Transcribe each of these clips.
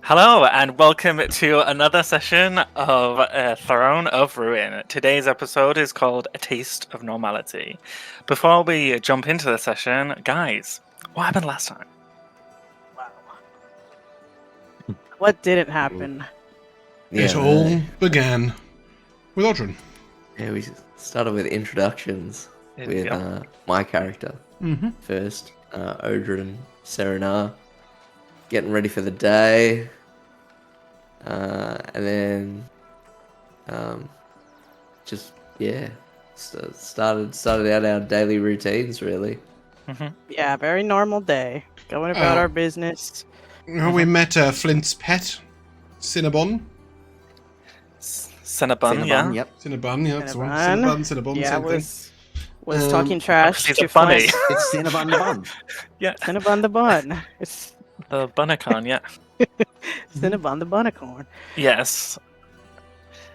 Hello, and welcome to another session of Throne of Ruin. Today's episode is called A Taste of Normality. Before we jump into the session, guys, what happened last time? Wow. What didn't happen? It all began with Odran. Yeah, we started with introductions with my character first, Odran, Cerrenar, getting ready for the day, and then started out our daily routines really. Yeah, very normal day. Going about our business. We met Flint's pet, Cinnabun. Cinnabun, yeah. Yep. Cinnabun, yeah, that's the one. Cinnabun. Cinnabun, Yeah, same thing. was talking trash He's to a bunny. Flint. It's Cinnabun the Bun. Yeah, Cinnabun the bun. It's the Bunnicon, yeah. Cinnabun the bunicorn. Yes.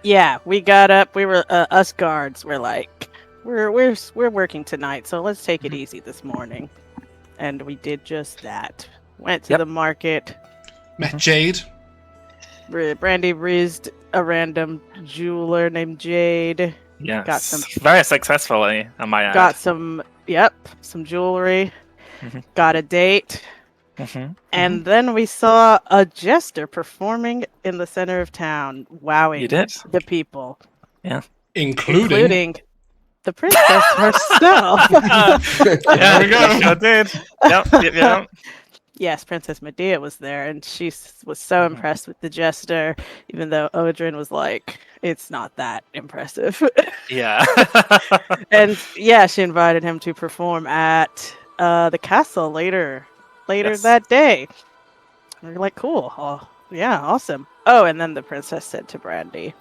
Yeah, we got up. We were us guards. We're like, we're working tonight, so let's take it easy this morning. And we did just that. Went to the market. Met Jade. Brandy rizzed a random jeweler named Jade. Yes. Got some very successfully, I might add. Got some jewelry. Got a date. And then we saw a jester performing in the center of town, wowing the people. Yeah. Including the princess herself. There we go. Sure did. Yep. Yes, Princess Medea was there, and she was so impressed with the jester, even though Odran was like, it's not that impressive. Yeah. And yeah, she invited him to perform at the castle later that day. And we're like, cool. Oh, yeah, awesome. Oh, and then the princess said to Brandy,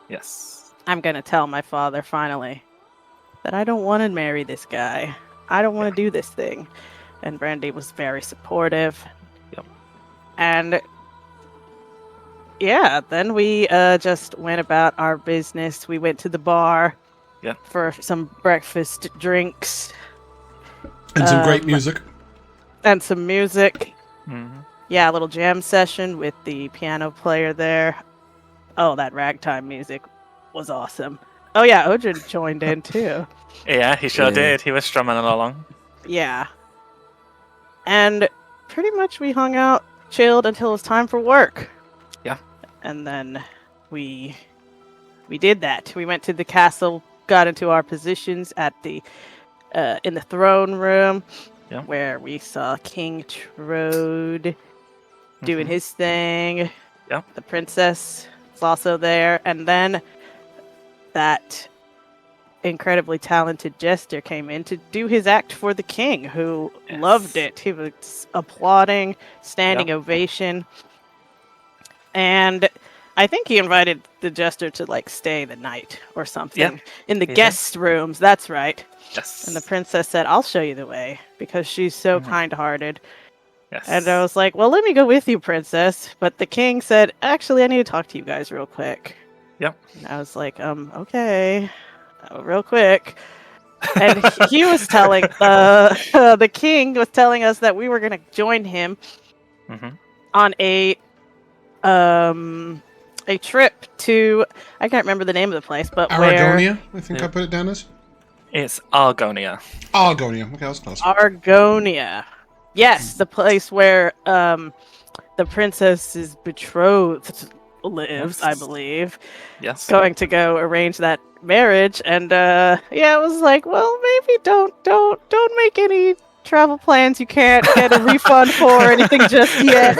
Yes. I'm going to tell my father finally that I don't want to marry this guy. I don't want to do this thing. And Brandy was very supportive. Yep. And yeah, then we just went about our business. We went to the bar for some breakfast drinks. and some great music. And some music. Mm-hmm. Yeah, a little jam session with the piano player there. Oh, that ragtime music was awesome. Oh yeah, Odran joined in too. Yeah, he sure did. He was strumming along. Yeah. And pretty much we hung out, chilled until it was time for work. Yeah. And then we did that. We went to the castle, got into our positions at the in the throne room, where we saw King Trode doing his thing. Yeah. The princess was also there, and then that incredibly talented jester came in to do his act for the king, who loved it. He was applauding, standing ovation. And I think he invited the jester to stay the night or something in the guest rooms. That's right. Yes. And the princess said, I'll show you the way, because she's so kind-hearted. Yes. And I was like, well, let me go with you, princess. But the king said, actually, I need to talk to you guys real quick. Yep. And I was like, okay. Real quick. And he was telling the king was telling us that we were going to join him on a trip to, I can't remember the name of the place, but Aragonia, I think I put it down as. It's Argonia. Argonia. Okay, that was close. Argonia. Yes, the place where the princess's betrothed lives, I believe. Yes. Going to go arrange that marriage, and it was like, well, maybe don't make any travel plans you can't get a refund for or anything just yet.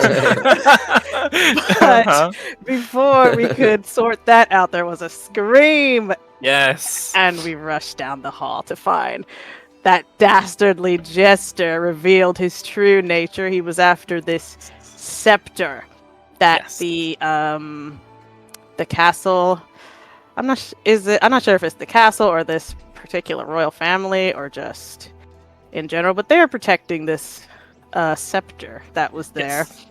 But before we could sort that out, there was a scream. Yes. And we rushed down the hall to find that dastardly jester revealed his true nature. He was after this sceptre that the castle. I'm not sure if it's the castle or this particular royal family or just in general, but they are protecting this sceptre that was there. Yes.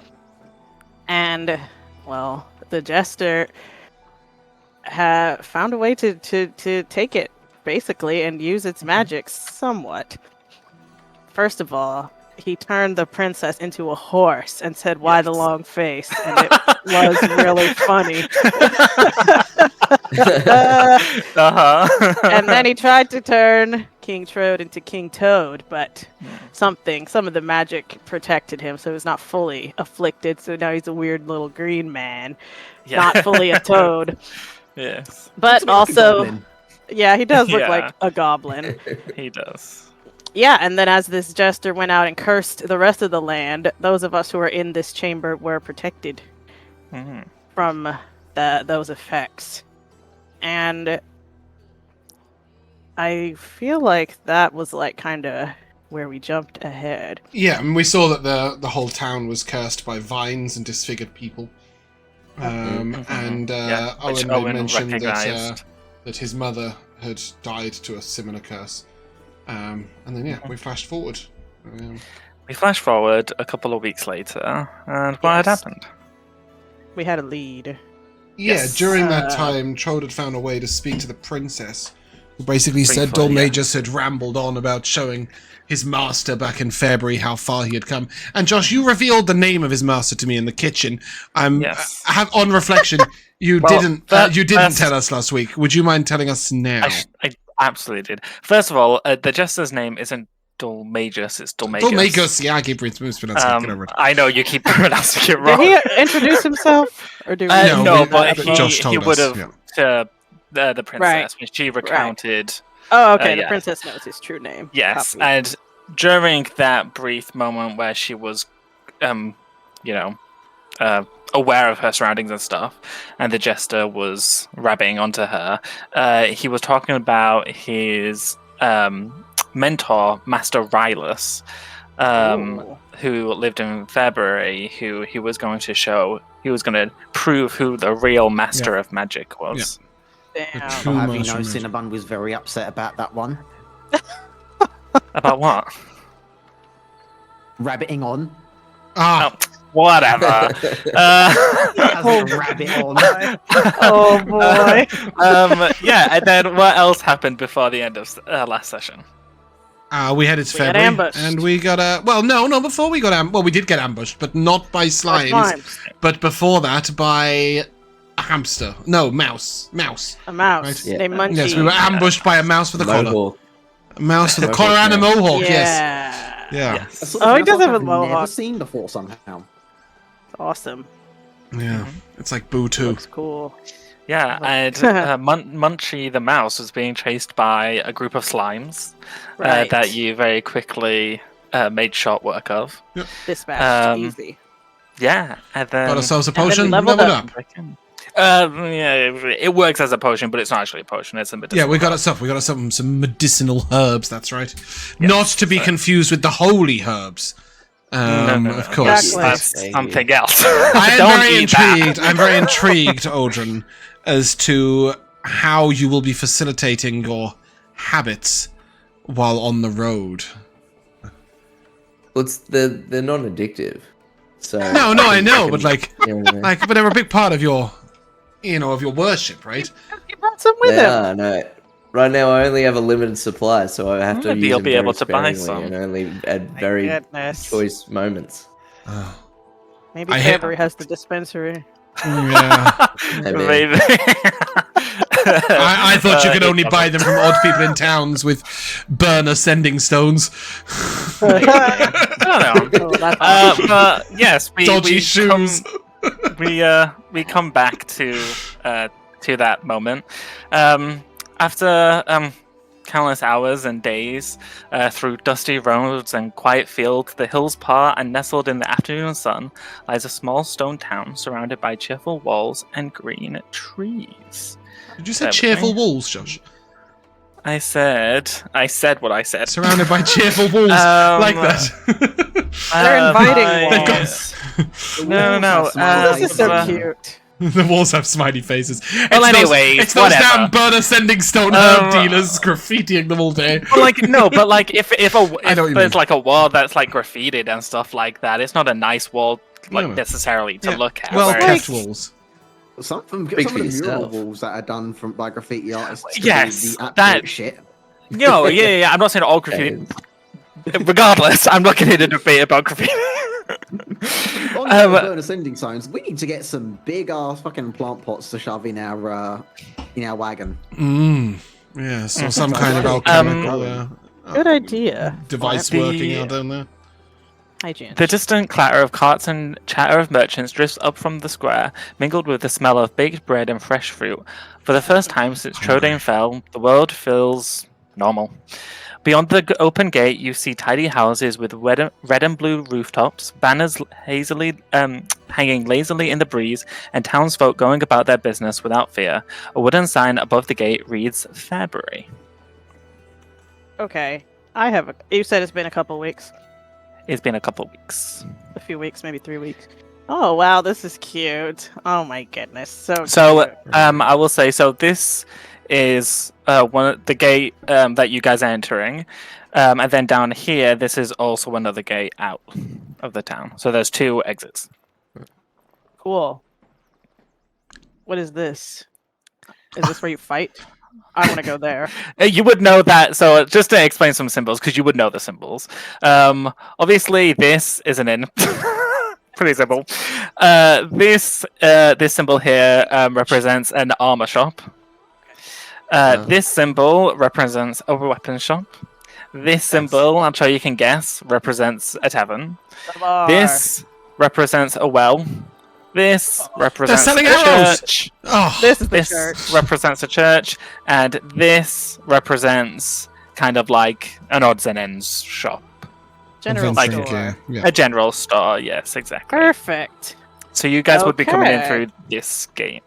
And well, the jester found a way to take it basically and use its magic somewhat. First of all, he turned the princess into a horse and said, "Why the long face?" And it was really funny. And then he tried to turn King Trode into King Toad, but some of the magic protected him, so he was not fully afflicted. So now he's a weird little green man, not fully a toad. Yes. But also, yeah, he does look like a goblin. He does. Yeah, and then as this jester went out and cursed the rest of the land, those of us who were in this chamber were protected from those effects. And I feel like that was like kind of where we jumped ahead. Yeah, and we saw that the whole town was cursed by vines and disfigured people. And Owen mentioned that his mother had died to a similar curse. And then, we flashed forward. We flashed forward a couple of weeks later, and what had happened? We had a lead. Yeah, during that time, Trode had found a way to speak to the princess, who basically said Dhoulmagus had rambled on about showing his master back in February how far he had come. And Josh, you revealed the name of his master to me in the kitchen. On reflection, you didn't tell us last week. Would you mind telling us now? I absolutely did. First of all, the jester's name isn't Dhoulmagus, it's Dhoulmagus. Dhoulmagus, yeah, I keep mispronouncing it. I know you keep pronouncing it wrong. Did he introduce himself? Or do we but Josh told he would have us, the princess when she recounted. Oh, okay, the princess knows his true name. Yes, Copy. and during that brief moment where she was, aware of her surroundings and stuff, and the jester was rabbiting onto her, he was talking about his mentor, Master Rylus, who lived in February, who he was going to prove who the real master of magic was. Damn. Have you know Cinnabun was very upset about that one? About what? Rabbiting on. Whatever. Rabbit on. Oh boy. And then what else happened before the end of last session? We headed to February, and we got before we got we did get ambushed, but not by slimes. But before that, by a hamster. No, mouse. A mouse. Right? Named Munchie. Yes, we were ambushed by a mouse with a collar. Mohawk. A mouse with a collar and a mohawk. Yeah. Yes. Oh, he does have a mohawk. mohawk. Never seen before somehow. Awesome. Yeah, it's like Boo 2. Looks cool. Yeah, and Munchie the mouse was being chased by a group of slimes that you very quickly made short work of. Yep. Dispatched easy. Yeah, and then got ourselves a potion, leveled up. It works as a potion, but it's not actually a potion. It's a medicinal. Yeah, we got ourselves some medicinal herbs. That's right. Not to be confused with the holy herbs. No, of course. Exactly. That's something else. I'm very intrigued, Odran, as to how you will be facilitating your habits while on the road. Well, they're non-addictive. So No, I know, but but they're a big part of your, of your worship, right? You brought some with him. No. Right now, I only have a limited supply, so I have to use you'll them be very able to buy sparingly some. and only at very choice moments. Maybe February has the dispensary. Yeah. Maybe. I thought you could only buy them from odd people in towns with burner sending stones. I don't know. But yes, Dodgy shoes. We come back to that moment. After countless hours and days through dusty roads and quiet fields, the hills part, and nestled in the afternoon sun lies a small stone town surrounded by cheerful walls and green trees. Did you say cheerful walls, Josh? I said what I said. Surrounded by cheerful walls like that. They're inviting walls. No. This is so cute. The walls have smiley faces. Well, anyways, it's those damn burner sending stone herb dealers graffitiing them all day. But if there's like a wall that's like graffitied and stuff like that, it's not a nice wall necessarily to look at. Well kept walls. Some of the mural walls that are done by graffiti artists. Yes, the shit. No, yeah. I'm not saying all graffiti. Regardless, I'm not getting a debate about graffiti. On the burn ascending signs, we need to get some big ass fucking plant pots to shove in our wagon. Yeah, so some kind of alchemical good idea. device working out down there. Hygiene. The distant clatter of carts and chatter of merchants drifts up from the square, mingled with the smell of baked bread and fresh fruit. For the first time since Trodain fell, the world feels normal. Beyond the open gate, you see tidy houses with red and blue rooftops, banners hanging lazily in the breeze, and townsfolk going about their business without fear. A wooden sign above the gate reads February. Okay. You said it's been a couple weeks. It's been a couple weeks. A few weeks, maybe 3 weeks. Oh wow, this is cute. Oh my goodness, so cute. I will say, so this is the gate that you guys are entering, and then down here, this is also another gate out of the town. So there's 2 exits. Cool. What is this? Is this where you fight? I want to go there. You would know that. So just to explain some symbols, because you would know the symbols. Obviously, this is an inn. Pretty simple. This symbol here represents an armor shop. This symbol represents a weapon shop. This symbol, I'm sure you can guess, represents a tavern. This represents a well. This represents a church. This is the church. Represents a church, and this represents kind of like an odds and ends shop. General store. A general store, yes, exactly. Perfect. So you guys would be coming in through this gate.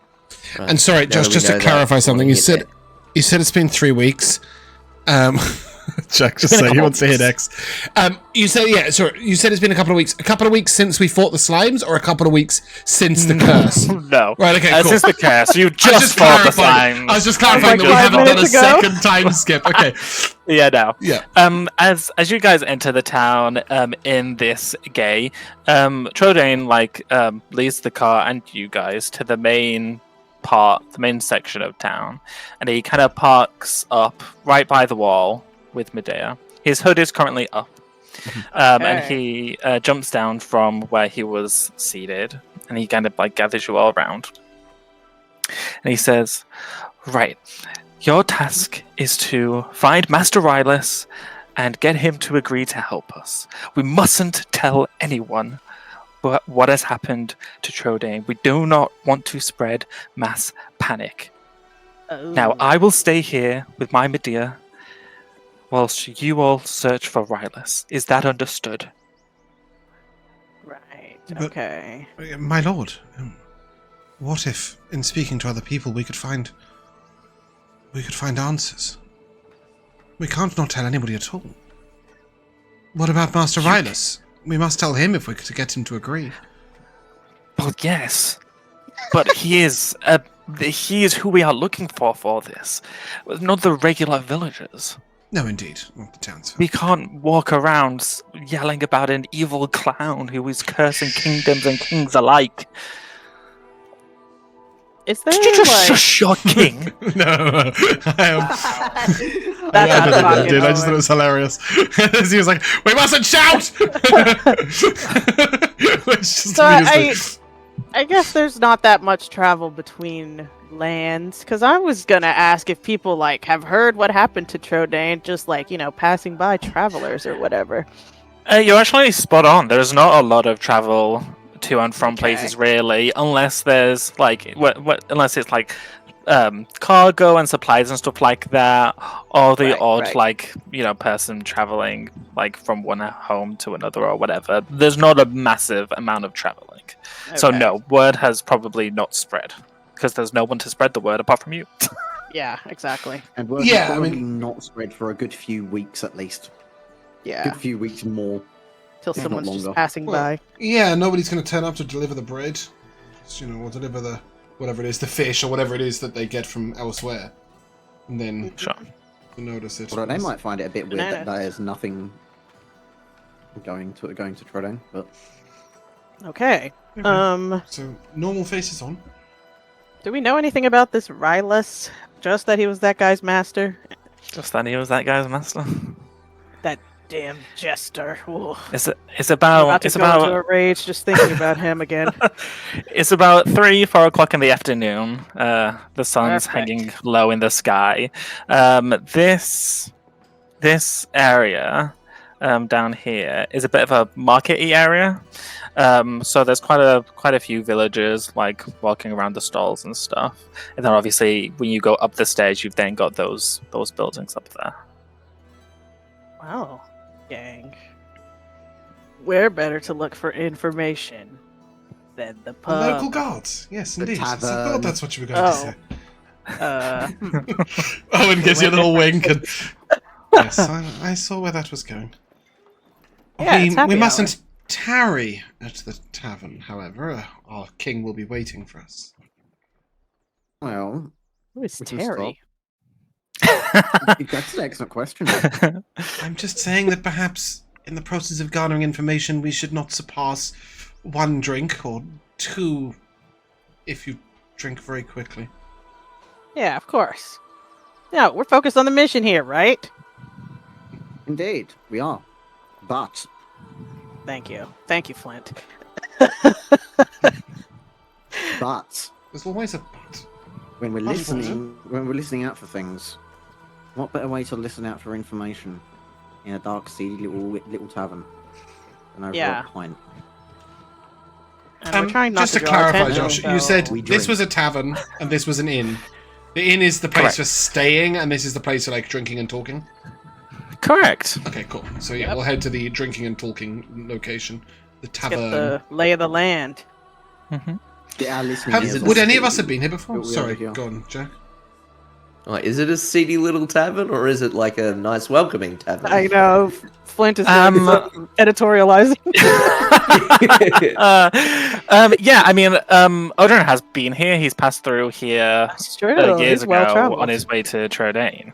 Right. And sorry, Josh, just to clarify something, you said it's been 3 weeks. Jack just saying he wants to hit X. You said it's been a couple of weeks. A couple of weeks since we fought the slimes, or a couple of weeks since the curse? No. Right, okay, cool. Since the curse. You just fought the slime. I was just clarifying that we haven't done a second time skip. Okay. Yeah, no. Yeah. As you guys enter the town in this gate, Trodain leads the car and you guys to the main section of town, and he kind of parks up right by the wall with Medea. His hood is currently up, and he jumps down from where he was seated, and he kind of gathers you all around, and he says, "Right, your task is to find Master Rylus and get him to agree to help us. We mustn't tell anyone what has happened to Trodain. We do not want to spread mass panic. Now, I will stay here with my Medea whilst you all search for Rylus. Is that understood?" Right. Okay. My lord, what if, in speaking to other people, we could find answers? We can't not tell anybody at all. What about Master Rylus? We must tell him if we're to get him to agree. Well, yes, but he is who we are looking for this, not the regular villagers. No, indeed, not the townsfolk. We can't walk around yelling about an evil clown who is cursing kingdoms and kings alike. Is there Did you just shush your king? No, I did. I just thought it was hilarious. He was like, "We mustn't shout!" So I guess there's not that much travel between lands, because I was gonna ask if people have heard what happened to Trodain, just passing by travelers or whatever. You're actually spot on. There's not a lot of travel to and from places really, unless there's unless it's cargo and supplies and stuff like that, or the person traveling from one home to another or whatever. There's not a massive amount of traveling. So no, word has probably not spread because there's no one to spread the word apart from you. Yeah, exactly. And word has probably not spread for a good few weeks at least. Yeah, good few weeks more. Till someone's just passing by. Yeah, nobody's going to turn up to deliver the bread. Or deliver the whatever it is, the fish or whatever it is that they get from elsewhere, and then notice it. Well, they might find it a bit weird that there's nothing going to Trodain, but okay. So normal faces on. Do we know anything about this Rylus? Just that he was that guy's master. Just that he was that guy's master. Damn jester. Ooh. It's I'm about about to go into a rage just thinking about him again. It's about 3-4 o'clock in the afternoon. The sun's Perfect. hanging low in the sky. This area down here is a bit of a market-y area. So there's quite a few villagers like walking around the stalls and stuff. And then obviously when you go up the stairs, you've then got those buildings up there. Wow, gang. Where better to look for information than the The pub? local guards. Yes, The indeed. I tavern. thought that's what you were going to say. Hmm. Owen gives you a little wink, and yes, I saw where that was going. Yeah, it's happy we hour. mustn't tarry at the tavern, however. Our king will be waiting for us. Well, Who is We can Terry? that's an excellent question. I'm just saying that perhaps in the process of garnering information, we should not surpass 1 drink or 2 if you drink very quickly. Yeah, of course. No, we're focused on the mission here, right? Indeed, we are. But Thank you. Thank you, Flint. but There's always a but. when we're Unfortunate. listening out for things, what better way to listen out for information in a dark, seedy little tavern than over Yeah. a pint? And we're trying not just to draw clarify, attention, Josh, so- you said We this drink. was a tavern and this was an inn. The inn is the place Correct. for staying, and this is the place for like drinking and talking. Correct. Okay, cool. So yeah, Yep. we'll head to the drinking and talking location, the Get tavern. the lay of the land. Hmm. Get our listening ears Would on. any of us have been here before? We are Sorry, here. go on, Jack. Like, is it a seedy little tavern or is it like a nice welcoming tavern? I know. Flint is doing some editorializing. Yeah, I mean, Odran has been here. He's passed through here That's true. years He's ago well-traveled. on his way to Trodain.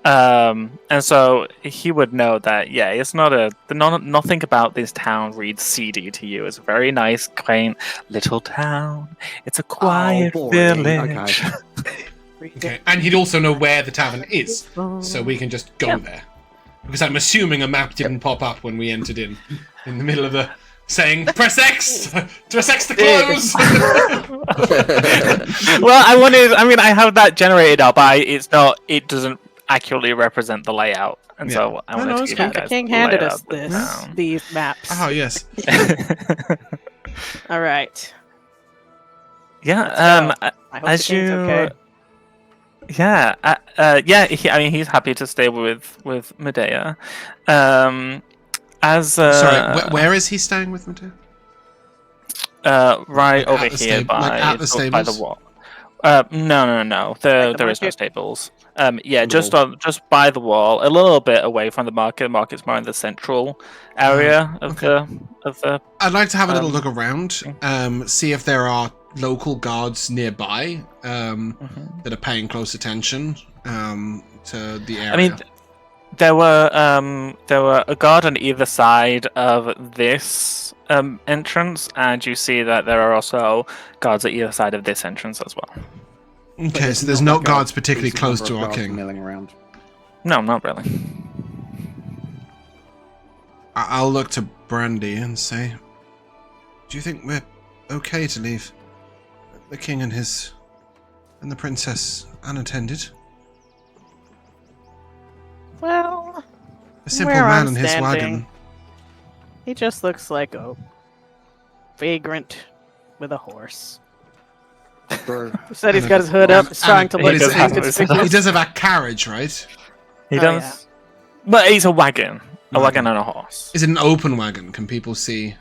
And so he would know that, yeah, it's nothing about this town reads seedy to you. It's a very nice, quaint little town. It's a quiet boring. village. Okay. Okay, and he'd also know where the tavern is, so we can just go there. Because I'm assuming a map didn't pop up when we entered in the middle of the saying press X, press X to close. Well, I have that generated up, but it doesn't accurately represent the layout. And Yeah. so I No, wanted to it's give Yeah, you the guys king the handed layout us of the town. these maps. Oh yes. All right. Yeah, Let's go. I hope as the king's you, okay. yeah, he's happy to stay with Medea. Sorry, where is he staying with Medea? Right Like over at the here sta- like at the by the stables? wall. No. There is no market? stables. Yeah, just by the wall, a little bit away from the market. The market's more in the central area of the. I'd like to have a little Um, look around, see if there are local guards nearby that are paying close attention to the area. I mean, there were a guard on either side of this entrance, and you see that there are also guards at either side of this entrance as well. okay, so there's no guards particularly close to our king. Milling around. No, not really. I'll look to Brandy and say, do you think we're okay to leave the king and the princess unattended? Well, A simple Where man I'm in his standing. wagon. he just looks like a vagrant with a horse. Bro, He said he's And got his hood up. and- He's trying to and look he does have- inconspicuous. He does have a carriage, right? He Oh, does, but he's a wagon Wagon. and a horse. Is it an open wagon? Can people see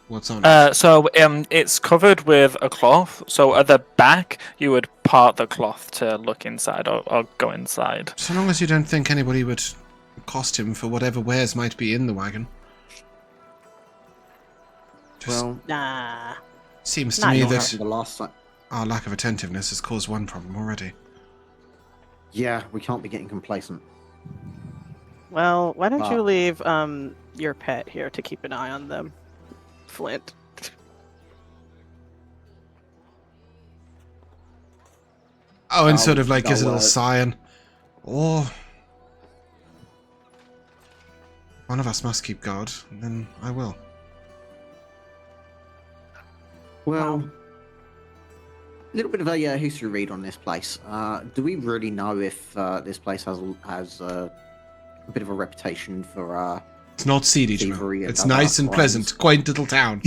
what's on it? So it's covered with a cloth. So at the back, you would part the cloth to look inside or go inside. So long as you don't think anybody would cost him for whatever wares might be in the wagon. Just well, Nah. seems to not me your that the last time. our lack of attentiveness has caused one problem already. Yeah, we can't be getting complacent. Well, why don't you Ah. leave your pet here to keep an eye on them, Flint? Oh, and sort of like Oh, gives a little well. sigh and, oh, One of us must keep guard, and then I will. Well, a little bit of a history read on this place. Do we really know if this place has a bit of a reputation for It's not seedy, Jamal. thievery and It's other nice and crimes? pleasant. Quaint little town.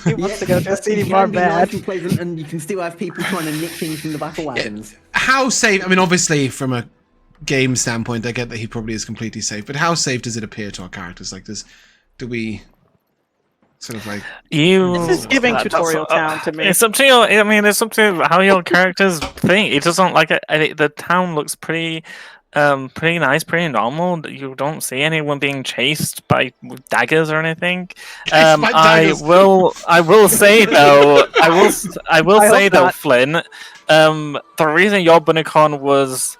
He wants to go to a seedy It bar can be bad. nice and pleasant, and you can still have people trying to nick things from the battle wagons. How safe? I mean, obviously, from a game standpoint, I get that he probably is completely safe. But how safe does it appear to our characters? Like, do we sort of like? You. This is giving tutorial town to me. It's up to you. I mean, it's up to how your characters think. It doesn't like it. The town looks pretty nice, pretty normal. You don't see anyone being chased by daggers or anything. Chased by daggers. I will say though, I will I say hope though, not. Flynn, the reason your Bunicon was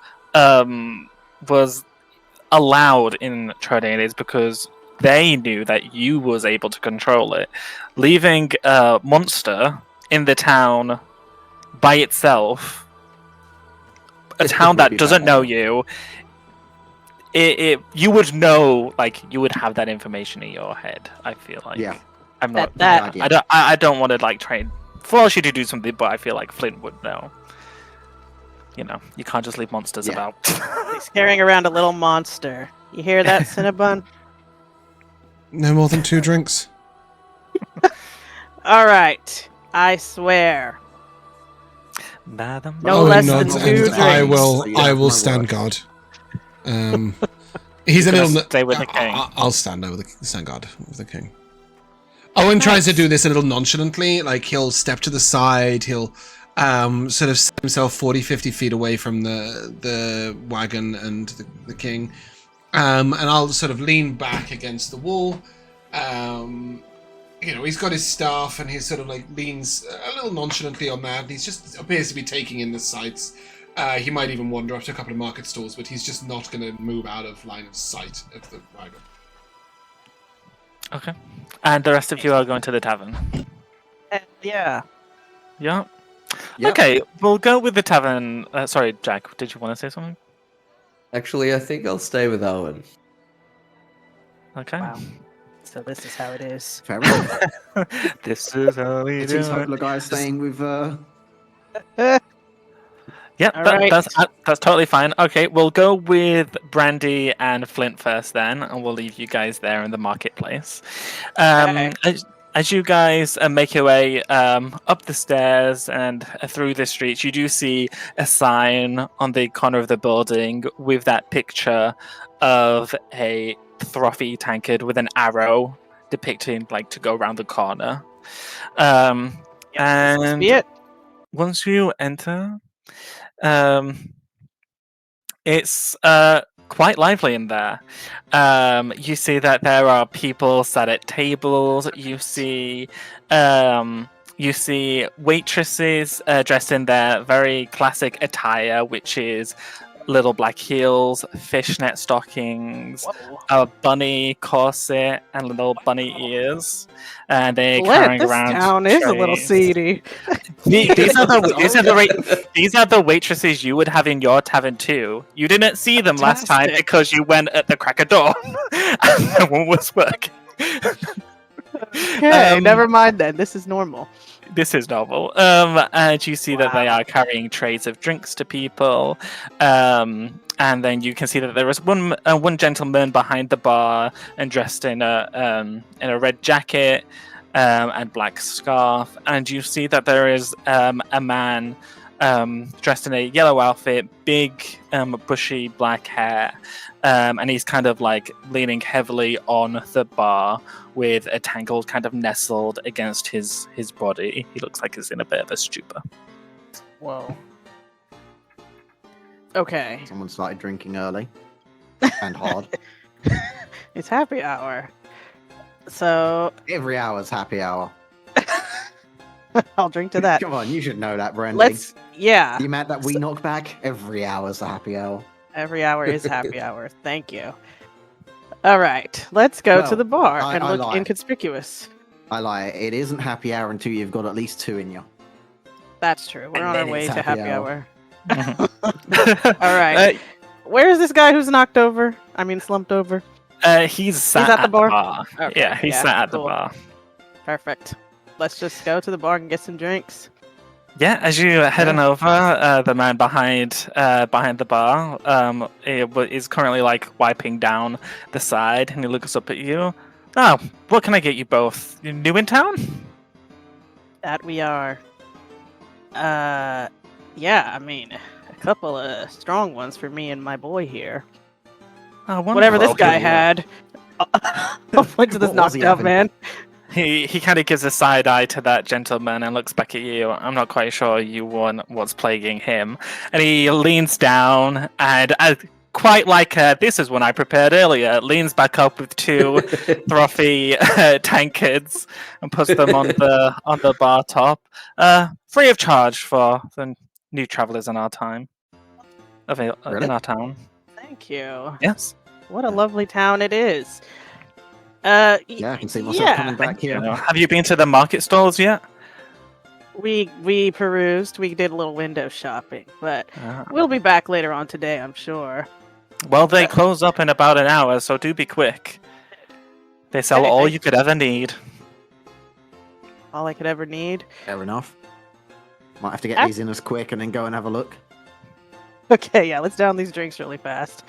allowed in Trodain is because they knew that you was able to control it. Leaving a monster in the town by itself, a town that doesn't know you, you would know, like, you would have that information in your head. I feel like. Yeah. I'm not. That- I don't want to like try and force you to do something, but I feel like Flint would know. You know, you can't just leave monsters Yeah. about. He's carrying around a little monster. You hear that, Cinnabun? No more than 2 drinks. All right. I swear. No Oh, less no, than and 2 I drinks. will. Yeah, I will my stand word. guard. He's a Gonna little. stay with the king. I'll stand guard with the king. Owen tries to do this a little nonchalantly. Like, he'll step to the side. He'll sort of set himself 40, 50 feet away from the wagon and the king. And I'll sort of lean back against the wall. You know, he's got his staff and he sort of like leans a little nonchalantly on that. He's just appears to be taking in the sights. He might even wander up to a couple of market stalls, but he's just not going to move out of line of sight of the wagon. Okay. And the rest of you are going to the tavern. Yeah. Yeah. Yep. Okay, we'll go with the tavern. Sorry, Jack. Did you want to say something? Actually, I think I'll stay with Owen. Okay. Wow. So this is how it is. Fair enough. This is how we It do seems like it. the guy staying with. Yeah, All right. that's totally fine. Okay, we'll go with Brandy and Flint first then, and we'll leave you guys there in the marketplace. Okay. As you guys make your way up the stairs and through the streets, you do see a sign on the corner of the building with that picture of a trophy tankard with an arrow depicting like to go around the corner. This must be it. Once you enter, it's quite lively in there. You see that there are people sat at tables. You see waitresses dressed in their very classic attire, which is little black heels, fishnet stockings, Whoa. a bunny corset, and little bunny ears. And they're Flint, carrying this around town is a little trays. seedy. These are the waitresses you would have in your tavern too. You didn't see them last time Fantastic. because you went at the crack of dawn and no one was working. Okay, never mind then. This is normal. This is novel. And you see that they are carrying trays of drinks to people. And then you can see that there is one gentleman behind the bar and dressed in a red jacket and black scarf. And you see that there is a man dressed in a yellow outfit, big bushy black hair. And he's kind of like leaning heavily on the bar with a tangle kind of nestled against his body. He looks like he's in a bit of a stupor. Whoa. Okay. Someone started drinking early and hard. It's happy hour. So Every hour's happy hour. I'll drink to that. Come on, you should know that, Brandy. Yeah. The amount that we knock back, every hour's a happy hour. Every hour is happy hour. Thank you. All right. Let's go to Well, the bar I and look lied. inconspicuous. I lie. It isn't happy hour until you've got at least 2 in you. That's true. We're And on then our way it's to happy happy hour. All All right. Where is this guy who's knocked over? I mean, slumped over? He's sat at the bar? Okay, Yeah, he's sat at the cool. bar. Perfect. Let's just go to the bar and get some drinks. Yeah, as you heading over, the man behind the bar is currently like wiping down the side, and he looks up at you. Oh, what can I get you both? You new in town? That we are. Yeah, I mean, a couple of strong ones for me and my boy here. Oh, wonderful. Whatever this guy yeah. had. I'll point to this What was he knocked out having? man. He kind of gives a side eye to that gentleman and looks back at you. I'm not quite sure you want what's plaguing him. And he leans down and, quite like this is one I prepared earlier, leans back up with two trophy tankards and puts them on the bar top, free of charge for the new travelers in our time, Really? in our town. Thank you. Yes. What a lovely town it is. Yeah, I can see myself coming back You here. know, have you been to the market stalls yet? We perused. We did a little window shopping, but Ah. we'll be back later on today, I'm sure. Well, they close up in about an hour, so do be quick. They sell all Anything. you could ever need. All I could ever need. Fair enough. Might have to get Ah. these in as quick and then go and have a look. Okay, yeah, let's down these drinks really fast.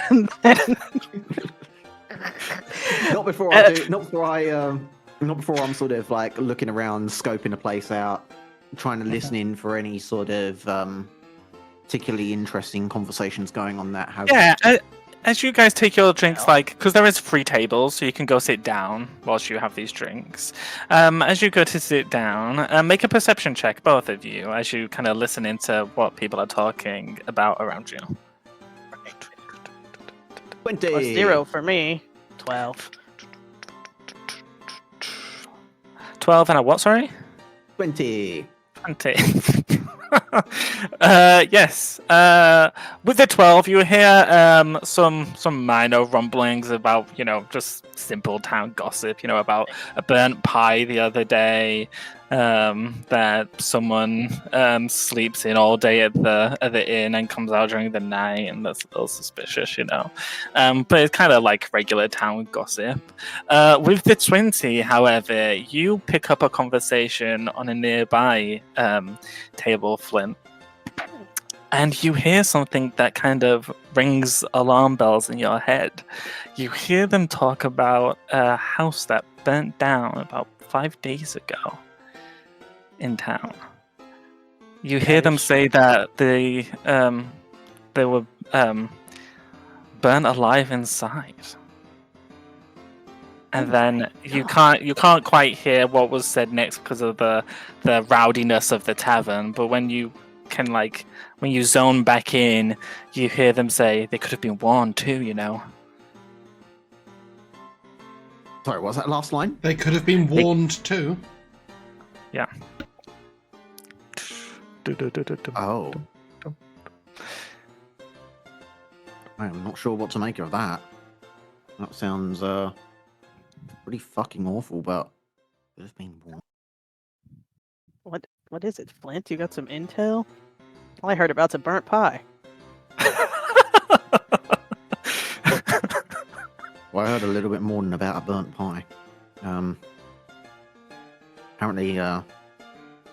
And then... Not before I do. Not before I. Not before I'm sort of like looking around, scoping the place out, trying to listen in for any sort of particularly interesting conversations going on that have. Yeah, as you guys take your drinks, because there is free tables, so you can go sit down whilst you have these drinks. As you go to sit down, make a perception check, both of you, as you kind of listen into what people are talking about around you. 20. Plus 0 for me. 12. 12 and a what, sorry? 20. 20. Yes. With the 12, you hear some minor rumblings about, just simple town gossip, about a burnt pie the other day, that someone sleeps in all day at the inn and comes out during the night, and that's a little suspicious, but it's kind of like regular town gossip. With the 20, however, you pick up a conversation on a nearby table, Flint, and you hear something that kind of rings alarm bells in your head. You hear them talk about a house that burnt down about 5 days ago in town. You hear them say that they were burnt alive inside. And then you can't quite hear what was said next because of the rowdiness of the tavern, but when you zone back in, you hear them say they could have been warned too, Sorry, what was that last line? They could have been warned too. Yeah. Oh. I'm not sure what to make of that. That sounds pretty fucking awful, but could have been warned. What is it, Flint? You got some intel? All I heard about's a burnt pie. Well, I heard a little bit more than about a burnt pie. Apparently, there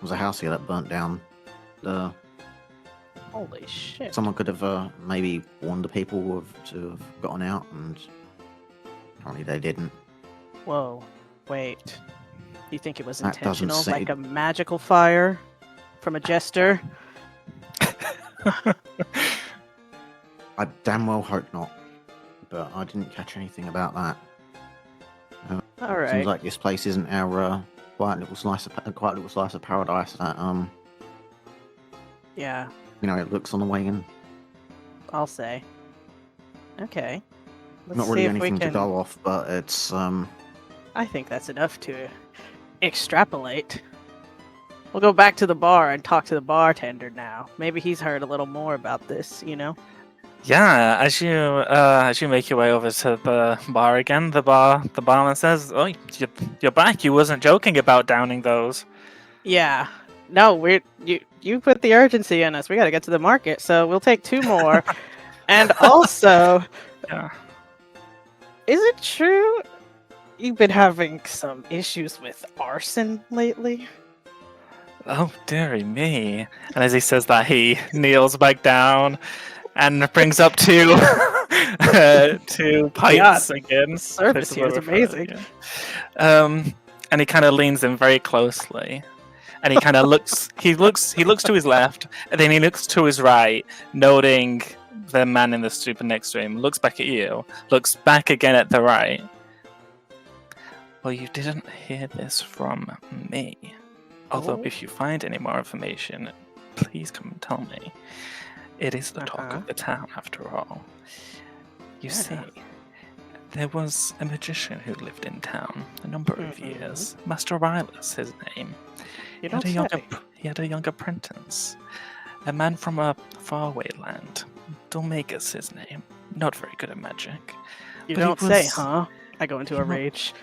was a house here that burnt down. Holy shit. Someone could have maybe warned the people to have gotten out, and apparently they didn't. Whoa. Wait. You think it was That doesn't intentional? say- Like a magical fire from a jester? I damn well hope not, but I didn't catch anything about that. Alright. Seems like this place isn't our quiet little slice of paradise that Yeah, it looks on the way in. I'll say. Okay. Let's Not see really if we anything to can... go off, but it's I think that's enough to extrapolate. We'll go back to the bar and talk to the bartender now. Maybe he's heard a little more about this, Yeah, as you make your way over to the bar again, the barman says, "Oh, you're back. You wasn't joking about downing those." Yeah. No, you put the urgency in us. We got to get to the market, so we'll take 2 more. And also, Yeah. is it true you've been having some issues with arson lately? Oh, dearie me. And as he says that, he kneels back down and brings up two pipes again. Service here is amazing. And he kind of leans in very closely. And he kind of looks to his left, and then he looks to his right, noting the man in the stupa next to him, looks back at you, looks back again at the right. Well, you didn't hear this from me. Although, if you find any more information, please come and tell me. It is the talk of the town, after all. You see, there was a magician who lived in town a number of years. Master Rylus, his name. He had a young apprentice. A man from a faraway land. Dhoulmagus, his name. Not very good at magic. You don't say, huh? I go into a rage.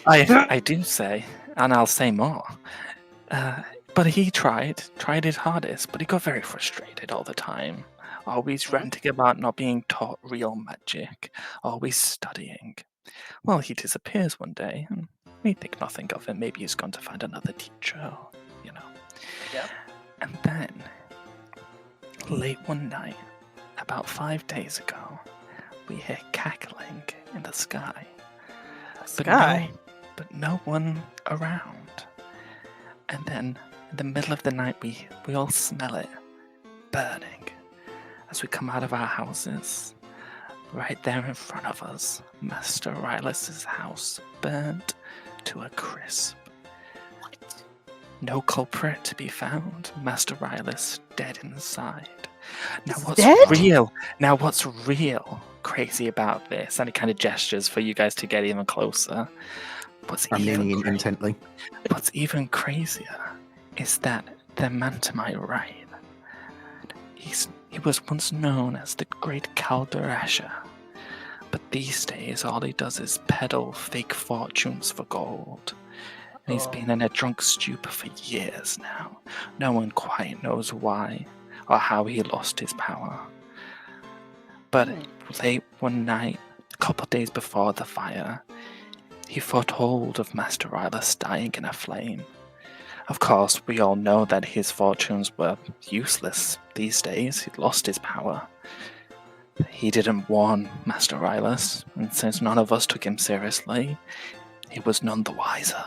I do say, and I'll say more. But he tried his hardest, but he got very frustrated all the time. Always ranting about not being taught real magic, always studying. Well, he disappears one day, and we think nothing of it. Maybe he's gone to find another teacher, you know. Yep. And then, late one night, about 5 days ago, we hear cackling in the sky. But no one around. And then, in the middle of the night, we all smell it burning. As we come out of our houses, right there in front of us, Master Rylus's house burnt to a crisp. What? No culprit to be found. Master Rylus dead inside. Now what's real crazy about this? And he kind of gestures for you guys to get even closer. I'm leaning in intently. What's even crazier is that the man to my right, he was once known as the Great Calderasher, but these days all he does is peddle fake fortunes for gold. And he's been in a drunk stupor for years now. No one quite knows why or how he lost his power. But late one night, a couple days before the fire, he foretold of Master Rylus dying in a flame. Of course, we all know that his fortunes were useless these days. He lost his power. He didn't warn Master Rylus, and since none of us took him seriously, he was none the wiser.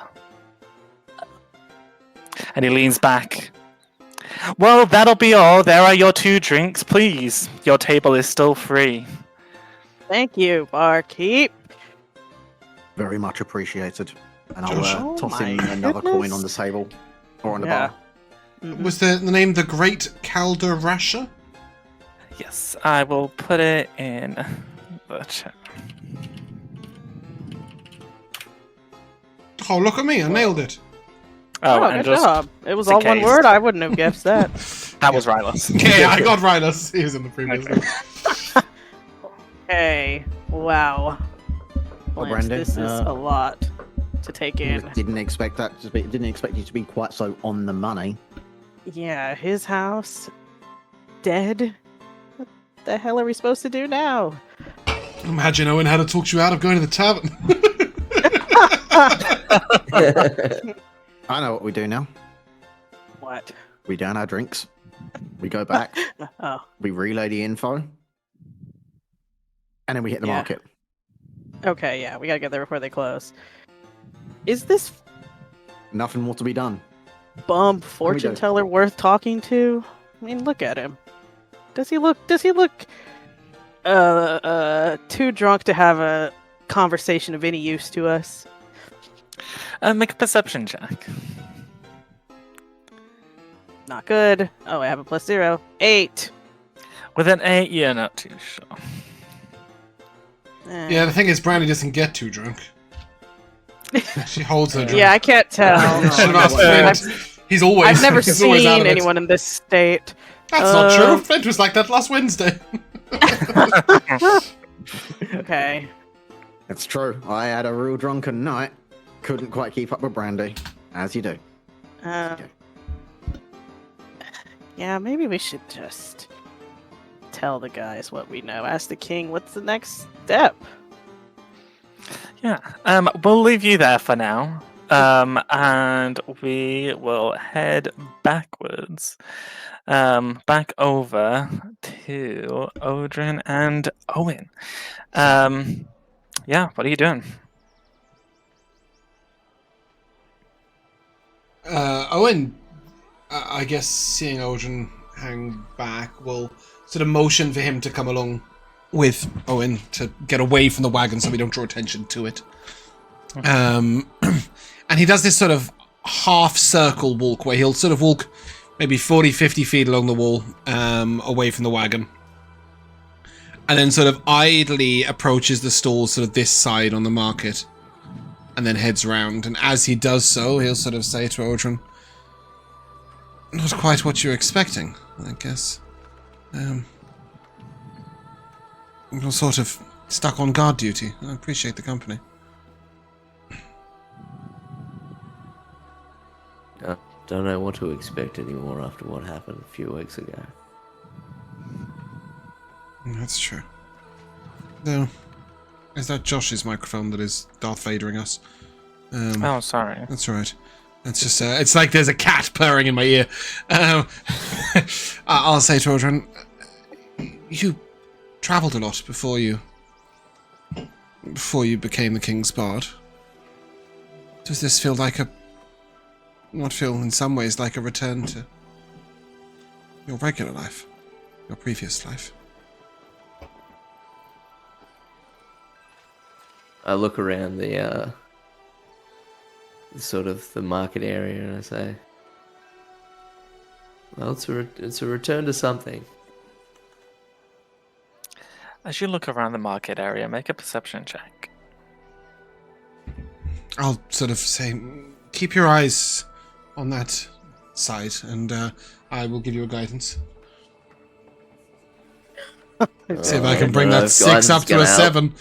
And he leans back. Well, that'll be all. There are your 2 drinks, please. Your table is still free. Thank you, barkeep. Very much appreciated. And I'll toss him another coin on the table. Or on the bar. Was the name the Great Calderasher? Yes, I will put it in the chat. Oh, look at me, I nailed it. Oh, good job. It was all one word, I wouldn't have guessed that. That was Rylus. Yeah, I got Rylus. He was in the previous one. Okay, wow. Brandy, this is a lot to take in. Didn't expect you to be quite so on the money. Yeah, his house dead. What the hell are we supposed to do now? Imagine Owen had to talk you out of going to the tavern. I know what we do now. What? We down our drinks. We go back. Oh. We relay the info. And then we hit the market. Okay, yeah, we gotta get there before they close. Is this nothing more to be done? Bum fortune teller worth talking to? I mean, look at him. Does he look too drunk to have a conversation of any use to us? Make a perception check. Not good. Oh, I have a +0. 8. With an 8, you're not too sure. Yeah, the thing is, Brandy doesn't get too drunk. She holds her drink. Yeah, I can't tell. He's always. I've never seen anyone in this state. That's not true. Flint was like that last Wednesday. Okay. It's true. I had a real drunken night. Couldn't quite keep up with Brandy, as you do. Yeah, maybe we should just tell the guys what we know. Ask the king what's the next step. Yeah. We'll leave you there for now. And we will head backwards. Back over to Odran and Owen. Yeah, what are you doing? Owen, I guess seeing Odran hang back will sort of motion for him to come along with Owen to get away from the wagon so we don't draw attention to it. And he does this sort of half-circle walk where he'll sort of walk maybe 40, 50 feet along the wall away from the wagon. And then sort of idly approaches the stalls sort of this side on the market. And then heads round. And as he does so, he'll sort of say to Odran, "Not quite what you're expecting, I guess. I'm sort of stuck on guard duty. I appreciate the company." I don't know what to expect anymore after what happened a few weeks ago. That's true. Though, is that Josh's microphone that is Darth Vadering us? Oh, sorry. That's all right. It's just, it's like there's a cat purring in my ear. I'll say to Odran, you travelled a lot before you became the King's Bard. Does this feel like not feel in some ways like a return to your regular life, your previous life? I look around the sort of the market area and I say, well, it's a return to something. As you look around the market area, make a perception check. I'll sort of say, keep your eyes on that side, and I will give you a guidance. See if I can bring that 6 up to a 7.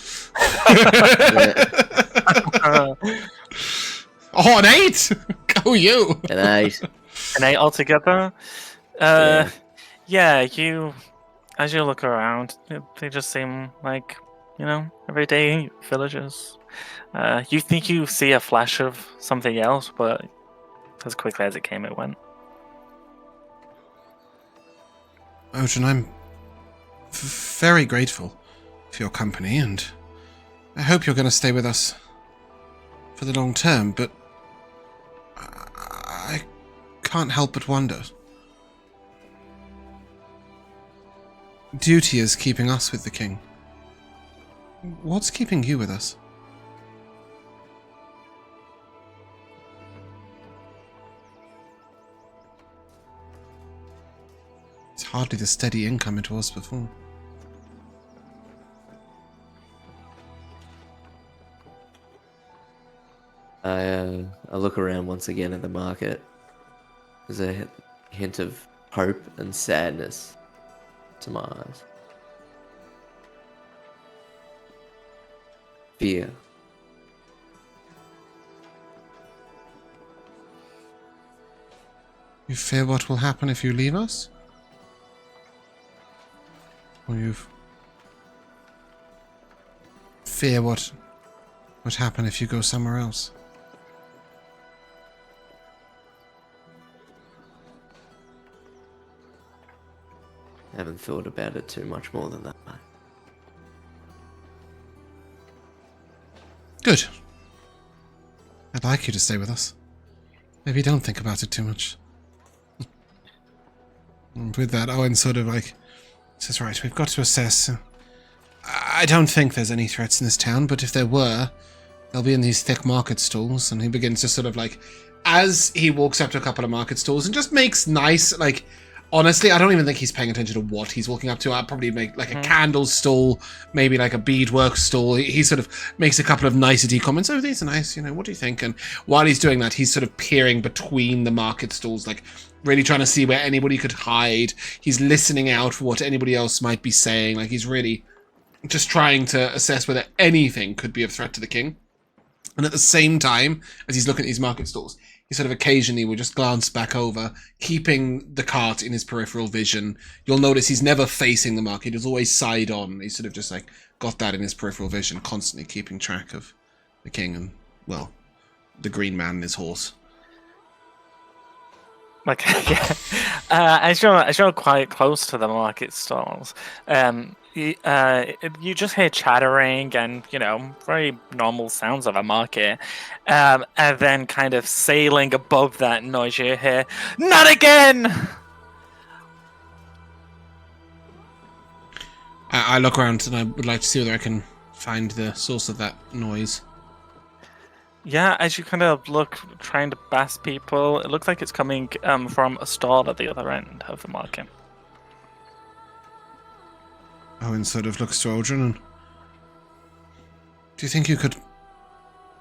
Oh, an 8! Go you! An 8. An 8 altogether? Yeah, as you look around, they just seem like, everyday villagers. You think you see a flash of something else, but as quickly as it came, it went. Odran, I'm very grateful for your company, and I hope you're going to stay with us for the long term, but I can't help but wonder. Duty is keeping us with the king. What's keeping you with us? It's hardly the steady income it was before. I look around once again at the market. There's a hint of hope and sadness to my eyes. Fear. You fear what will happen if you leave us? Or you fear what would happen if you go somewhere else? I haven't thought about it too much more than that. Good. I'd like you to stay with us. Maybe don't think about it too much. And with that, Owen sort of says, right, we've got to assess. I don't think there's any threats in this town, but if there were, they'll be in these thick market stalls. And he begins to sort of as he walks up to a couple of market stalls and just makes nice, honestly, I don't even think he's paying attention to what he's walking up to. I'd probably make a candle stall, maybe a beadwork stall. He sort of makes a couple of nicety comments. Oh, these are nice, what do you think? And while he's doing that, he's sort of peering between the market stalls, really trying to see where anybody could hide. He's listening out for what anybody else might be saying. He's really just trying to assess whether anything could be of threat to the king. And at the same time, as he's looking at these market stalls, he sort of occasionally will just glance back over, keeping the cart in his peripheral vision. You'll notice he's never facing the market. He's always side on. He's sort of just like got that in his peripheral vision, constantly keeping track of the king and, well, the green man and his horse. Like, yeah. As you're quite close to the market stalls, you just hear chattering and, very normal sounds of a market. And then kind of sailing above that noise, you hear, "Not again!" I look around and I would like to see whether I can find the source of that noise. Yeah, as you kind of look, trying to bass people, it looks like it's coming from a stall at the other end of the market. Owen sort of looks to Odran and... Do you think you could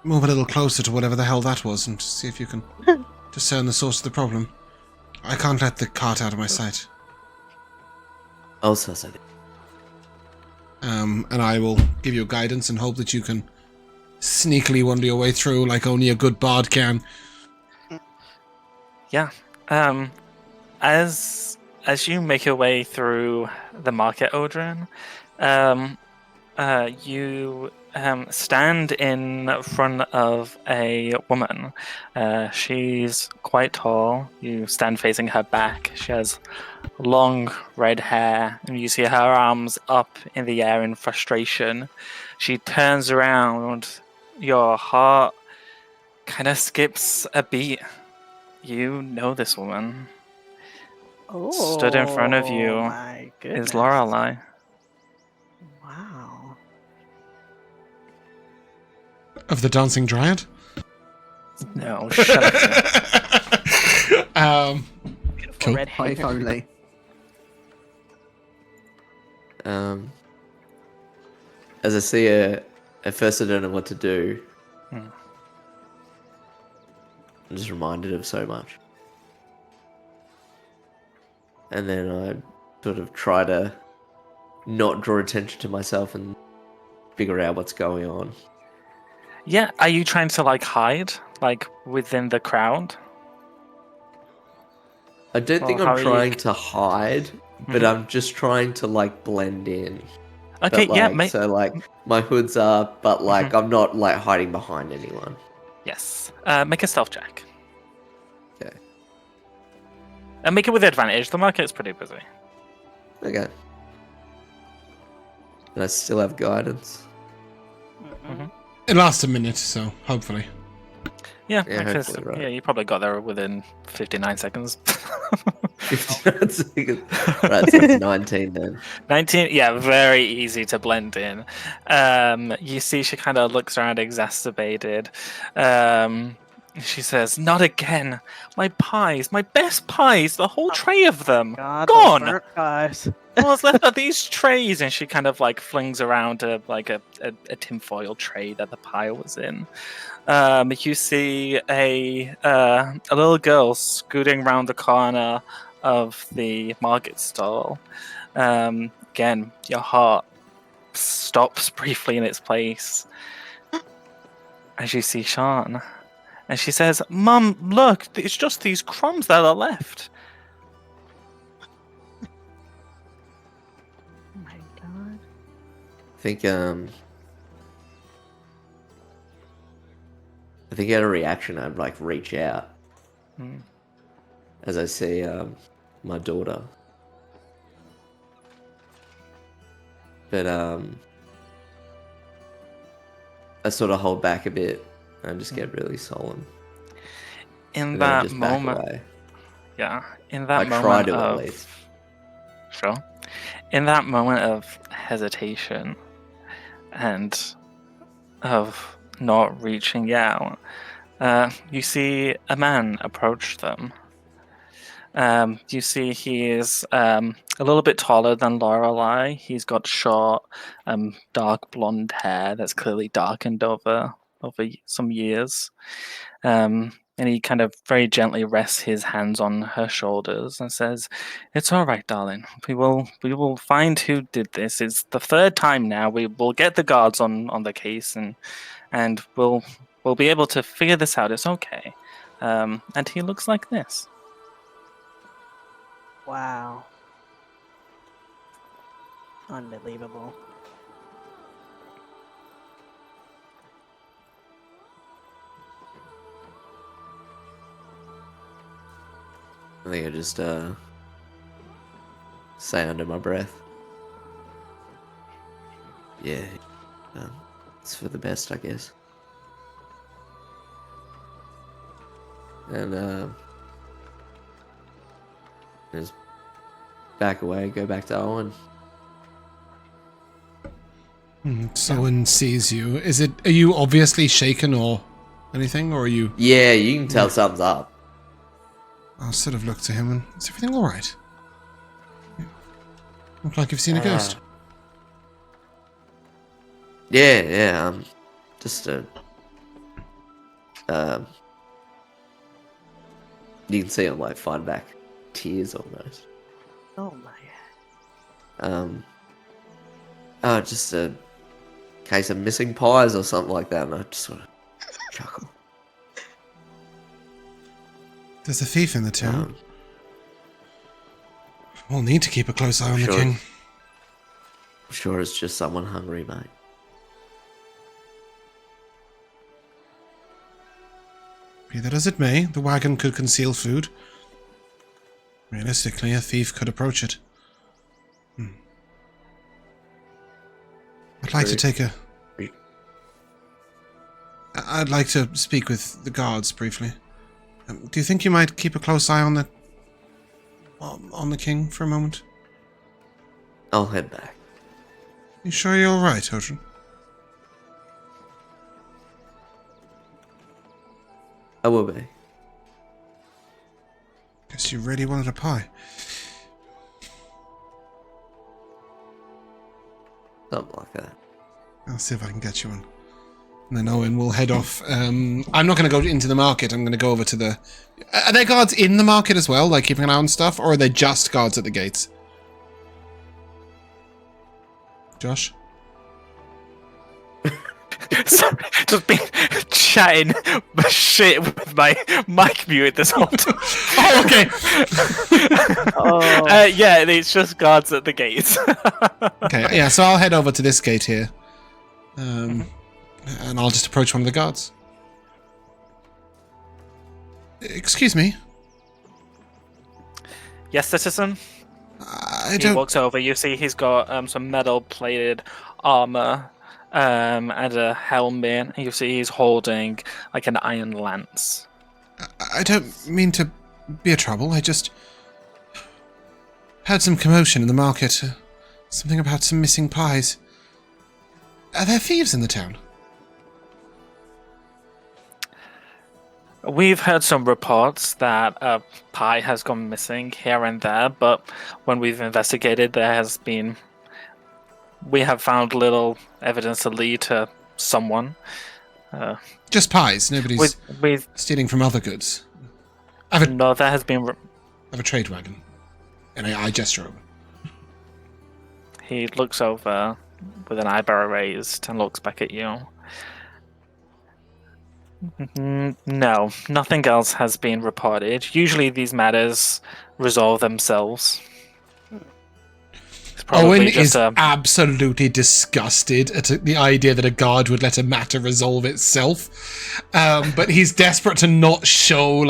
move a little closer to whatever the hell that was and see if you can discern the source of the problem? I can't let the cart out of my sight. Oh, so. And I will give you guidance and hope that you can sneakily wander your way through like only a good bard can. Yeah. As you make your way through the market, Odran, you stand in front of a woman. She's quite tall. You stand facing her back. She has long red hair, and you see her arms up in the air in frustration. She turns around. Your heart kind of skips a beat. You know this woman. Oh, stood in front of you my goodness. is Lorelei. Wow. Of the Dancing Dryad? No, shut up. Cool. Red hair. If only. As I see her, at first I don't know what to do. I'm just reminded of so much. And then I sort of try to not draw attention to myself and figure out what's going on. Yeah, are you trying to hide within the crowd? I don't think how I'm are trying you- to hide, but I'm just trying to blend in. Okay, But, yeah, mate. So my hood's up, but I'm not hiding behind anyone. Yes. Make a stealth check. Okay. And make it with advantage. The market's pretty busy. Okay. And I still have guidance. It lasts a minute, so hopefully. Yeah, Yeah, because, hopefully, right. yeah, you probably got there within 59 seconds. 59 seconds. Right, so it's 19 then. 19, yeah, very easy to blend in. You see she kind of looks around exacerbated. She says, "Not again. My pies, my best pies, the whole tray of them. God, Gone! those burnt guys. All that's left are these trays." And she kind of flings around a tinfoil tray that the pie was in. You see a little girl scooting around the corner of the market stall. Again, your heart stops briefly in its place as you see Sean. And she says, "Mum, look, it's just these crumbs that are left." Oh my god. I think at a reaction I'd reach out as I see my daughter. But I sort of hold back a bit and just get really solemn. In And then I that just back moment, away. yeah, in that I moment try to of, at least. Sure. In that moment of hesitation and of not reaching out, you see a man approach them. You see he is a little bit taller than Lorelei. He's got short, dark blonde hair that's clearly darkened over some years. And he kind of very gently rests his hands on her shoulders and says, "It's all right, darling. We will find who did this. It's the third time now. We will get the guards on the case and we'll be able to figure this out. It's okay. and he looks like this. Wow. Unbelievable. I think I just say under my breath. Yeah, it's for the best, I guess. And just back away, go back to Owen. Someone sees you. Are you obviously shaken or anything, or are you? Yeah, you can tell something's up. I'll sort of look to him and, is everything alright? Look like you've seen a ghost. Yeah, just you can see him like find back tears almost. Oh my god. Just a case of missing pies or something like that, and I just sort of chuckle. There's a thief in the town. We'll need to keep a close eye on the king. I'm sure it's just someone hungry, mate. Be that as it may, the wagon could conceal food. Realistically, a thief could approach it. I'd like to take a... I'd like to speak with the guards briefly. Do you think you might keep a close eye on the king for a moment? I'll head back. You sure you're all right, Odran? I will be. Guess you really wanted a pie. Something like that. I'll see if I can get you one. And then Owen will head off. I'm not going to go into the market. I'm going to go over to the... Are there guards in the market as well, like keeping an eye on stuff? Or are they just guards at the gates? Josh? Sorry, just been chatting shit with my mic muted this whole time. Oh, okay. Yeah, it's just guards at the gates. Okay, yeah, so I'll head over to this gate here. And I'll just approach one of the guards. Excuse me? Yes, citizen? I He walks over. You see he's got some metal-plated armor and a helmet. You see he's holding like an iron lance. I don't mean to be a trouble. I just heard some commotion in the market. Something about some missing pies. Are there thieves in the town? We've heard some reports that a pie has gone missing here and there, but when we've investigated, we have found little evidence to lead to someone. Just pies. Nobody's stealing from other goods. No, there has been. I have a trade wagon, and I gesture over. He looks over with an eyebrow raised and looks back at you. No, nothing else has been reported. Usually these matters resolve themselves. Owen is absolutely disgusted at the idea that a guard would let a matter resolve itself. But he's desperate to not show,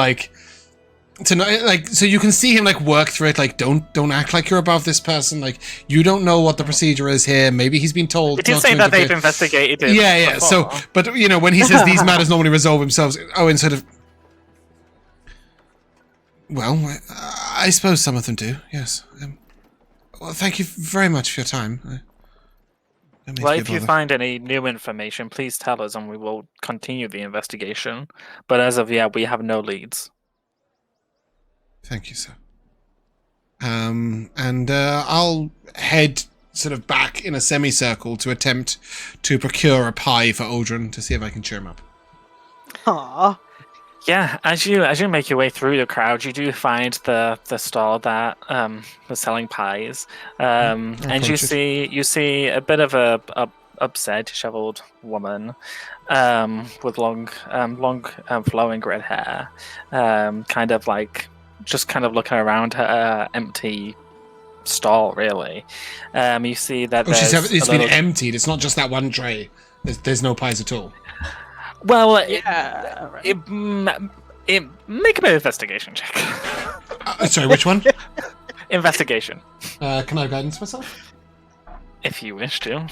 so you can see him work through it. Don't act like you're above this person. You don't know what the procedure is here. Maybe he's been told. It did say that they've investigated it. Yeah. Before. So, but when he says these matters normally resolve themselves, Owen sort of. Well, I suppose some of them do. Yes. Well, thank you very much for your time. Well, if you find any new information, please tell us, and we will continue the investigation. But as of yet, we have no leads. Thank you, sir. And I'll head sort of back in a semicircle to attempt to procure a pie for Odran to see if I can cheer him up. Aww. Yeah, as you make your way through the crowd, you do find the stall that was selling pies, and you see a bit of a upset, disheveled woman with long flowing red hair, kind of looking around her empty stall. Really, you see that it's been emptied. It's not just that one tray. There's no pies at all. Well, Yeah. make a bit of investigation check. Sorry, which one? Investigation. Can I guidance myself? If you wish to.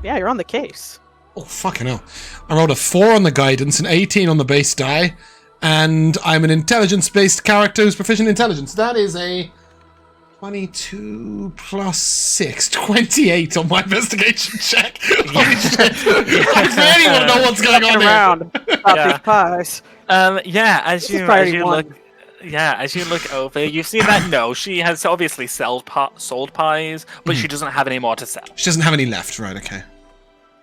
Yeah, you're on the case. Oh, fucking hell. I rolled a 4 on the guidance, an 18 on the base die, and I'm an intelligence-based character who's proficient in intelligence. That is a 22 plus 6, 28 on my investigation check. Holy shit. I really want to know what's going on around about these pies. As you look over, you see that no, she has obviously sold pies, but she doesn't have any more to sell. She doesn't have any left, right? Okay.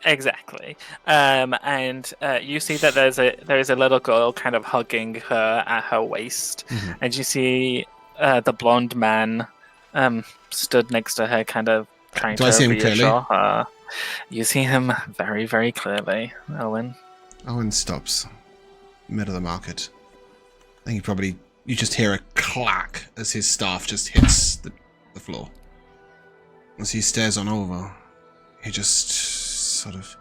Exactly, and you see that there is a little girl kind of hugging her at her waist, and you see the blonde man stood next to her, kind of trying to reassure her. You see him very, very clearly, Owen. Owen stops, middle of the market. I think you just hear a clack as his staff just hits the floor. As he stares on over, he just sort of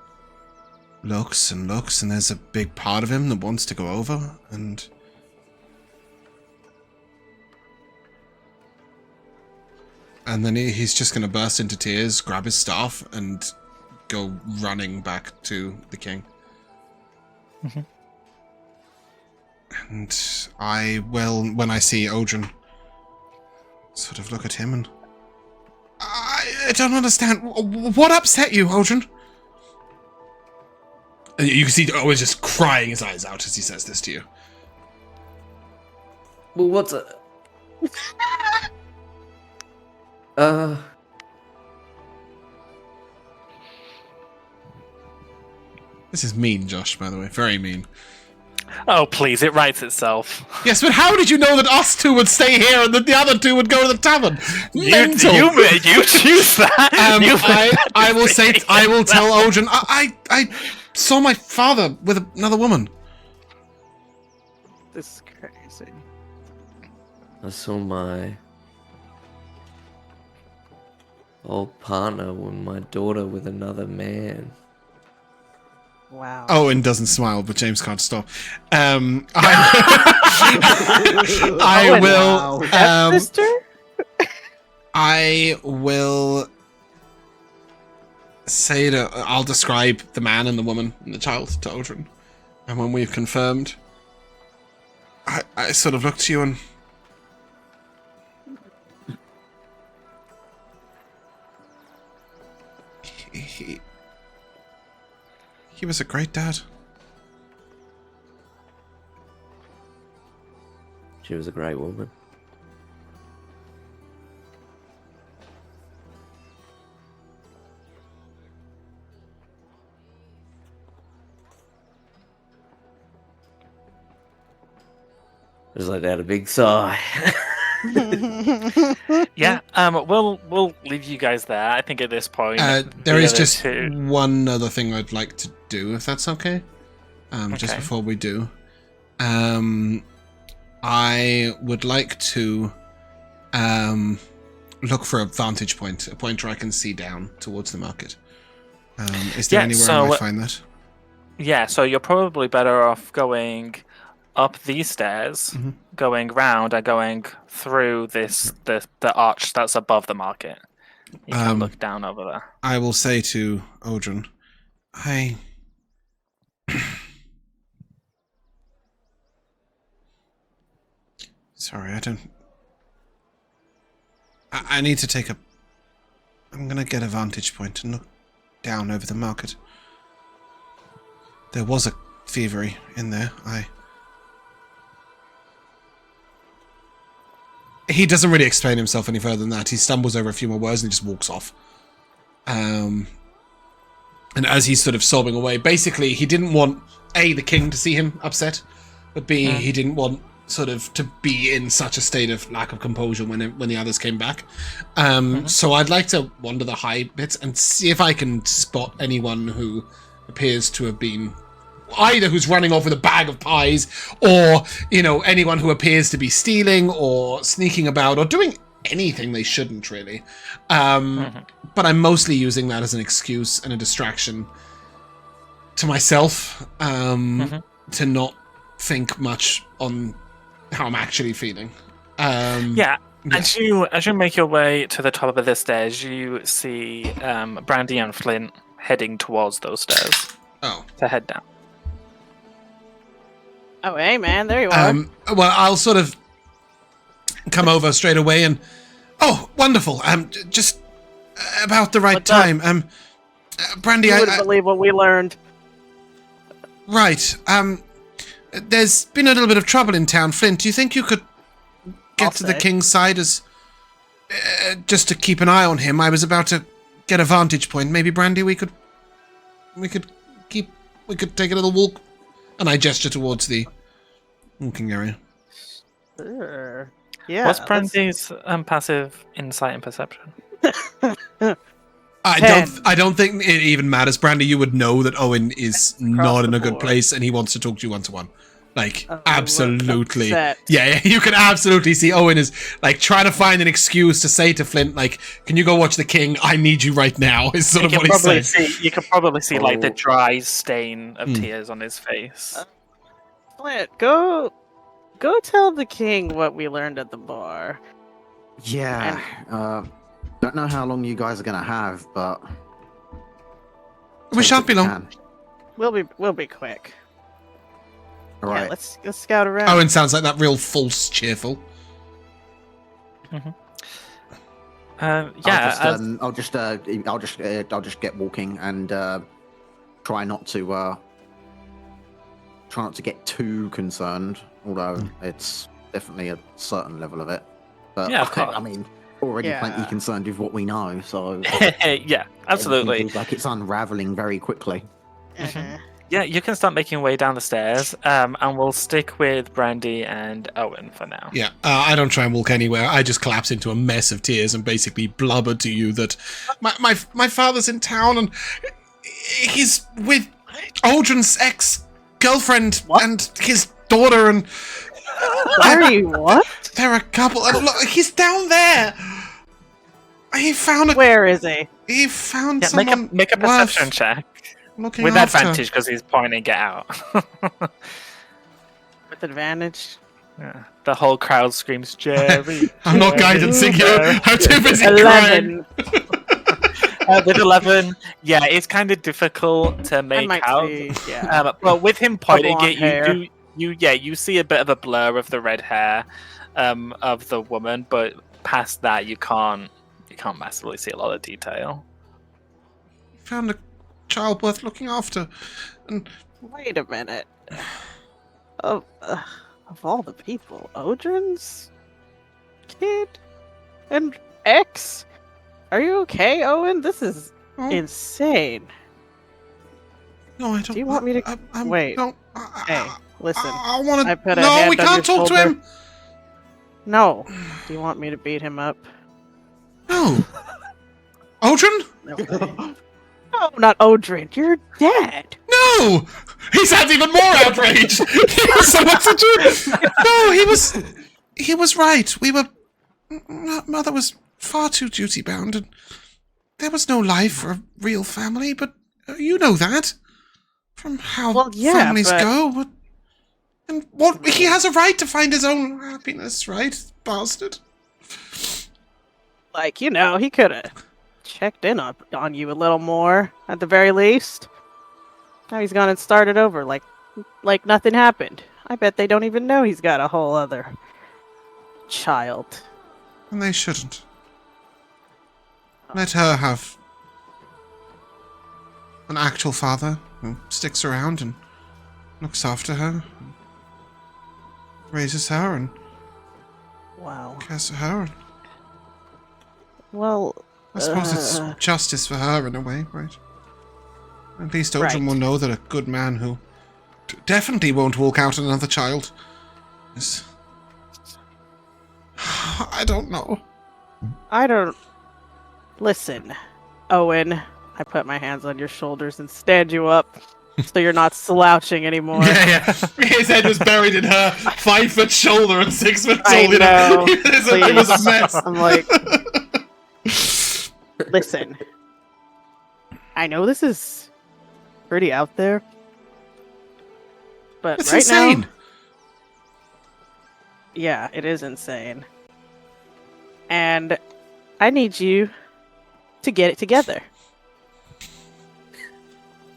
looks and looks, and there's a big part of him that wants to go over, and then he's just going to burst into tears, grab his staff, and go running back to the king. And I will, when I see Odran, sort of look at him and... I don't understand. What upset you, Odran? And you can see Owen's just crying his eyes out as he says this to you. Well, what's a... This is mean, Josh, by the way. Very mean. Oh, please, it writes itself. Yes, but how did you know that us two would stay here and that the other two would go to the tavern? Mental. You choose that. I will tell Odran. I saw my father with another woman. This is crazy. I saw my old partner with my daughter with another man. Wow. Owen doesn't smile, but James can't stop. I will. Sister? I will say that I'll describe the man and the woman and the child to Odran, and when we've confirmed, I sort of look to you and. He was a great dad. She was a great woman. Just let out a big sigh. Yeah, we'll leave you guys there. I think at this point, there is just one other thing I'd like to do, if that's okay. Just before we do, I would like to look for a vantage point, a point where I can see down towards the market. Is there anywhere I might find that? Yeah, so you're probably better off going up these stairs, going round and going through the arch that's above the market. You can look down over there. I will say to Odran, sorry, I need to take I'm gonna get a vantage point and look down over the market. There was a thievery in there. He doesn't really explain himself any further than that. He stumbles over a few more words and he just walks off. And as he's sort of sobbing away, basically he didn't want A, the king to see him upset, but B, he didn't want sort of to be in such a state of lack of composure when the others came back. So I'd like to wander the high bits and see if I can spot anyone who appears to have been either who's running off with a bag of pies, or anyone who appears to be stealing or sneaking about or doing anything they shouldn't really. But I'm mostly using that as an excuse and a distraction to myself, to not think much on how I'm actually feeling. Yeah. As you make your way to the top of the stairs, you see Brandy and Flint heading towards those stairs. Oh. To head down. Oh, hey, man, there you are. Well, I'll sort of come over straight away and... Oh, wonderful. Just about the right time. Brandy, you wouldn't believe what we learned. Right. There's been a little bit of trouble in town. Flint, do you think you could get to the king's side as... just to keep an eye on him? I was about to get a vantage point. Maybe, Brandy, we could take a little walk. And I gesture towards the walking area. Sure. Yeah. What's Brandy's passive insight and perception? I don't think it even matters. Brandy, you would know that Owen is not in a good place and he wants to talk to you one-to-one. Like, absolutely. Yeah, you can absolutely see Owen is, like, trying to find an excuse to say to Flint, like, can you go watch the king? I need you right now, is sort of what he's saying. You can probably see, like, the dry stain of tears on his face. Flint, go tell the king what we learned at the bar. Yeah, don't know how long you guys are gonna have, but... We shan't be long. We'll be quick. All right. Yeah, let's scout around. Owen sounds like that real false cheerful. Yeah, I'll just get walking and try not to get too concerned. Although it's definitely a certain level of it. But yeah, of course. I mean, already plenty concerned with what we know. So yeah, absolutely. Feels like it's unraveling very quickly. Yeah, you can start making your way down the stairs, and we'll stick with Brandy and Owen for now. Yeah, I don't try and walk anywhere. I just collapse into a mess of tears and basically blubber to you that my father's in town and he's with Odran's ex-girlfriend and his daughter and... Sorry, what? They're a couple. And look, he's down there. He found Where is he? He found someone. Make a perception check. With advantage, because he's pointing it out. With advantage? Yeah. The whole crowd screams, Jerry. I'm not guidancing you. I'm too busy 11. crying. With 11, yeah, it's kind of difficult to make out. But with him pointing it, you see a bit of a blur of the red hair of the woman, but past that, you can't massively see a lot of detail. Found a child worth looking after, and wait a minute. Of all the people, Odran's kid and ex. Are you okay, Owen? This is insane. No, I don't. Do you want me to wait? No, hey, listen. I want to. No, we can't talk to him. No. Do you want me to beat him up? No. Odran? No. No, not Odran. You're dead. No! He sounds even more outraged! No, he was right. Mother was far too duty-bound, and there was no life for a real family, but you know that. From how families go. And he has a right to find his own happiness, right, bastard? Like, he could have checked in on you a little more, at the very least. Now he's gone and started over, like nothing happened. I bet they don't even know he's got a whole other child. And they shouldn't. Let her have an actual father who sticks around and looks after her, and raises her, and cares for her. Well, I suppose it's justice for her in a way, right? At least Odran will know that a good man who definitely won't walk out another child is I don't know. I don't... Listen, Owen. I put my hands on your shoulders and stand you up so you're not slouching anymore. Yeah. His head was buried in her 5-foot shoulder and 6 foot tall. I know. It was a mess. I'm like... Listen. I know this is pretty out there. But It's right insane. now... Yeah, it is insane. And I need you to get it together.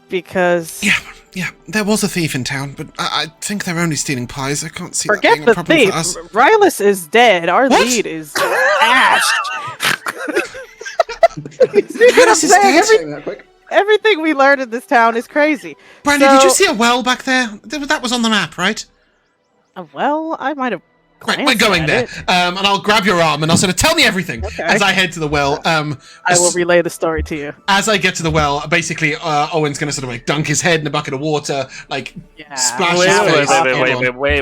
Because... Yeah, there was a thief in town, but I think they're only stealing pies. I can't see Forget that being a the problem thief. for us. Rylus is dead. Our What? lead is ash. Rylus is dead? Everything we learned in this town is crazy. Brandy, did you see a well back there? That was on the map, right? Well, I might have. Right, we're going there. And I'll grab your arm and I'll sort of tell me everything as I head to the well. I will relay the story to you. As I get to the well, basically, Owen's going to sort of like dunk his head in a bucket of water, like splash his face. Wait.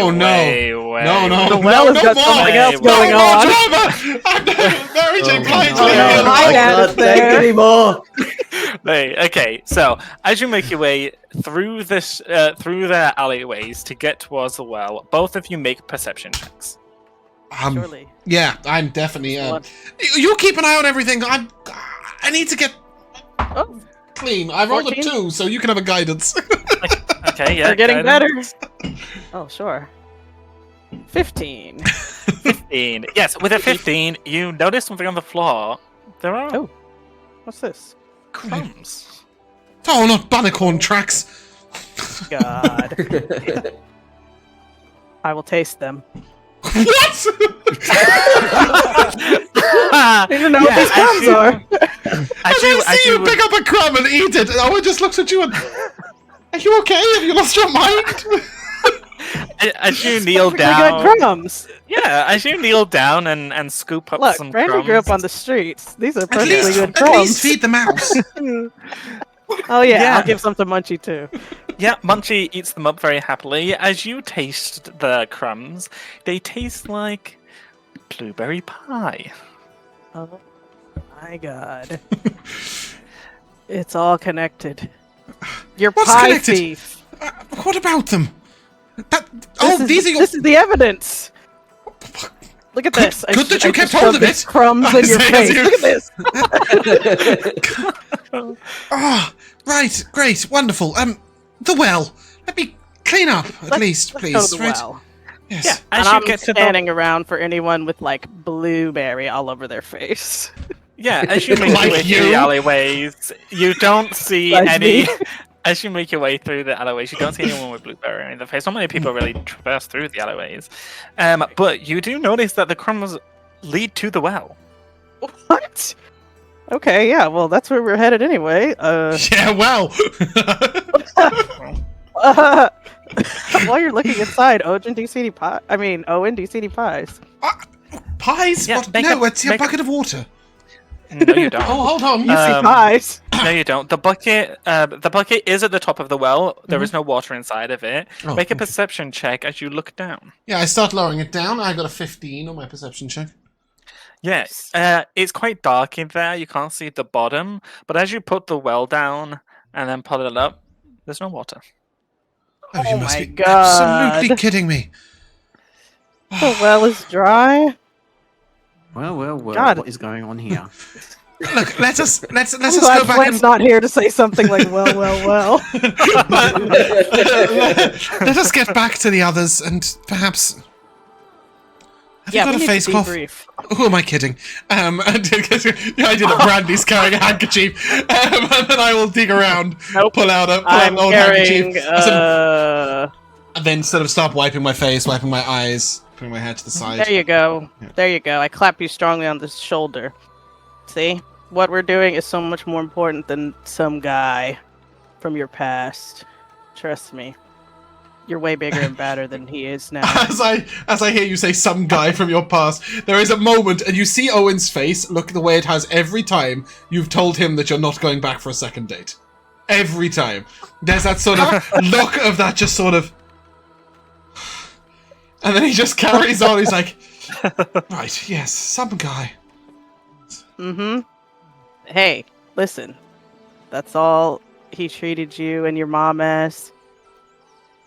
Oh no. No. The well has got something else going on. Drama! I'm very inclined to My dad is there. anymore. Okay, so as you make your way through this, through the alleyways to get towards the well, both of you make perception checks. Surely. Yeah, I'm definitely. You keep an eye on everything. I need to get clean. I rolled 14? a 2, so you can have a guidance. Okay, yeah. They're getting guidance. better. Oh, sure. 15. 15. Yes, with a 15, you notice something on the floor. There are Oh. What's this? crumbs. Oh, not bannock tracks. God. I will taste them. What? I don't know what these crumbs are. I see you pick up a crumb and eat it. Owen just looks at you and... Are you okay? Have you lost your mind? As you kneel Perfectly down... good crumbs. Yeah, as you kneel down and scoop up some Look, Brandy crumbs. grew up on the streets. These are At perfectly good least crumbs. feed the mouse. Oh yeah, Yeah. I'll give some to Munchie too. Yeah, Munchie eats them up very happily. As you taste the crumbs, they taste like blueberry pie. Oh my god. It's all connected. You're What's pie connected? thief. What about them? This is the evidence. Look at this. Good that you kept just hold of shoved these it. Crumbs in your face. Look at this. Ah, right, great, wonderful. The well. Let me clean up, at least, Let's please. go to the Right? well. Yes. Yeah, And as I'm you get to the standing around for anyone with like blueberry all over their face. Yeah, as you make Like your way through you? the alleyways, you don't see Like any. me? As you make your way through the alleyways, you don't see anyone with blueberry in the face. Not many people really traverse through the alleyways, but you do notice that the crumbs lead to the well. What? Okay, yeah, well, that's where we're headed anyway. Yeah, well. While you're looking inside, Odran, do you see any pie? I mean, Owen, do you see any pies? Pies? Yeah, What? make No, a- it's a make a- bucket of water. No, you don't. Oh, hold on. You see pies? No, you don't. The bucket is at the top of the well. There is no water inside of it. Oh, Make a okay. perception check as you look down. Yeah, I start lowering it down. I got a 15 on my perception check. Yes, it's quite dark in there. You can't see the bottom, but as you put the well down and then pull it up, there's no water. Oh, you Oh must my be God. absolutely kidding me. The well is dry. Well, God. what is going on here? Look, let's just I'm go glad back Flint's and not here to say something like, well. let us get back to the others and perhaps. Have Yeah, you got we a need face to cough? debrief. Who am I kidding? I did that. Brandy's carrying a handkerchief, and then I will dig around, Nope. pull out I'm an old carrying, handkerchief, and then sort of stop wiping my face, wiping my eyes, putting my head to the side. There you go. Yeah. There you go. I clap you strongly on the shoulder. See? What we're doing is so much more important than some guy from your past. Trust me. You're way bigger and badder than he is now. As I hear you say some guy from your past, there is a moment, and you see Owen's face look the way it has every time you've told him that you're not going back for a second date. Every time. There's that sort of look of that just sort of... And then he just carries on. He's like, right, yes, some guy. Mm-hmm. Hey, listen. That's all he treated you and your mom as.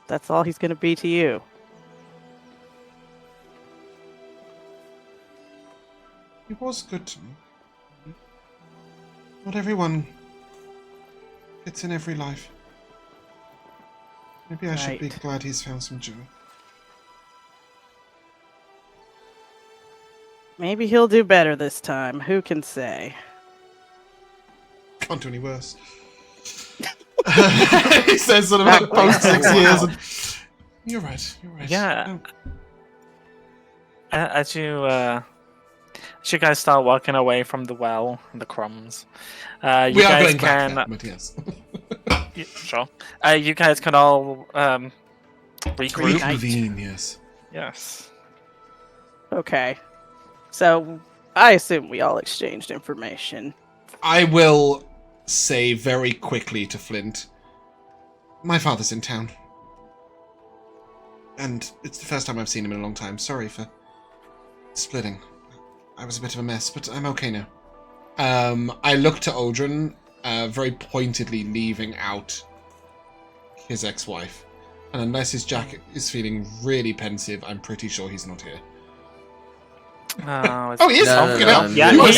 That's all he's gonna be to you. He was good to me. Not everyone fits in every life. Maybe I should be glad he's found some joy. Maybe he'll do better this time. Who can say? Can't do any worse. He says sort of like post 6 years. And... You're right. Yeah. As you guys start walking away from the well and the crumbs, we are going can. back, but yes. Yeah, sure. You guys can all regroup. Reconvene, yes. Yes. Okay. So, I assume we all exchanged information. I will say very quickly to Flint, my father's in town. And it's the first time I've seen him in a long time. Sorry for splitting. I was a bit of a mess, but I'm okay now. I look to Odran, very pointedly leaving out his ex-wife. And unless his jacket is feeling really pensive, I'm pretty sure he's not here. Oh, he is. No. Yeah, he was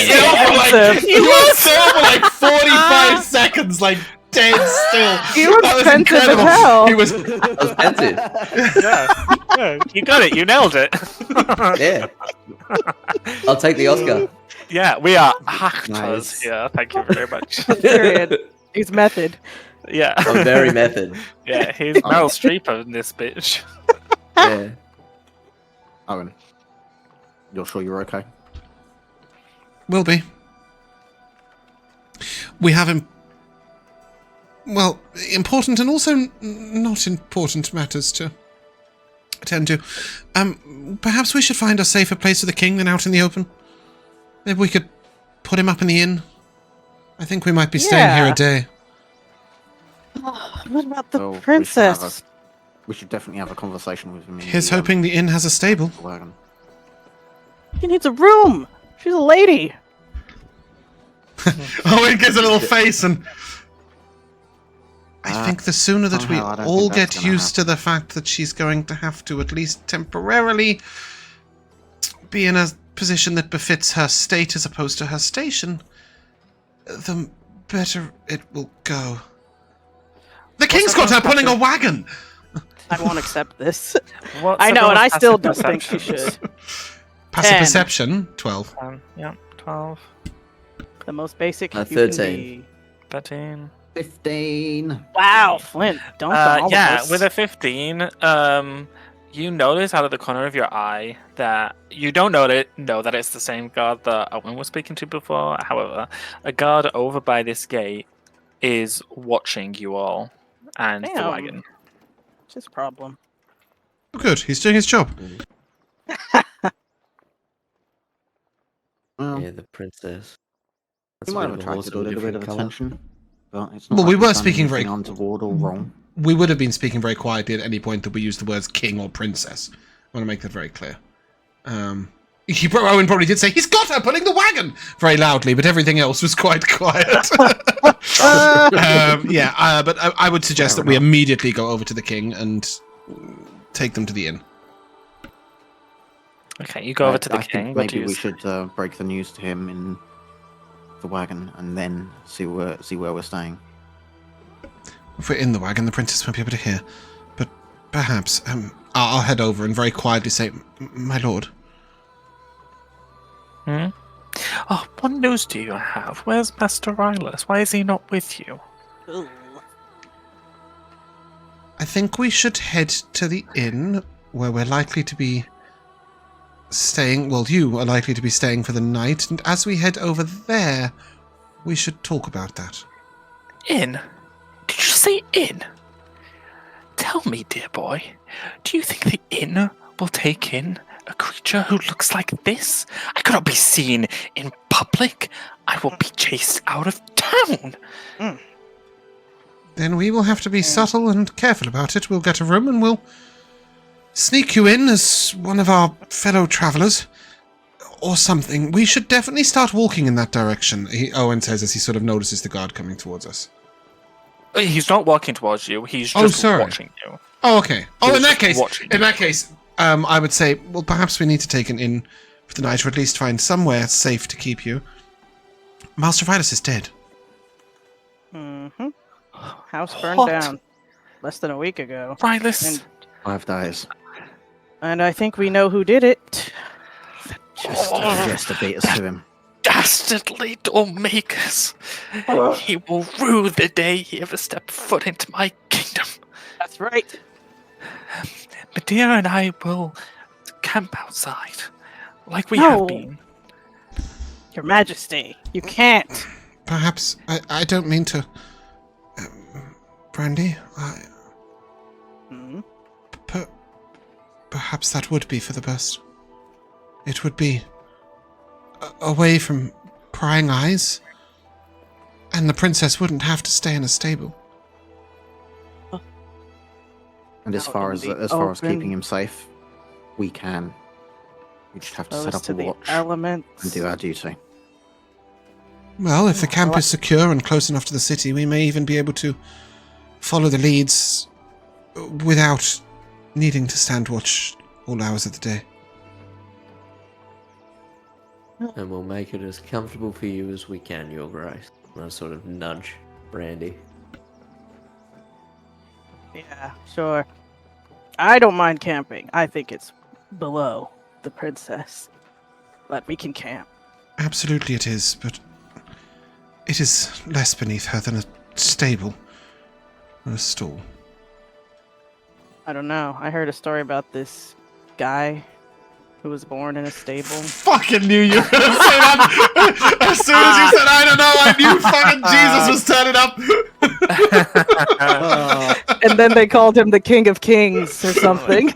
still for like 45 seconds, like dead still. He was that was pensive as incredible. hell. He was pensive. Yeah, you got it. You nailed it. Yeah. I'll take the Oscar. Yeah, we are actors Nice. here. Thank you very much. Period. He's method. Yeah. I'm very method. Yeah, he's Meryl Streep in this bitch. Yeah. Owen, you're sure you're okay? Will be. We have important and also not important matters to attend to. Perhaps we should find a safer place for the king than out in the open. Maybe we could put him up in the inn. I think we might be staying here a day. What about the Well, princess? We should definitely have a conversation with him. Here's hoping the inn has a stable. Wagon. She needs a room. She's a lady. It gives a little face and... I think the sooner that we somehow I don't all think that's get gonna used to the fact that she's going to have to at least temporarily be in a position that befits her state as opposed to her station, the better it will go. The king's got her pulling a wagon! I won't accept this. What's I know, and I everyone's still passive don't think she perception? should. Passive 10. perception, 12. Yeah, 12, The most basic. you can 13. be. 13. 15. Wow, Flint, don't. all of Yeah, us. with a 15, you notice out of the corner of your eye that you don't know that it's the same guard that Owen was speaking to before. However, a guard over by this gate is watching you all and the Damn. wagon. It's his problem. Oh, good, he's doing his job. Well, Yeah, the princess. he That's might a have bit of a horse attracted a with little bit of different colour. attention. But it's not Well, like we he's were done speaking very- anything untoward or wrong. We would have been speaking very quietly at any point that we used the words king or princess. I want to make that very clear. Owen probably did say, he's got her pulling the wagon! Very loudly, but everything else was quite quiet. But I would suggest that we immediately go over to the king and take them to the inn. Okay, you go over to the I king. think What do maybe you we should break the news to him in the wagon and then see where we're staying. If we're in the wagon, the princess won't be able to hear. But perhaps I'll head over and very quietly say, my lord. Oh, what news do you have? Where's Master Rylus? Why is he not with you? Ooh. I think we should head to the inn where we're likely to be staying. Well, you are likely to be staying for the night. And as we head over there, we should talk about that. Inn? Did you say inn? Tell me, dear boy, do you think the inn will take in a creature who looks like this? I cannot be seen in public. I will be chased out of town. Then we will have to be subtle and careful about it. We'll get a room and we'll sneak you in as one of our fellow travelers, or something. We should definitely start walking in that direction, Owen says as he sort of notices the guard coming towards us. He's not walking towards you. He's just watching you. Oh, okay. He's in that case, you. I would say, well, perhaps we need to take an inn for the night, or at least find somewhere safe to keep you. Master Vitus is dead. Mm-hmm. House burned What? down less than a week ago. Vitus. 5 days. And I think we know who did it. Jester beat us to him. Dastardly Dhoulmagus. He will rue the day he ever stepped foot into my kingdom. That's right. Medea and I will camp outside, like we have been. Your Majesty, you can't. Perhaps, I don't mean to... Brandy, perhaps that would be for the best. It would be away from prying eyes, and the princess wouldn't have to stay in a stable. And as far as keeping him safe, we can. We just have to set up a watch and do our duty. Well, if the camp is secure and close enough to the city, we may even be able to follow the leads without needing to stand watch all hours of the day. And we'll make it as comfortable for you as we can, Your Grace. I'll sort of nudge Brandy. Yeah, sure. I don't mind camping. I think it's below the princess. But we can camp. Absolutely it is, but it is less beneath her than a stable or a stall. I don't know. I heard a story about this guy who was born in a stable. Fucking knew you were going to say that! As soon as you said, I don't know, I knew fucking Jesus was turning up! And then they called him the King of Kings or something.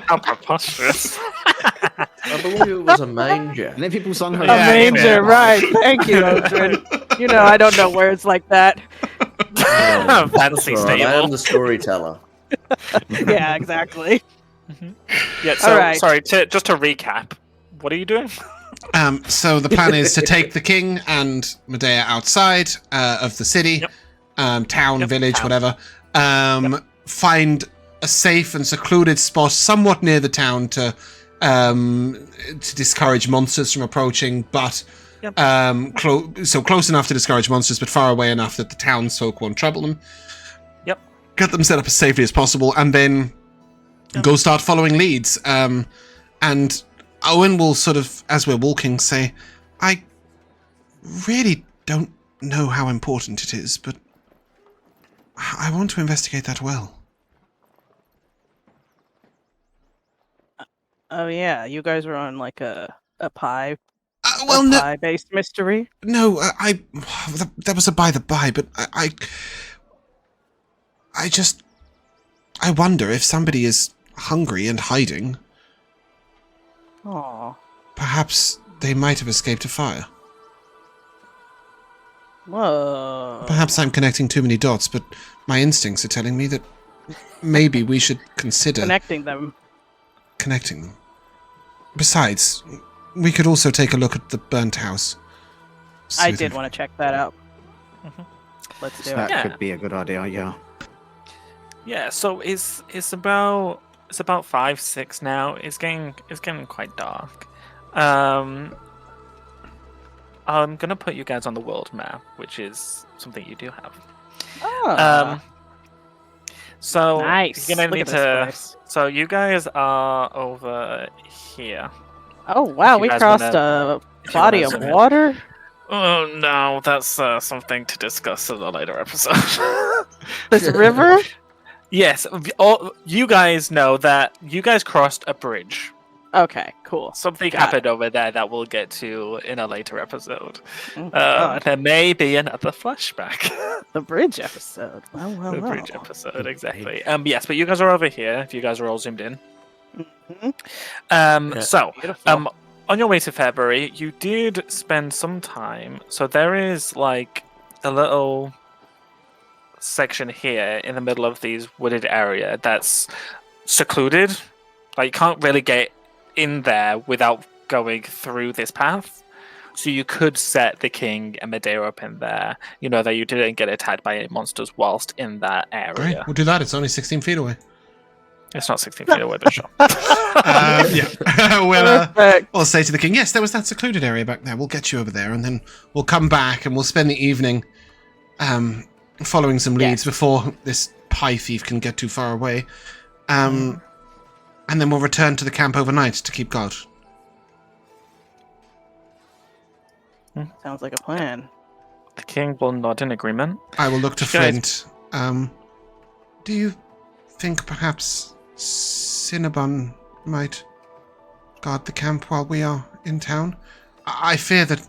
How preposterous. I believe it was a manger. And then people sung her. A manger, right. Thank you, Odran. You know, I don't know words like that. Fancy Right, I am stable. the storyteller. Yeah, exactly. Yeah, so, All right. sorry, just to recap, what are you doing? So the plan is to take the king and Medea outside of the city, town, village, whatever. Find a safe and secluded spot somewhat near the town to discourage monsters from approaching, but close enough to discourage monsters, but far away enough that the townsfolk won't trouble them. Yep. Get them set up as safely as possible, and then go start following leads. And Owen will sort of, as we're walking, say, I really don't know how important it is, but I want to investigate that well. Oh yeah, you guys were on like a pie based mystery. No, that was a by the by, but I wonder if somebody is hungry and hiding. Aw. Perhaps they might have escaped a fire. Whoa. Perhaps I'm connecting too many dots, but my instincts are telling me that maybe we should consider connecting them. Besides, we could also take a look at the burnt house. I did want to check that out. Let's do it. That could be a good idea, yeah. Yeah, so it's about 5-6 now. It's getting quite dark. I'm gonna put you guys on the world map, which is something you do have. Oh. So nice. You're gonna Look need at to. this place. So you guys are over here. Oh wow, You we guys crossed wanna- a body of water. Oh no, that's something to discuss in a later episode. This river. Yes, all, you guys know that you guys crossed a bridge. Okay, cool. Something Got happened over there that we'll get to in a later episode. Oh, God. There may be another flashback. The bridge episode. Well. The bridge episode, exactly. Yes, but you guys are over here. If you guys are all zoomed in. Mm-hmm. So, Beautiful. on your way to February, you did spend some time. So there is like a little section here in the middle of these wooded area that's secluded. Like, you can't really get in there without going through this path. So you could set the king and Medea up in there. You know, that you didn't get attacked by any monsters whilst in that area. Great, we'll do that. It's only 16 feet away. It's not 16 feet away, but sure. We'll say to the king, yes, there was that secluded area back there. We'll get you over there, and then we'll come back and we'll spend the evening following some leads before this pie thief can get too far away. And then we'll return to the camp overnight to keep guard. Sounds like a plan. The king will nod in agreement. I will look to Flint. Do you think perhaps Cinnabun might guard the camp while we are in town? I fear that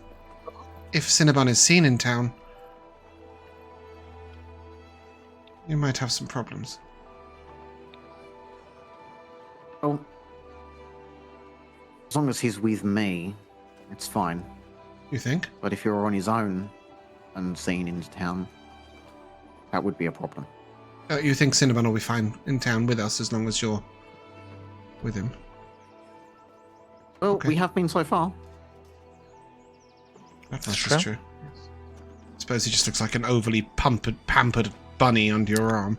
if Cinnabun is seen in town, you might have some problems. Well, as long as he's with me, it's fine. You think? But if you're on his own and seen into town, that would be a problem. You think Cinnabun will be fine in town with us as long as you're with him? Well, Okay. we have been so far. That's true. I suppose he just looks like an overly pampered bunny under your arm.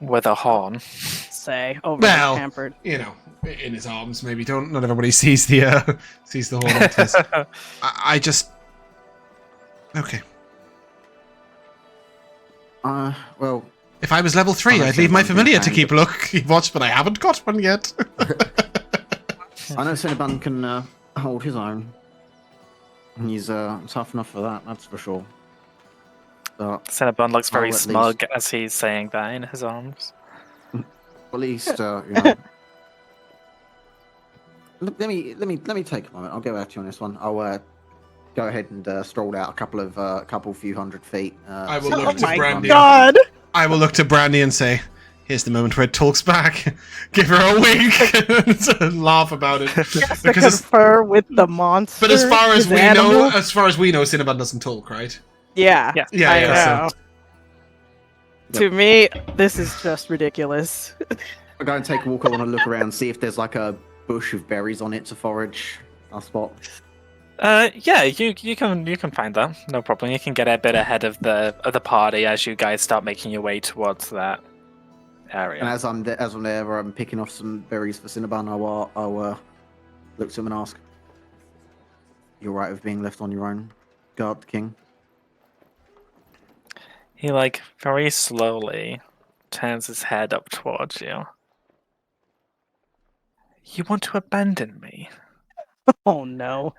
With a horn. Say, over pampered. You know, in his arms, maybe. Not everybody sees the horn like this. I just... Okay. Well... If I was level 3, I'd leave my familiar to keep watch, but I haven't got one yet. I know Cinnabun can hold his own. He's tough enough for that, that's for sure. But Cinnabun looks very at smug as he's saying that in his arms. at least, you know... Let me take a moment. I'll get back to you on this one. I'll go ahead and stroll out a couple few hundred feet. I will look to my Brandy. God! I will look to Brandy and say, "Here's the moment where it talks back." Give her a wink and laugh about it. Just to confer with the monster. But as far as we animal. know, Cinnabun doesn't talk, right? Yeah. I know. So. To me, this is just ridiculous. I'll go and take a walk. I want to look around, see if there's like a bush of berries on it to forage. I'll spot. Yeah, you can find that. No problem. You can get a bit ahead of the party as you guys start making your way towards that area. And as I'm there, I'm picking off some berries for Cinnabun. I'll look to him and ask, "You alright with being left on your own, guard the king?" He very slowly turns his head up towards you. You want to abandon me? Oh no.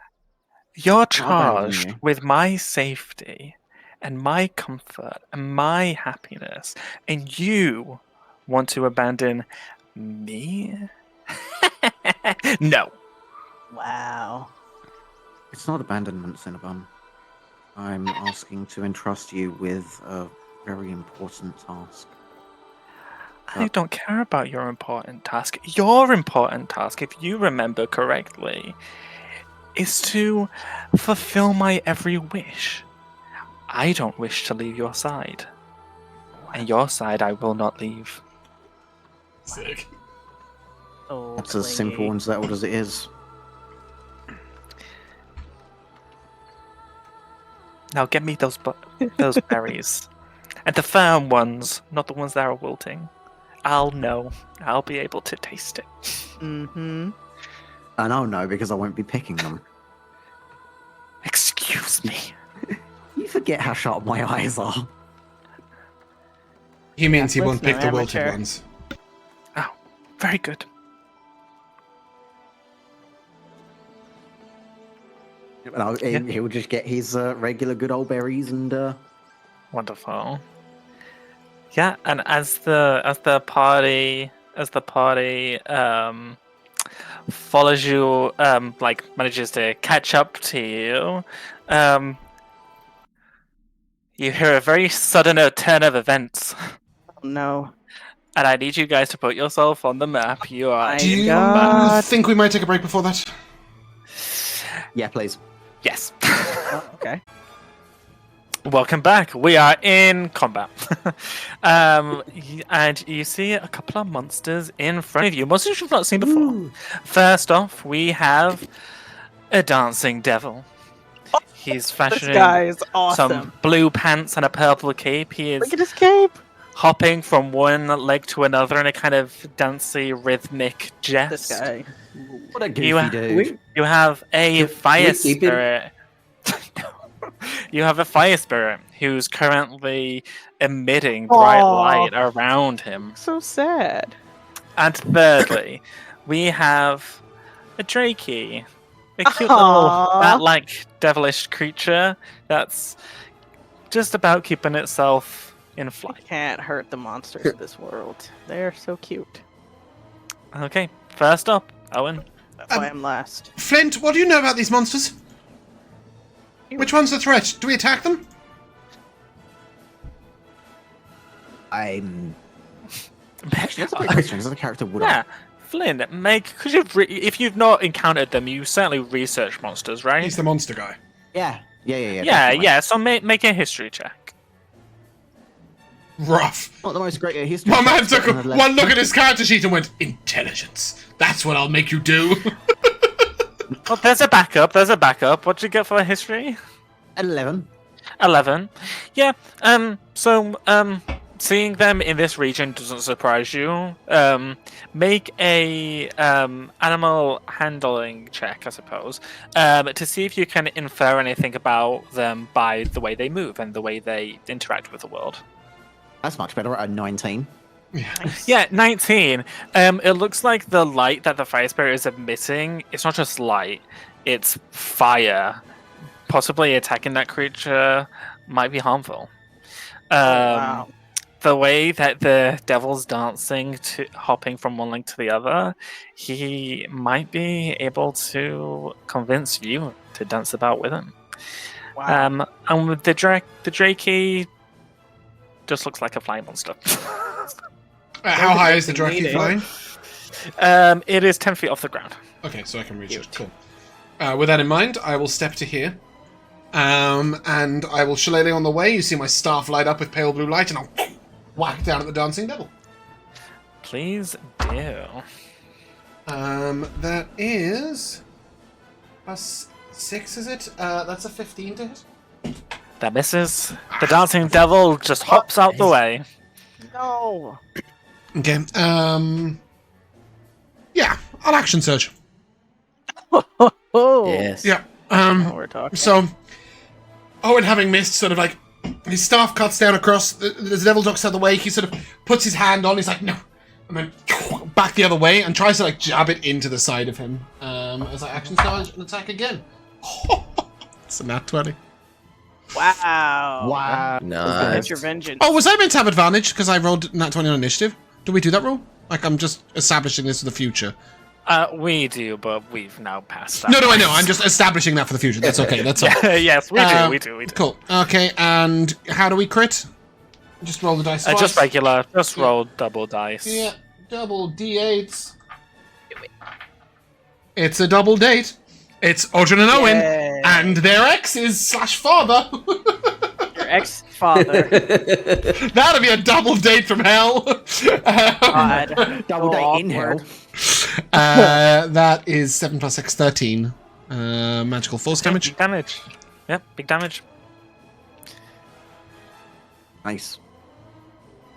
You're charged with my safety and my comfort and my happiness, and you want to abandon me? No. Wow. It's not abandonment, Cinnabun. I'm asking to entrust you with a very important task. I don't care about your important task. Your important task, if you remember correctly, is to fulfill my every wish. I don't wish to leave your side. And your side I will not leave. Sick. Oh, It's as simple and settled as it is. Now get me those berries. And the firm ones, not the ones that are wilting. I'll know. I'll be able to taste it. Mm-hmm. And I'll know because I won't be picking them. Excuse me. You forget how sharp my eyes are. He means he Flint's won't pick no the wilted amateur. ones. Oh, very good. He'll just get his regular good old berries and... Wonderful. Yeah, and as the party follows you, manages to catch up to you, you hear a very sudden turn of events, Oh, no. and I need you guys to put yourself on the map. You are. Do you God. think we might take a break before that? Yeah, please. Yes. Oh, okay. Welcome back. We are in combat. And you see a couple of monsters in front of you. Monsters you've not seen before. Ooh. First off, we have a dancing devil. He's This fashioning guy is awesome. some blue pants and a purple cape. He is Look at his cape. hopping from one leg to another in a kind of dancey, rhythmic jest. This guy. What a goofy You- dude. You have a Can fire we keep him? spirit. You have a fire spirit who's currently emitting bright Aw. light around him. So sad. And thirdly, we have a Drakey. A cute Aw. little bat-like devilish creature that's just about keeping itself in You flight. can't hurt the monsters of this world. They're so cute. Okay, first up, Owen. That's why I'm last. Flint, what do you know about these monsters? Which one's the threat? Do we attack them? I'm. Actually, that's a great question. As a character, would Yeah, Flynn, because if you've not encountered them, you certainly research monsters, right? He's the monster guy. Yeah. Yeah, definitely. yeah. So make a history check. Rough. Not the most great at history. My man checks, took but nonetheless- one look at his character sheet and went, intelligence. That's what I'll make you do. Oh, there's a backup. There's a backup. What'd you get for history? 11. 11. Yeah. Seeing them in this region doesn't surprise you. Make a animal handling check, I suppose, to see if you can infer anything about them by the way they move and the way they interact with the world. That's much better at a 19. Yeah, 19. It looks like the light that the fire spirit is emitting, it's not just light, it's fire. Possibly attacking that creature might be harmful. Wow. The way that the devil's dancing, hopping from one leg to the other, he might be able to convince you to dance about with him. Wow. And with the Drakey, just looks like a flying monster. How high is the Everything Draki needed. flying? It is 10 feet off the ground. Okay, so I can reach it. Cool. With that in mind, I will step to here. And I will shillelagh on the way. You see my staff light up with pale blue light, and I'll whack down at the dancing devil. Please do. That is +6, is it? That's a 15 to hit. That misses. The dancing devil just hops out the way. No. Okay. Yeah, I'll action surge. Oh. Yes. Yeah. Now we're talking. So, Owen, having missed, sort of like his staff cuts down across. The devil ducks out of the way. He sort of puts his hand on. He's like, no, and then back the other way and tries to like jab it into the side of him. As I action surge and attack again. It's a nat 20. Wow. Wow. Nice. That's your vengeance. Oh, was I meant to have advantage because I rolled nat 20 on initiative? Do we do that rule? Like, I'm just establishing this for the future. We do, but we've now passed that. No, I know. I'm just establishing that for the future. That's okay. That's all. Yes, we do, we do. Cool. Okay, and how do we crit? Just roll the dice twice. Just regular. Just roll double dice. Yeah, double d8s. It's a double date. It's Odran and Owen, Yay. and their exes / father. Your ex-father. That'll be a double date from hell. God. Double day in hell. That is 7 + 6, 13. Magical force damage. Big damage. Yep, big damage. Nice.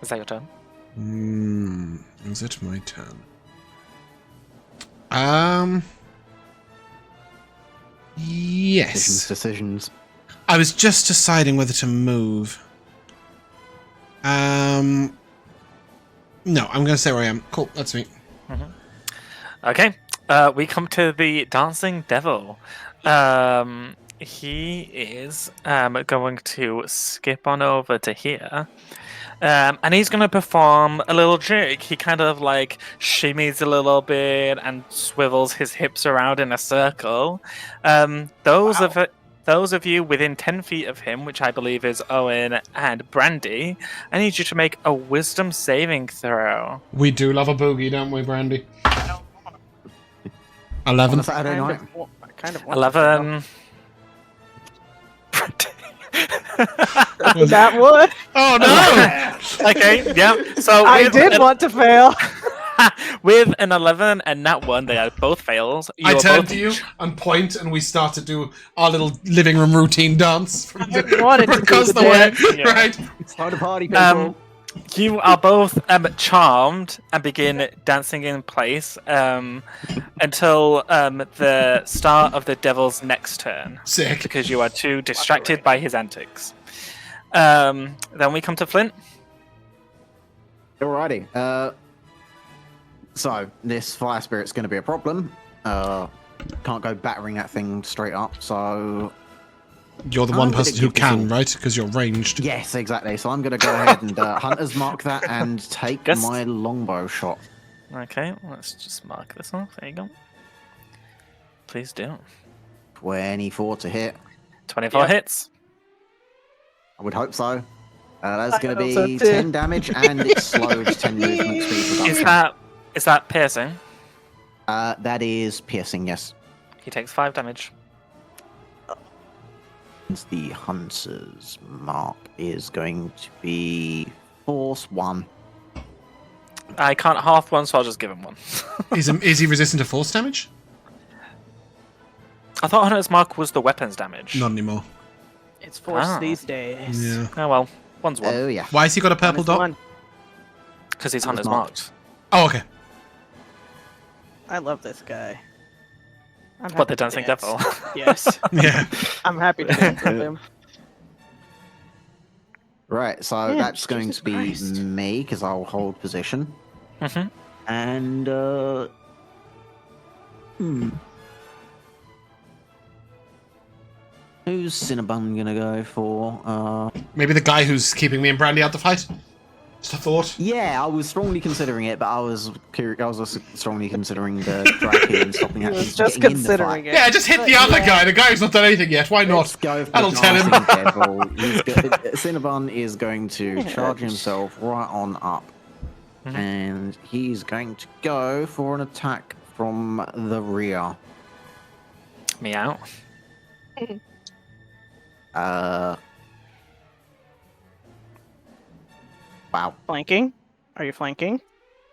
Is that your turn? Is it my turn? Yes. Decisions. I was just deciding whether to move. No, I'm going to stay where I am. Cool, that's me. Okay. We come to the dancing devil. He is going to skip on over to here. And he's going to perform a little trick. He kind of like shimmies a little bit and swivels his hips around in a circle. Those of you within 10 feet of him, which I believe is Owen and Brandy, I need you to make a wisdom saving throw. We do love a boogie, don't we, Brandy? 11. On a Saturday night. I kind of want 11. That would. Oh no! Okay, yeah. So I did want to fail. with an 11 and nat 1, they are both fails. I are turn both to you and point, and we start to do our little living room routine dance from I wanted to do across the the way. dance. Yeah. Right? It's time to party, people. You are both charmed and begin dancing in place until the start of the devil's next turn, Sick. because you are too distracted by his antics. Then we come to Flint. Alrighty. So this fire spirit's going to be a problem. Can't go battering that thing straight up. So You're the I'm one gonna person who give this can, all- right? Because you're ranged. yes, exactly. So I'm going to go ahead and hunters mark that and take Yes. my longbow shot. Okay, let's just mark this off. There you go. Please do. 24 to hit. 24 Yep. hits. I would hope so. That's I going to hope so be too. 10 damage and it slows 10 movement speed reduction. Is that piercing? That is piercing, yes. He takes 5 damage. The hunter's mark is going to be force 1. I can't half one, so I'll just give him one. Is he resistant to force damage? I thought Hunter's Mark was the weapons damage. Not anymore. It's forced Ah. these days. Yeah. Oh well, one's one. Oh yeah. Why has he got a purple Minus dot? 1. Because he's Hunter's Hunter's Marked. Oh, okay. I love this guy. I'm What, happy the to dancing dance. devil? Yes. Yeah. I'm happy to dance with him. Right, so Yeah, that's going Jesus to be Christ. me because I'll hold position. Mm-hmm. And who's Cinnabun gonna go for? Maybe the guy who's keeping me and Brandy out the fight? Just a thought. Yeah, I was strongly considering it, but I was also strongly considering the Draki and stopping that. He was from just getting in the considering fight. it. Yeah, just hit the other guy. The guy who's not done anything yet. Why Let's not? go for That'll the tell him. dancing devil. Cinnabun is going to Yeah, charge just- himself right on up. Mhm. And he's going to go for an attack from the rear. Meow. Wow. Flanking? Are you flanking?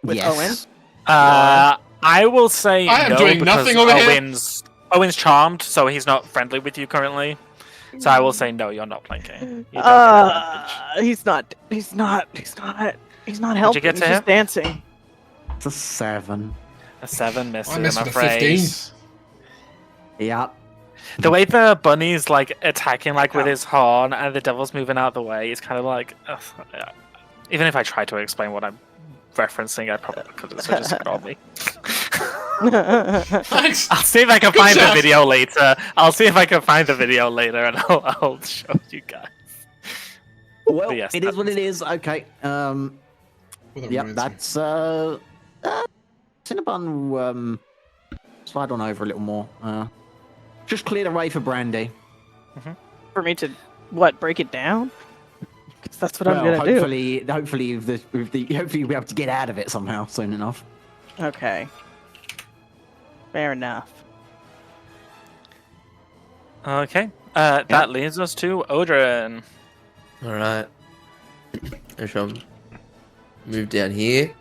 With yes. I will say I am no doing because nothing over here. Owen's charmed, so he's not friendly with you currently. So I will say no. You're not flanking. You don't get advantage. He's not. He's not. He's not. He's not you helping. get He's to just him? dancing. It's a 7. A 7 misses. I missed I'm with a afraid. 15. Yep. The way the bunny's like attacking like with his horn and the devil's moving out of the way, it's kind of like. Yeah. Even if I try to explain what I'm referencing, I probably couldn't. So just ignore me. Thanks. I'll see if I can Good find shot. the video later. I'll see if I can find the video later, and I'll show you guys. Well, But yes, it is what it is. Okay. Well, that Yep, reminds that's Cinnabun slide on over a little more. Just clear the way for Brandy. For me to what? Break it down? 'Cause that's what I'm Well, gonna do. hopefully you'll be able to get out of it somehow soon enough. Okay. Fair enough. Okay. That leads us to Odran. Alright. I shall move down here.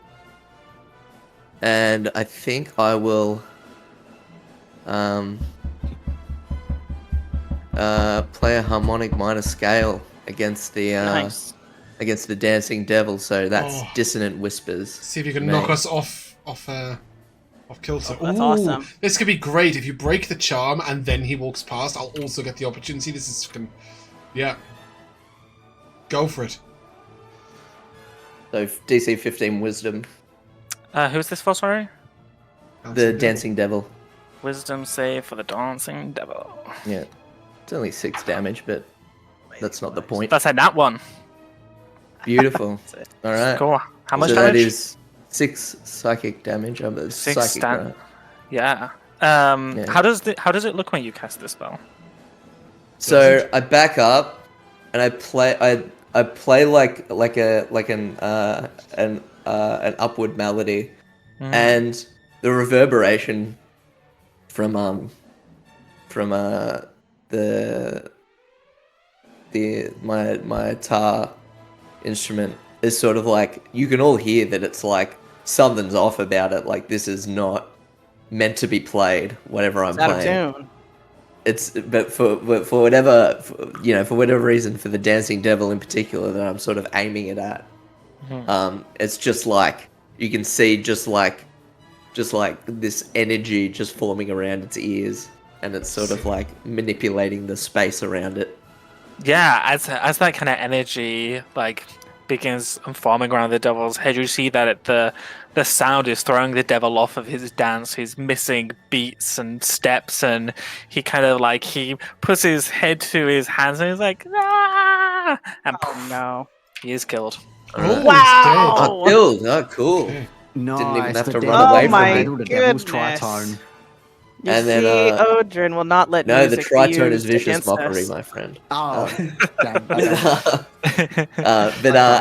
And I think I will play a harmonic minor scale against the Nice. against the dancing devil, so that's Oh. dissonant whispers. See if you can Mate. knock us off kilter. That's Ooh, awesome. This could be great if you break the charm and then he walks past. I'll also get the opportunity. This is fucking, yeah. Go for it. So DC 15 wisdom. Who's this for, sorry? The dancing devil. Wisdom save for the dancing devil. Yeah. It's only 6 damage, but that's not the point. That's a nat 1. Beautiful. Alright. Cool. How much so damage? that is 6 psychic damage. I'm a 6 psychic, stat. right? Yeah. Yeah. How does it look when you cast this spell? So I back up, and I play like an upward melody, and the reverberation from the my tar instrument is sort of like, you can all hear that it's like something's off about it. Like this is not meant to be played. Whatever I'm It's out playing, of tune. but for whatever for whatever reason, for the dancing devil in particular that I'm sort of aiming it at, it's just like you can see just like this energy just forming around its ears, and it's sort of like manipulating the space around it. Yeah, as that kind of energy like begins forming around the devil's head, you see that the sound is throwing the devil off of his dance. He's missing beats and steps, and he kind of like he puts his head to his hands and he's like, ah! And Oh no! he is killed. Oh, Wow. Oh, killed. Oh, cool. Okay. Nice. Didn't even have the to devil run away from handled it. the devil's Goodness. tritone. You And see, then, Odran will not let No, the music be tritone is used vicious against mockery, us. my friend. Oh, damn.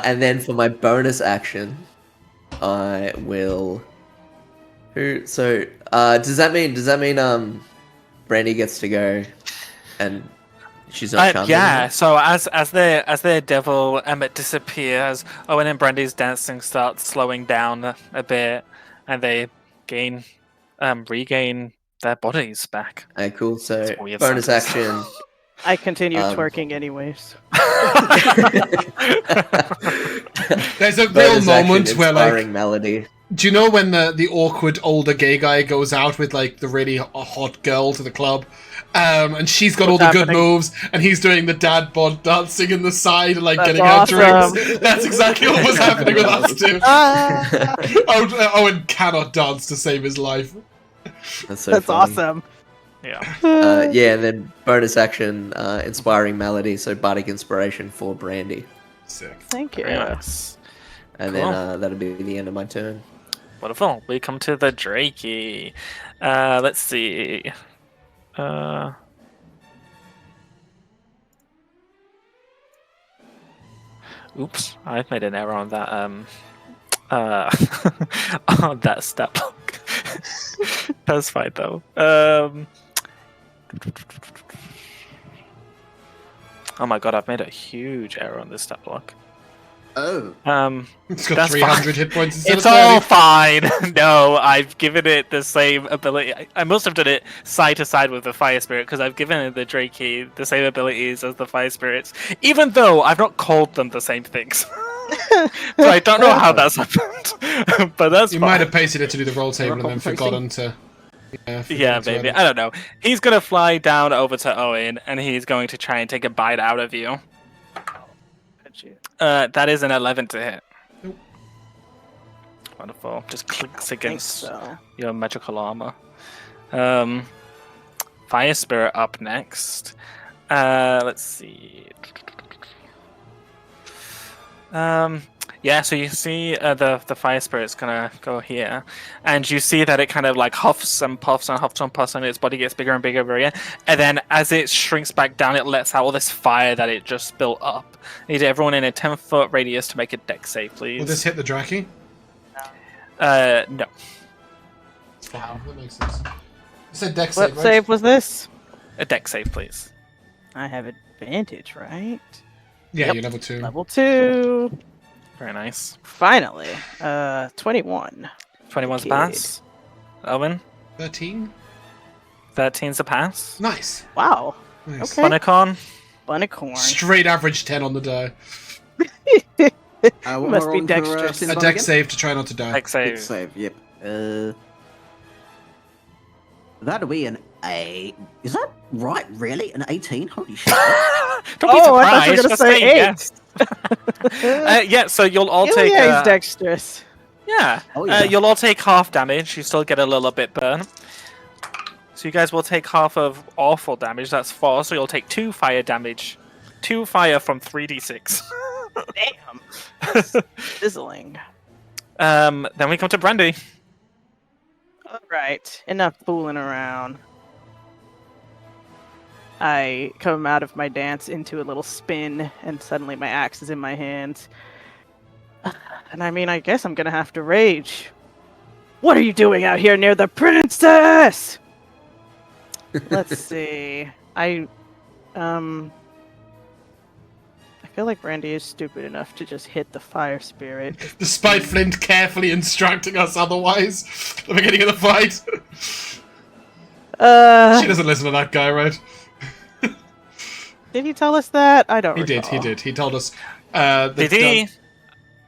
And then for my bonus action, I will. So, does that mean Brandy gets to go, and she's not charmed yeah. anymore? So as the devil disappears, Owen and Brandy's dancing starts slowing down a bit, and they regain their bodies back. Okay, cool. So That's a weird bonus sentence. action. I continue Um, twerking anyways. There's a real Bonus action, moment where, like, inspiring melody. do you know when the awkward older gay guy goes out with like the really hot girl to the club, and she's got all the What's good happening? moves, and he's doing the dad bod dancing in the side and like That's getting awesome. her drinks. That's exactly what was happening with us too. Ah, Owen cannot dance to save his life. That's so that's funny. awesome. Yeah. Yeah, and then bonus action, inspiring melody, so bardic inspiration for Brandy. Sick. Thank you. Very nice. And Cool. then that'll be the end of my turn. Wonderful. We come to the Drakey. Let's see. Oops, I've made an error on that. On that stat block. That's fine though. Oh my god, I've made a huge error on this stat block. Oh. It's got That's 300 fine. hit points instead It's of all 30. fine. No, I've given it the same ability. I must have done it side to side with the fire spirit because I've given it the Drakey the same abilities as the fire spirits, even though I've not called them the same things. So I don't know how that's happened, but that's You fine. might have pasted it to do the roll table and then compensating. forgotten to. Yeah, forgotten to maybe. edit. I don't know. He's gonna fly down over to Owen, and he's going to try and take a bite out of you. That is an 11 to hit. Nope. Wonderful. Just clicks Think against so. your magical armor. Fire Spirit up next. Let's see. Yeah, so you see the Fire Spirit's gonna go here, and you see that it kind of like huffs and puffs and huffs and puffs, and its body gets bigger and bigger every year. And then as it shrinks back down, it lets out all this fire that it just built up. I need everyone in a 10-foot radius to make a dex save, please. Will this hit the Draki? No. It's fine. That makes sense. You said dex What save, right? save was this? A dex save, please. I have advantage, right? Yeah, Yep. you're level 2. Level 2. Very nice. Finally. 21. 21's a Wicked. pass. Owen, 13? 13's a pass. Nice. Wow. Nice. Okay. Bunnicorn, Bunnicorn. Straight average 10 on the die. What Must am I be on for, dexterous. Cinnabun A dex again? save to try not to die. dex Dex save. save, yep. That'll be an 8. Is that right, really? An 18? Holy shit. Don't be Oh, I thought you were surprised. gonna Just say say yes. Yeah, so you'll all Hell take. yeah, he's dexterous. Yeah. Oh, yeah. You'll all take half damage. You still get a little bit burn. So you guys will take half of awful damage. That's 4. So you'll take 2 fire damage. 2 fire from 3d6. Damn. Sizzling. Then we come to Brandy. Alright, enough fooling around. I come out of my dance into a little spin, and suddenly my axe is in my hands. And I mean, I guess I'm gonna have to rage. What are you doing out here near the princess? Let's see. feel like Brandy is stupid enough to just hit the fire spirit. Despite Flint carefully instructing us otherwise at the beginning of the fight. She doesn't listen to that guy, right? Did he tell us that? I don't recall. He did. He told us. Did he?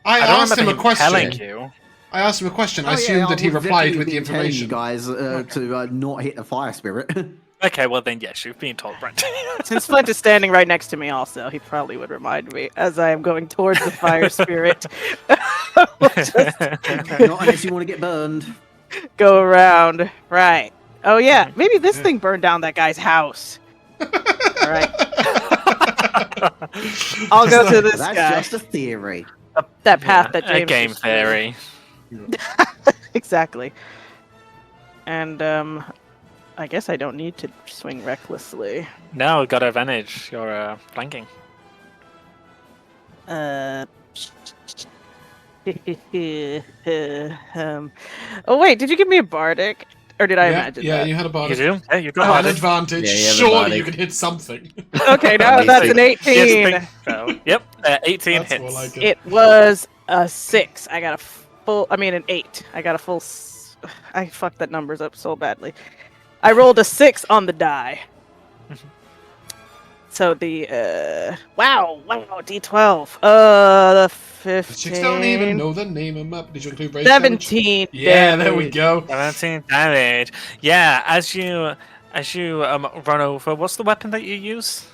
I asked him a question. Telling you. I asked him a question. I assumed that he replied with the information. You guys to not hit the fire spirit. Okay, well then, yes, you've been told, Brandy. Since Flint is standing right next to me also, he probably would remind me as I am going towards the fire spirit. Not unless you want to get burned. Go around. Right. Oh yeah, maybe this thing burned down that guy's house. Alright. I'll go to this That's guy. just a theory. That path that A James game just- theory. Exactly. And I guess I don't need to swing recklessly. No, got advantage. You're flanking. Oh wait, did you give me a bardic? Or did I imagine Yeah, that? you had a You bardic. do? Yeah, you You got had advantage. advantage. Yeah, you have a Surely bardic. you can hit something. Okay, now that's an 18. Yes, so, yep, 18 That's hits. more like it. It was a 6. I got a full. I mean, an 8. I got a full. I fucked that numbers up so badly. I rolled a 6 on the die. So the wow, D12. The 15. Chicks don't even know the name of them. Did you include rage damage? 17. Yeah, there we damage. go. 17 damage. Yeah, as you run over, what's the weapon that you use?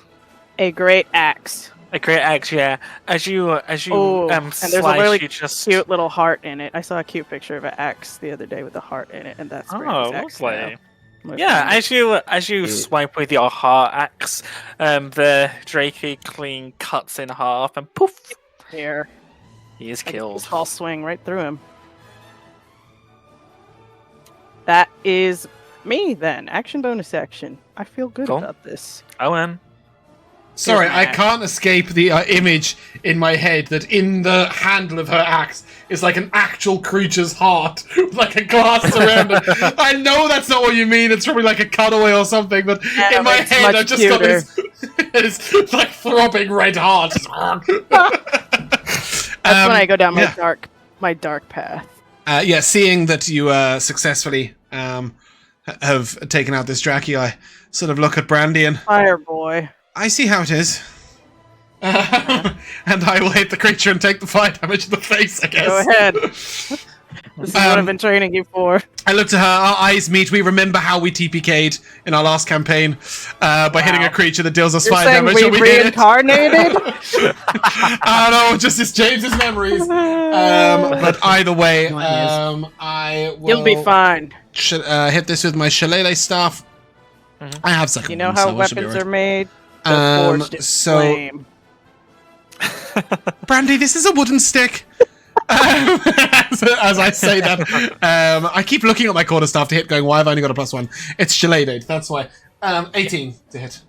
A great axe. A great axe, yeah. As you Oh, and slice, there's a really you just cute little heart in it. I saw a cute picture of an axe the other day with a heart in it, and that's Brandy's axe now. lovely. My Yeah, friend. as you swipe with your heart axe, the Drakey clean cuts in half, and poof, Here. he is I get killed. this ball swing right through him. That is me then. Action bonus action. I feel good Cool. about this. Owen. Sorry, my I axe. can't escape the image in my head that in the handle of her axe is like an actual creature's heart, with like a glass around it. I know that's not what you mean. It's probably like a cutaway or something, but Yeah, in my it's head much I've just cuter. got this like throbbing red heart. That's when I go down my dark path. Yeah, seeing that you successfully have taken out this Draki, I sort of look at Brandy and Fire boy. I see how it is. And I will hit the creature and take the 5 damage in the face, I guess. Go ahead. This is what I've been training you for. I look to her, our eyes meet. We remember how we TPK'd in our last campaign by hitting a creature that deals us You're 5 saying damage. we and we did it. reincarnated? I don't know, just it's James's memories. But either way, I will You'll be fine. hit this with my shillelagh staff. I have second You know one, how so it should be weapons right. are made? They're forged in flame. Brandy, this is a wooden stick. As I say that, I keep looking at my quarterstaff to hit, going, why have I only got a +1? It's shillelagh, that's why. 18 to hit.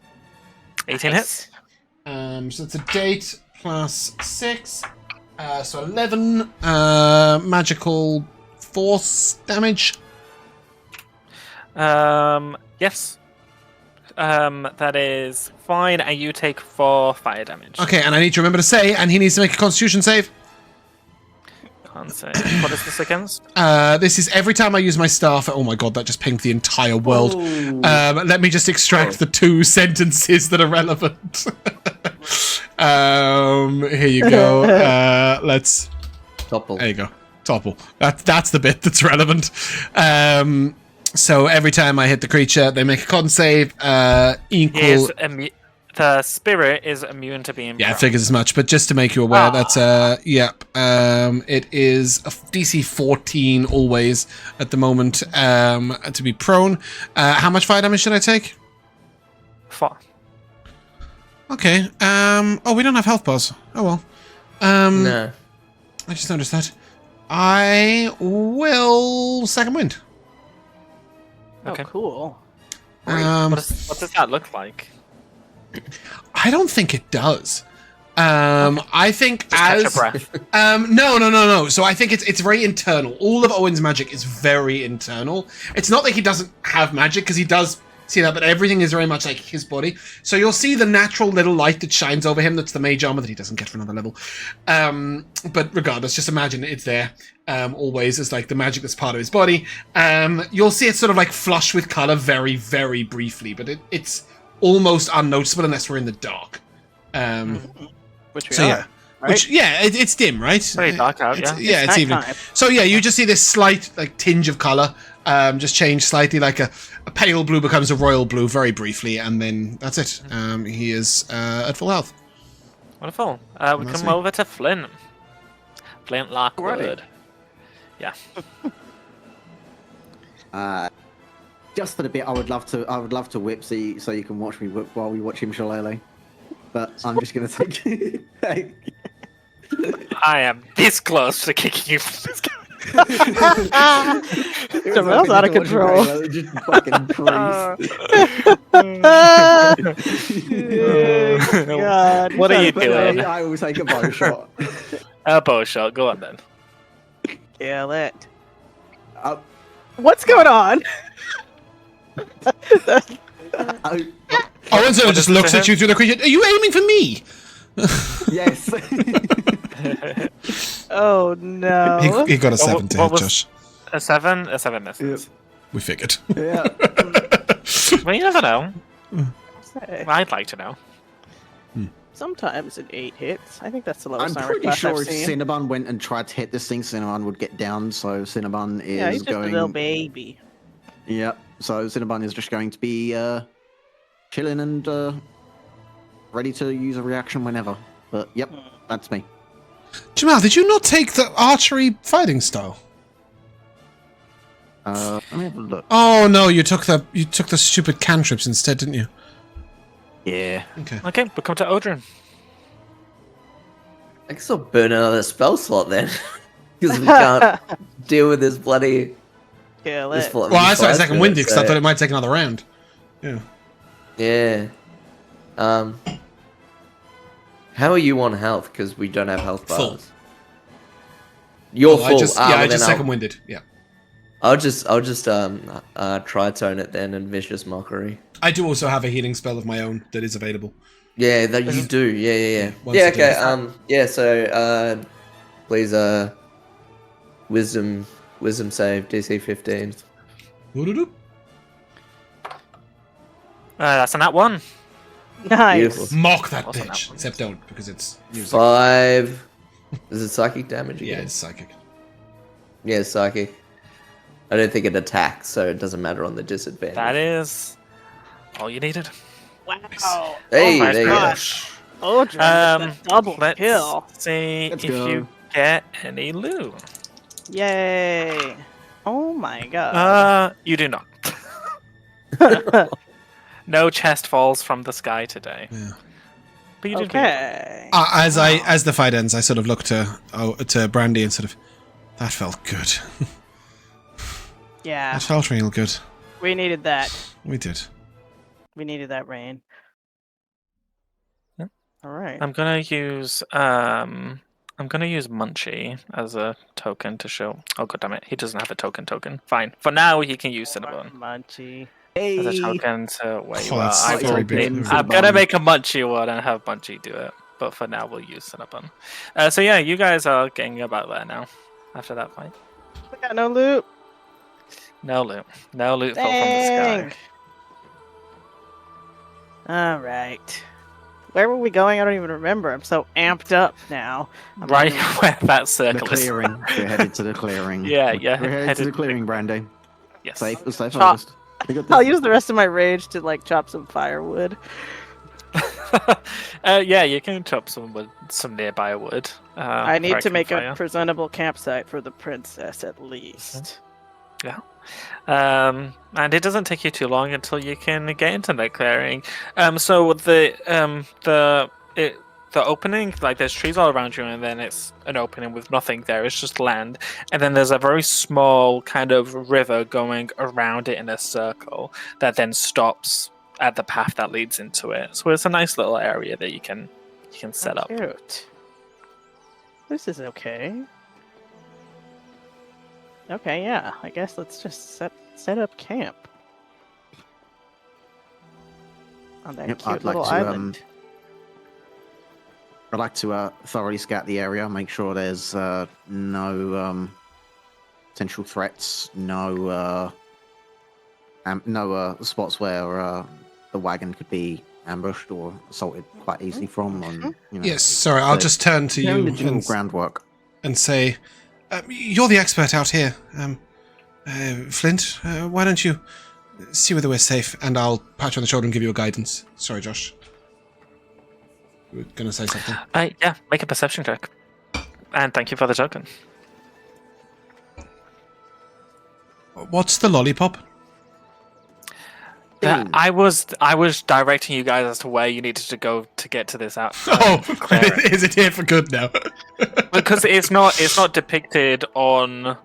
18 hits. So it's a date plus 6. So 11 magical force damage. Yes. That is fine, and you take 4 fire damage. Okay, and I need to remember to say, and he needs to make a constitution save. Can't say. What is this against? This is every time I use my staff. Oh my god, that just pinged the entire world. Let me just extract the 2 sentences that are relevant. Here you go. Let's. Topple. There you go. Topple. That's the bit that's relevant. So every time I hit the creature, they make a con save. Equal. The spirit is immune to being. Yeah, I prone. figured as much, but just to make you aware, that's yep. It is a DC 14 always at the moment to be prone. How much fire damage should I take? 4. Okay. Oh, we don't have health bars. Oh well. No. I just noticed that. I will second wind. Okay. Oh, cool. What does that look like? I don't think it does. I think Just catch as a breath. no. So I think it's very internal. All of Owen's magic is very internal. It's not that he doesn't have magic, because he does see that, but everything is very much like his body. So you'll see the natural little light that shines over him. That's the mage armor that he doesn't get for another level. But regardless, just imagine it's there. Always as like the magic that's part of his body. You'll see it sort of like flush with color very, very briefly, but it's almost unnoticeable unless we're in the dark. Which we So are, yeah. right? Which it's dim, right? Very dark out, It's- yeah. it's evening. nighttime. So yeah, you just see this slight like tinge of color, just change slightly, like a pale blue becomes a royal blue very briefly, and then that's it. He is at full health. Wonderful. We That's come it. over to Flint. Flint Lockwood. Yeah. Just for the bit, I would love to whip so you can watch me whip while we watch him shillelagh. But I'm just gonna take. I am this close to kicking you from this game. Jamal's out of control. Just fucking God. What are you doing? I will take a bow shot. A bow shot. Go on then. Kill it. Uh, What's going on? Owen sort of just looks at you through the creature. Are you aiming for me? yes. Oh no. He got a 7 to what hit, was- Josh. A 7? A 7 misses. We figured. Yeah. Well, you never know. I'd like to know. Sometimes an 8 hits. I think that's the lowest I'm armor pretty class sure I've if seen. Cinnabun went and tried to hit this thing, Cinnabun would get down. So Cinnabun is Yeah, he's just going. a little baby. Yep. So Cinnabun is just going to be chilling and ready to use a reaction whenever. But yep, that's me. Jamal, did you not take the archery fighting style? Let me have a look. Oh no, you took the stupid cantrips instead, didn't you? Yeah. Okay. Okay, we come to Odran. I guess I'll burn another spell slot then. Because we can't deal with this bloody... Kill This it. Well, that's why I second winded because I so- thought it might take another round. Yeah. Yeah. How are you on health? Because we don't have health bars. Full. You're Well, full. I just well, then just I'll- second winded. Yeah. I'll just tritone it then and vicious mockery. I do also have a healing spell of my own that is available. Yeah, that you do. Yeah. Once Yeah, a day. okay. Yeah. So, please, wisdom save DC 15. Doo-doo-doo. That's a nat 1. Nice. Beautiful. Mock that Also not bitch. one. Except don't, because it's music. 5. Is it psychic damage Yeah, again? it's psychic. Yeah, it's psychic. I don't think it attacks, so it doesn't matter on the disadvantage. That is all you needed. Wow. Hey, my there you go. gosh. Odran with the double Let's kill. see Let's if go. you get any loot. Yay. Oh my god. You do not. No chest falls from the sky today. Yeah. But you did Okay. As the fight ends, I sort of look to Brandy and sort of, that felt good. Yeah. That felt real good. We needed that. We did. We needed that rain. Yeah. All right. I'm gonna use Munchie as a token to show. Oh god damn it, he doesn't have a token. Fine. For now he can use Cinnabun Munchie. as a Hey. token to where you Oh, are. that's I very will big. make- I'm gonna make a Munchie one and have Munchie do it. But for now we'll use Cinnabun. So yeah, you guys are getting about there now. After that fight. We got no loot. No loot. No loot fell from the Dang. sky. All right. Where were we going? I don't even remember. I'm so amped up now. I'm Right really- where that The circle is. clearing. We're headed to the clearing. Yeah. We're headed to headed- the clearing, Brandy. Yes. Safe Chop. focused. We got I'll this. use the rest of my rage to like chop some firewood. Yeah, you can chop some nearby wood. I need for to make campfire. a presentable campsite for the princess at least. Yeah. And it doesn't take you too long until you can get into the clearing. So the opening, like there's trees all around you, and then it's an opening with nothing there. It's just land, and then there's a very small kind of river going around it in a circle that then stops at the path that leads into it. So it's a nice little area that you can set up. Cute. This is okay. Okay, yeah. I guess let's just set up camp. on that Yep, cute I'd like little to, island. I'd like to thoroughly scout the area, make sure there's no potential threats, no spots where the wagon could be ambushed or assaulted quite easily from. And, you know, Yes, sorry, I'll just turn to doing you the general groundwork. and say, you're the expert out here. Flint, why don't you see whether we're safe, and I'll pat you on the shoulder and give you a guidance. Sorry, Josh. You were going to say something? Yeah, make a perception check. And thank you for the token. What's the lollipop? I was directing you guys as to where you needed to go to get to this out. Clearing. Is it here for good now? Because it's not depicted on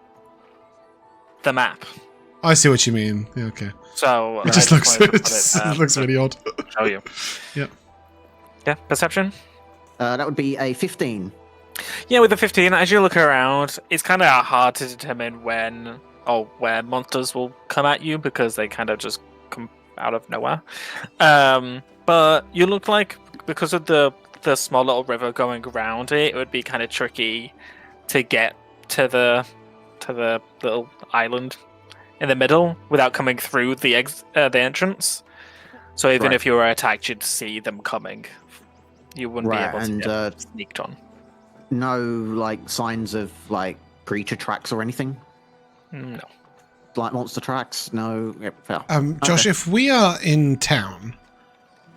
the map. I see what you mean. Yeah, okay. So It just looks really odd. Show you. Yep. Yeah, perception. That would be a 15. Yeah, with the 15, as you look around, it's kind of hard to determine when or where monsters will come at you because they kind of just come out of nowhere. But you look like, because of the small little river going around it, it would be kind of tricky to get to the little island in the middle without coming through the entrance. So even if you were attacked, you'd see them coming. You wouldn't be able to get sneaked on. No, like, signs of, like, creature tracks or anything? No. Like monster tracks? No. Yep, fair. Josh, Okay. if we are in town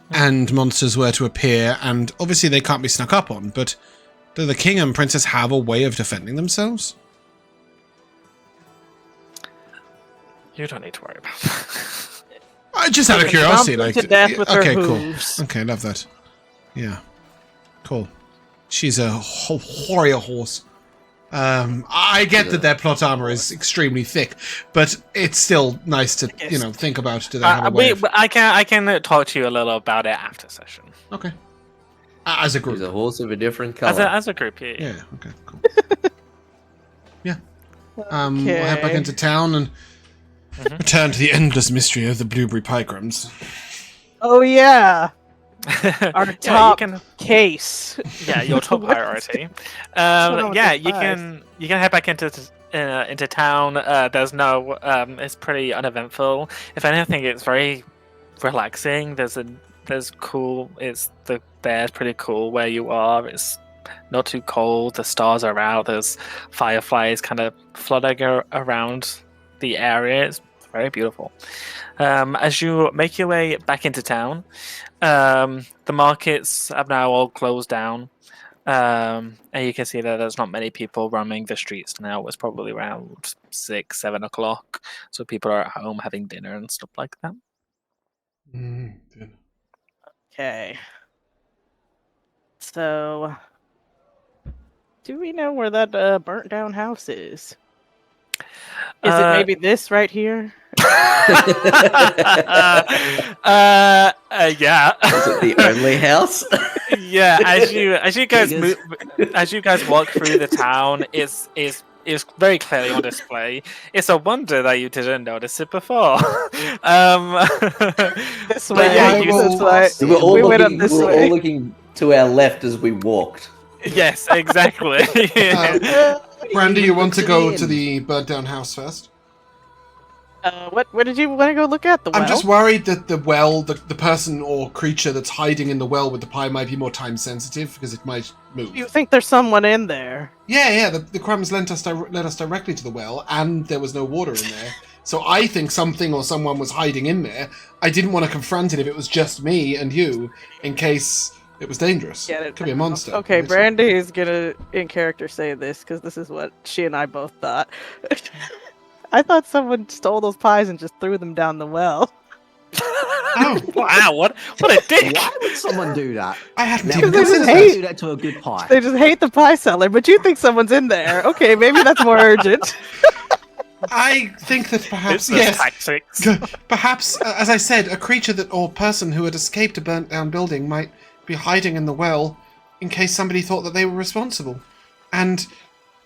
and monsters were to appear, and obviously they can't be snuck up on, but do the king and princess have a way of defending themselves? You don't need to worry about that. Just out of curiosity, Stomp like, to death with her okay, cool. hooves. Okay, love that. Yeah, cool. She's a warrior horse. I get that their plot armor is extremely thick, but it's still nice to, think about. Do they have a way of... I can talk to you a little about it after session. Okay. As a group. He's a horse of a different color. As a group, yeah. Yeah, okay, cool. Yeah. We'll head back into town and return to the endless mystery of the blueberry pie-grams. Oh yeah, our Yeah, top you can, case. yeah, your top priority. Yeah, you can head back into town. There's no, it's pretty uneventful. If anything, it's very relaxing. There's cool. The air's pretty cool where you are. It's not too cold. The stars are out. There's fireflies kind of fluttering around the area. It's very beautiful. As you make your way back into town, the markets have now all closed down. And you can see that there's not many people roaming the streets now. It's probably around 6, 7 o'clock. So people are at home having dinner and stuff like that. Okay. So, do we know where that burnt down house is? Is it maybe this right here? Yeah. Is it the only house? Yeah. As you guys walk through the town, it's very clearly on display. It's a wonder that you didn't notice it before. This way. We were all we went up this way. all looking to our left as we walked. Yes, exactly. Brandy, you want to go to the burnt down house first? Where did you want to go look at? The well? I'm just worried that the well, the person or creature that's hiding in the well with the pie might be more time sensitive because it might move. You think there's someone in there? Yeah. The crumbs led us directly to the well, and there was no water in there. So I think something or someone was hiding in there. I didn't want to confront it if it was just me and you, in case it was dangerous. It could be a monster. Okay, Brandy is gonna, in character, say this because this is what she and I both thought. I thought someone stole those pies and just threw them down the well. Oh wow! What a dick! Why would someone do that? I hadn't Now, even They just considered hate- that. do that to a good pie. They just hate the pie seller, but you think someone's in there. Okay, maybe that's more urgent. I think that perhaps Business tactics. perhaps, as I said, a creature or person who had escaped a burnt down building might be hiding in the well in case somebody thought that they were responsible. And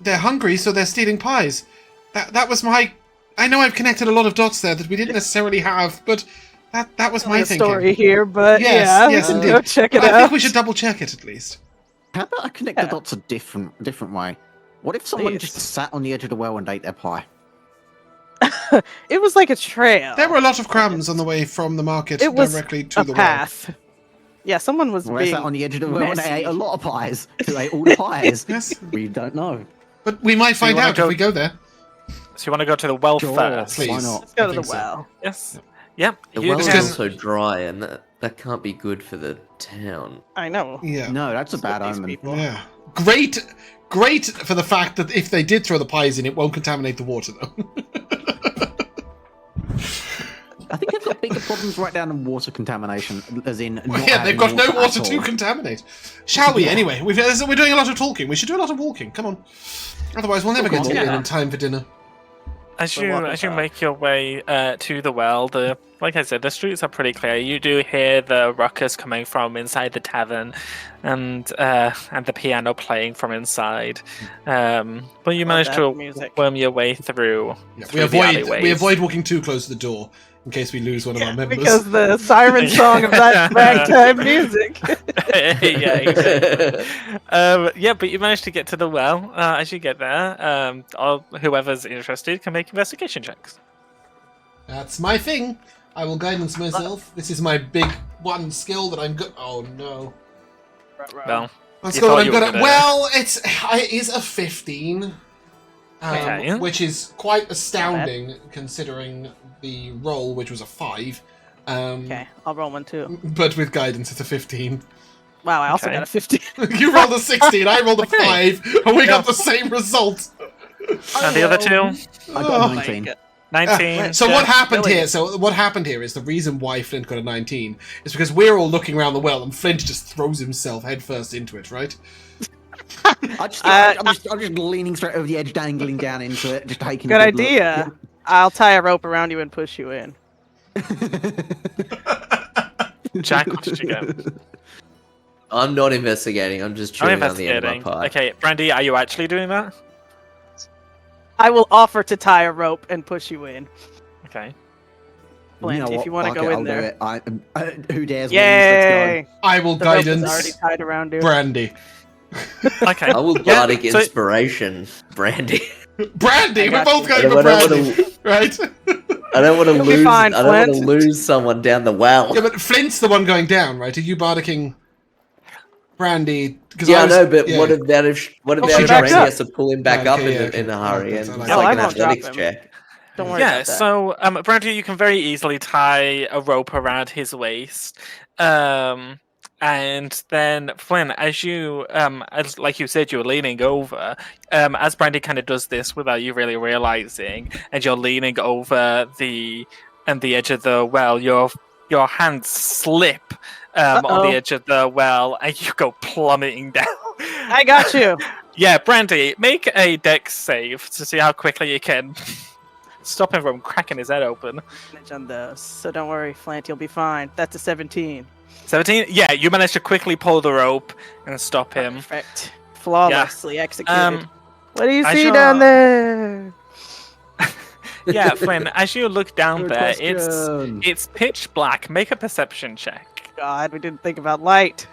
they're hungry, so they're stealing pies. That was my... I know I've connected a lot of dots there that we didn't necessarily have, but That was Only my a thinking. story here, but Yes, yeah, yes, we can indeed. go check it I out. think we should double check it at least. How about I connect the dots a different way? What if someone just Please. sat on the edge of the well and ate their pie? It was like a trail. There were a lot of crumbs on the way from the market It was directly to a the path. Yeah, someone was Where's being that on the edge of the well and they messy. ate a lot of pies? Who ate all the pies? Yes. We don't know. well. But we might find wanna out go- if we go there. So you want to go to the well Sure, first? Please. why not? Let's go I to the think so. well. Yes. Yep. The you well's can- also dry, and that can't be good for the town. I know. Yeah. No, that's a bad These omen. people. Yeah. Great for the fact that if they did throw the pies in, it won't contaminate the water, though. I think they've got bigger problems right down in water contamination, as in. Well, not yeah, they've having got no water at to all. contaminate. Shall we? Anyway, we're doing a lot of talking. We should do a lot of walking. Come on. Otherwise, we'll never get to Yeah. in time for dinner. As We'll walk you about. make your way to the well, like I said, the streets are pretty clear. You do hear the ruckus coming from inside the tavern, and the piano playing from inside. But you Love manage that to music. worm your way through. Yeah, through the we alleyways. avoid walking too close to the door in case we lose one of our members. Because the siren song of that ragtime music. Yeah, exactly. Yeah, but you managed to get to the well. As you get there, whoever's interested can make investigation checks. That's my thing. I will guidance myself. This is my big one skill that I'm good. Oh no. Well, One You skill thought that I'm you were good at. gonna- Well, it is a 15. Okay. Which is quite astounding considering the roll, which was a 5. Okay, I'll roll one too. But with guidance, it's a 15. Wow, I also Okay. got a 15. You rolled a 16, I rolled a Okay. 5, and we got the same result. and the other two, I got Oh. a 19. 19. So what happened Billy. here? So what happened here is the reason why Flint got a 19 is because we're all looking around the well, and Flint just throws himself headfirst into it, right? I'm just leaning straight over the edge, dangling down into it, just taking Good a good look. idea. I'll tie a rope around you and push you in. Jack, what did you get? I'm not investigating. I'm just I'm chewing on the end of my investigating. pie. Okay, Brandy, are you actually doing that? I will offer to tie a rope and push you in. Okay. Plenty, if what? you want to Fuck go it, in I'll there. do it. Who dares wins? Let's Yay! I will The rope is guidance already tied around you. Brandy. Okay. I will Yeah, bardic so- inspiration, Brandy. Brandy! I We're got both you. going I for don't Brandy, right? I don't want to You'll be lose. fine, I don't want to Flint. lose someone down the well. Yeah, but Flint's the one going down, right? Are you bardicking Brandy? 'Cause Yeah, I was- know, but yeah. what about if she if drops Brandy up. has to pull him back Okay, up yeah, in a hurry, okay, and I it's like that. like an I won't drop athletics him. check. Don't worry Yeah, about that. so Brandy, you can very easily tie a rope around his waist. And then Flynn, as you as like you said, you were leaning over. As Brandy kind of does this without you really realizing, and you're leaning over the edge of the well, your hands slip on Uh-oh. the edge of the well, and you go plummeting down. I got you. Yeah, Brandy, make a dex save to see how quickly you can stop him from cracking his head open. Manage on those, so don't worry, Flint. You'll be fine. That's a 17. 17? Yeah, you managed to quickly pull the rope and stop him. Perfect. Flawlessly executed. What do you I see shall- down there? Yeah, Flynn, as you look down Good there, question. it's pitch black. Make a perception check. God, we didn't think about light.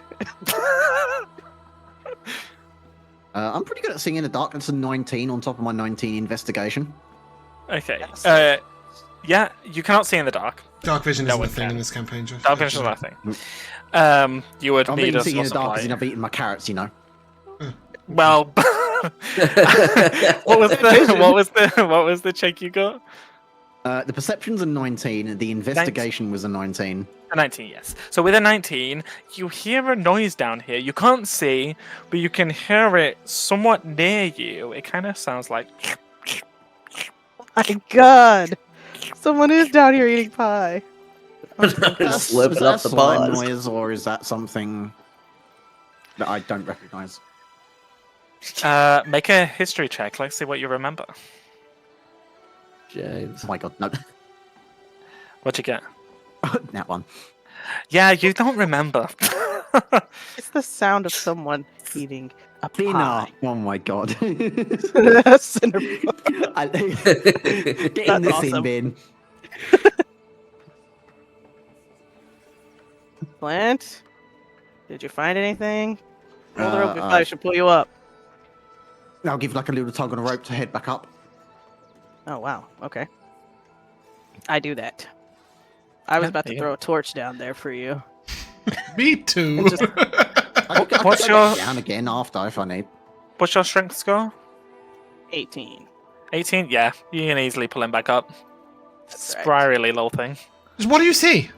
I'm pretty good at seeing in the dark. That's a 19 on top of my 19 investigation. Okay. Yes. Yeah, you cannot see in the dark. Dark vision No isn't a one thing can. in this campaign, Josh. Dark vision is nothing. Nope. You would I'm need even a seeing in source the of dark because light. I've eaten my carrots, you know. Well, what was the check you got? The perception's a 19, and the investigation was a 19. A 19, yes. So with a 19, you hear a noise down here. You can't see, but you can hear it somewhat near you. It kind of sounds like. My God, someone is down here eating pie. Slips is up that the slime bars. noise, or is that something that I don't recognize? Make a history check. Let's see what you remember. James. Oh my god, no. What'd you get? That one. Yeah, you don't remember. It's the sound of someone eating a Dinner. pie. Oh my god. Cinnabun. Get in That's this in awesome. bin. Flint, did you find anything? Pull the rope. We Uh, probably should pull you up. I'll give like a little tug on the rope to head back up. Oh wow. Okay. I do that. I was about to throw a torch down there for you. Me too. It's just- I can What's go your- down again after if I need. What's your strength score? 18. 18? Yeah, you can easily pull him back up. That's right. Spirally little thing. What do you see?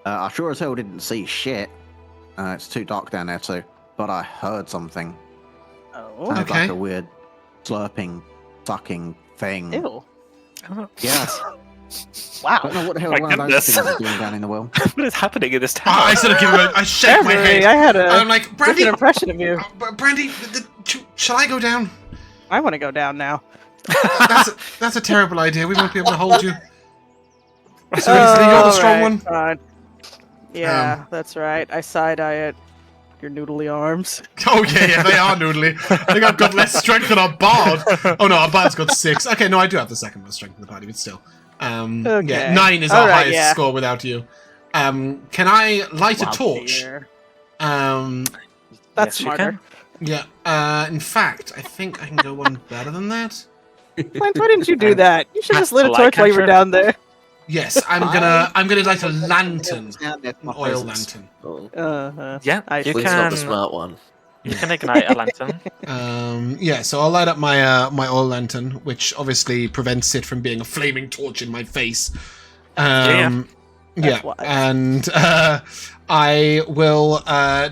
I sure as hell didn't see shit. It's too dark down there too. But I heard something. Oh. Sounds Okay. like a weird slurping, sucking thing. Ew. Yes. Wow. I don't know what the hell My one of those goodness. things is doing down in the well. What is happening in this town? I sort of give him I shake my Definitely, head. I had a I'm like, Brandy, different impression of you. Brandy, shall I go down? I want to go down now. That's a terrible idea. We won't be able to hold you. So easily, you're the strong one. Fine. Yeah, that's right. I side-eye at your noodly arms. Oh yeah, they are noodly. I think I've got less strength than our bard. Oh no, our bard's got 6. Okay, no, I do have the second most strength in the party, but still. Okay. Yeah, 9 is All our right, highest yeah. score without you. Can I light a torch? Dear. Um, That's Yes, you smarter. yeah. In fact, I think I can go one better than that. Flint, why didn't you do that? You should That's just lit a the torch light while you were catcher. down there. Yes, I'm gonna light a lantern, Down there for my an oil presence. lantern. Uh-huh. Yeah, I you Flynn's not the can. smart one. You can ignite a lantern. Yeah, so I'll light up my my oil lantern, which obviously prevents it from being a flaming torch in my face. Yeah. That's wise. And I will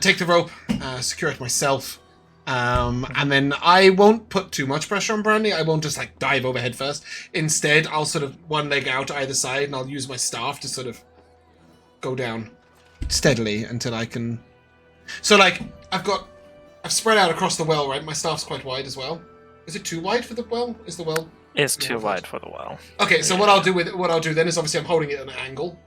take the rope, secure it myself, and then I won't put too much pressure on Brandy. I won't just like dive overhead first. Instead, I'll sort of one leg out either side, and I'll use my staff to sort of go down steadily until I can. So like I've spread out across the well, right? My staff's quite wide as well. Is it too wide for the well? Is the well? It's too Yeah, wide for the well. Okay, so what I'll do then is obviously I'm holding it at an angle.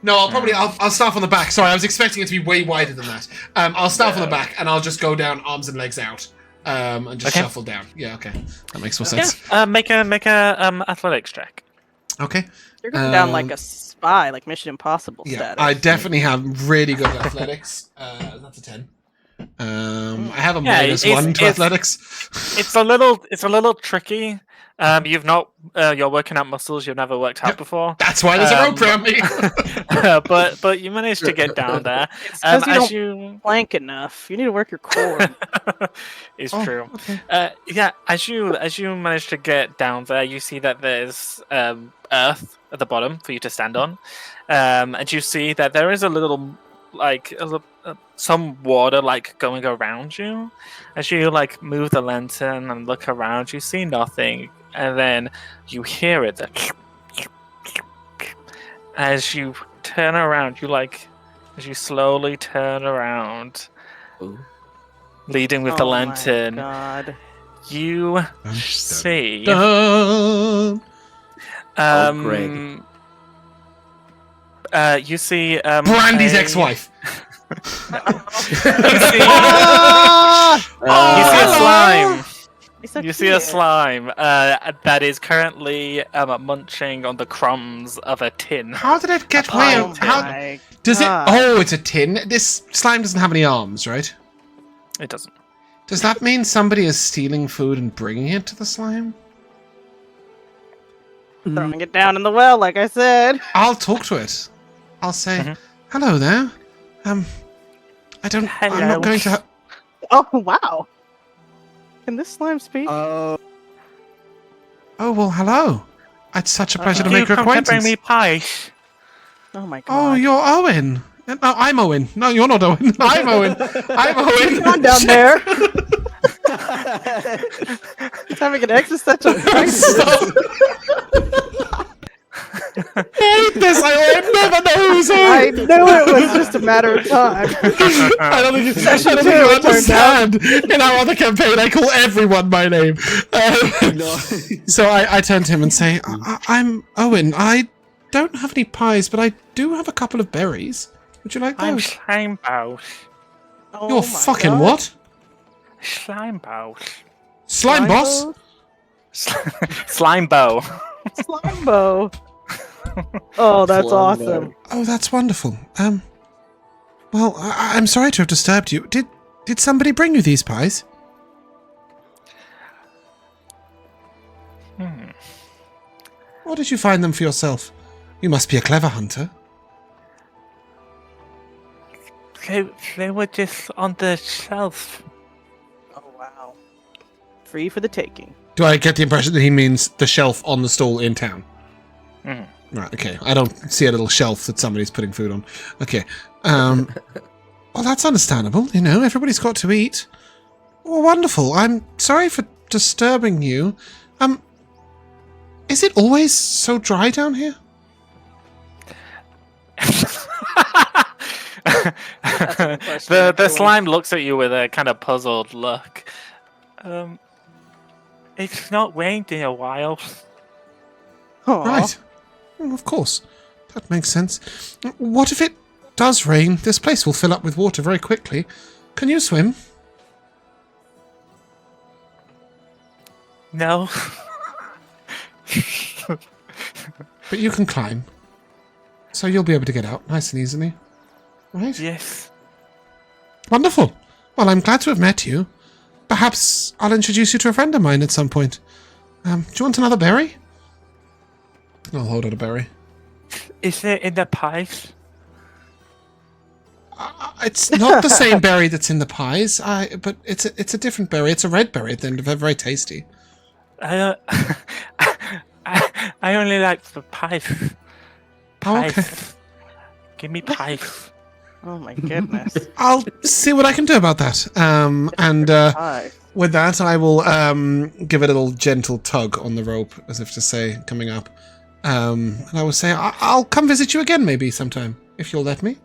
No, I'll staff on the back. Sorry, I was expecting it to be way wider than that. I'll staff on the back and I'll just go down arms and legs out. And just Okay. shuffle down. Yeah, okay. That makes more Yeah. sense. Make a athletics check. Okay. You're going down Um, like a spy, like Mission Impossible Yeah, status. I definitely have really good athletics. That's a 10. I have a Yeah, minus it's- 1 to it's- athletics. It's a little tricky. You've not you're working out muscles you've never worked out Yep. before. That's why there's a rope around me. but you managed to get down there. It's 'cause you As don't you plank enough. You need to work your core. it's Oh, true. okay. Yeah, as you manage to get down there, you see that there's earth at the bottom for you to stand on, and you see that there is a little like some water like going around you. As you like move the lantern and look around, you see nothing, and then you hear it. As you turn around, as you slowly turn around, Ooh. leading with the Oh my lantern, God. you see. Dun. Greg. You see Brandy's a- ex-wife. You see, Ah! you see a hello! slime. He's so You see a cute. slime that is currently munching on the crumbs of a tin. How did it get A way? pile How My does it? God. Oh, it's a tin. This slime doesn't have any arms, right? It doesn't. Does that mean somebody is stealing food and bringing it to the slime? Throwing it down in the well, like I said. I'll talk to it. I'll say, Mhm. "Hello there. I'm Hello. not going to. Oh, wow. Can this slime speak? Oh well, hello. It's such a pleasure to You make your come to bring acquaintance. me pie. Oh my Oh, God. you're Owen. No, I'm Owen. No, you're not Owen. I'm Owen. I'm Owen. Come on down there. He's having an existential crisis. Stop. Hate this. I never know who's I Owen. knew it was just a matter of time. I don't think you, Session I don't two, think you it turned out. understand. In our other campaign, I call everyone by name. So I turn to him and say, I'm Owen. I don't have any pies, but I do have a couple of berries. Would you like I'm those? slime boss. Oh You're my fucking God. what? Slime boss. Slime boss? Slime bow. Slime bow. Oh, that's Slumber. awesome. Oh, that's wonderful. Well, I'm sorry to have disturbed you. Did somebody bring you these pies? Or did you find them for yourself? You must be a clever hunter. They were just on the shelf. Oh, wow. Free for the taking. Do I get the impression that he means the shelf on the stall in town? Mhm. Right, okay. I don't see a little shelf that somebody's putting food on. Okay. Well, that's understandable. You know, everybody's got to eat. Well, wonderful. I'm sorry for disturbing you. Is it always so dry down here? The slime looks at you with a kind of puzzled look. It's not rained in a while. Aw. Right. Well, of course. That makes sense. What if it does rain? This place will fill up with water very quickly. Can you swim? No. But you can climb. So you'll be able to get out nice and easily. Right? Yes. Wonderful. Well, I'm glad to have met you. Perhaps I'll introduce you to a friend of mine at some point. Do you want another berry? I'll hold out a berry. Is it in the pies? It's not the same berry that's in the pies, but it's a different berry. It's a red berry, then they're very tasty. I only like the pies. Oh, okay. Pies. Give me pies. Oh my goodness. I'll see what I can do about that. Hi. With that, I will give it a little gentle tug on the rope, as if to say, coming up. And I will say, I'll come visit you again maybe sometime, if you'll let me.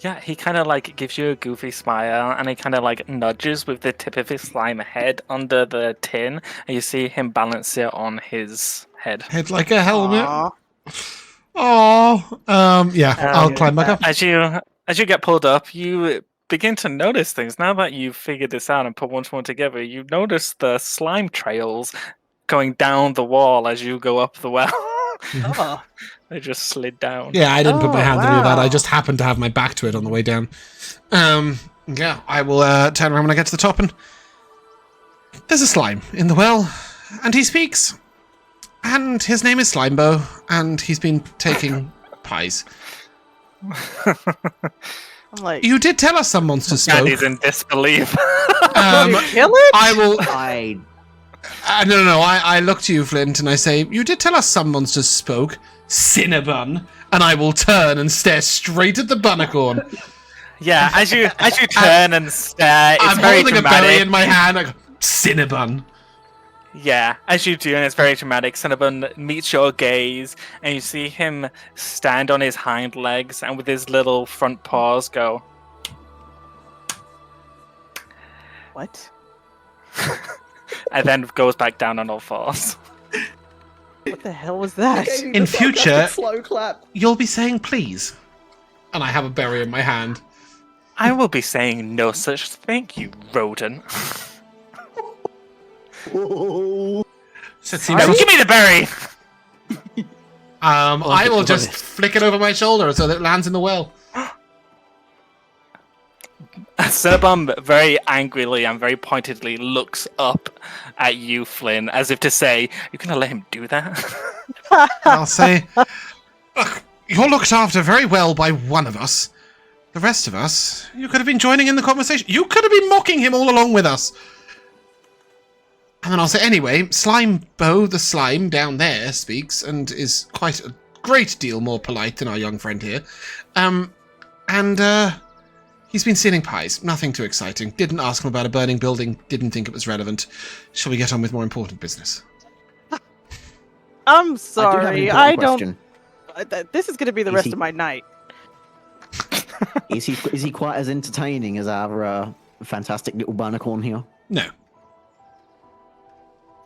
Yeah, he kind of like gives you a goofy smile, and he kind of like nudges with the tip of his slime head under the tin, and you see him balance it on his head. Head like a helmet. Aw. Oh, yeah, I'll climb back up. As you get pulled up, you begin to notice things. Now that you've figured this out and put one to one together, you notice the slime trails going down the wall as you go up the well. Oh. They just slid down. Yeah, I didn't put my Oh, hand to do that. I wow. just happened to have my back to it on the way down. Yeah, I will turn around when I get to the top, and there's a slime in the well, and he speaks. And his name is Slimebo, and he's been taking pies. I'm like, You did tell us some monsters spoke. Brandy's in disbelief. you kill it? I will. I No. I look to you, Flint, and I say, you did tell us some monsters spoke. Cinnabun. And I will turn and stare straight at the bunnicorn. Yeah, as you turn and stare, it's I'm very holding a dramatic. berry in my hand. I go, Cinnabun. Yeah, as you do, and it's very dramatic. Cinnabun meets your gaze, and you see him stand on his hind legs, and with his little front paws go. What? And then goes back down on all fours. What the hell was that? In future, slow clap. you'll be saying please. And I have a berry in my hand. I will be saying no such thing, you rodent. Oh, So it Now, seems give me the berry! I will just flick it over my shoulder so that it lands in the well. Cinnabun very angrily and very pointedly looks up at you, Flynn, as if to say, "You're gonna let him do that?" I'll say, look, you're looked after very well by one of us. The rest of us, you could have been joining in the conversation. You could have been mocking him all along with us. And then I'll say, anyway, Slimebo the slime down there speaks and is quite a great deal more polite than our young friend here. He's been stealing pies. Nothing too exciting. Didn't ask him about a burning building. Didn't think it was relevant. Shall we get on with more important business? I'm sorry. I don't. Question. This is going to be the Is rest he- of my night. Is he quite as entertaining as our fantastic little barnacorn here? No.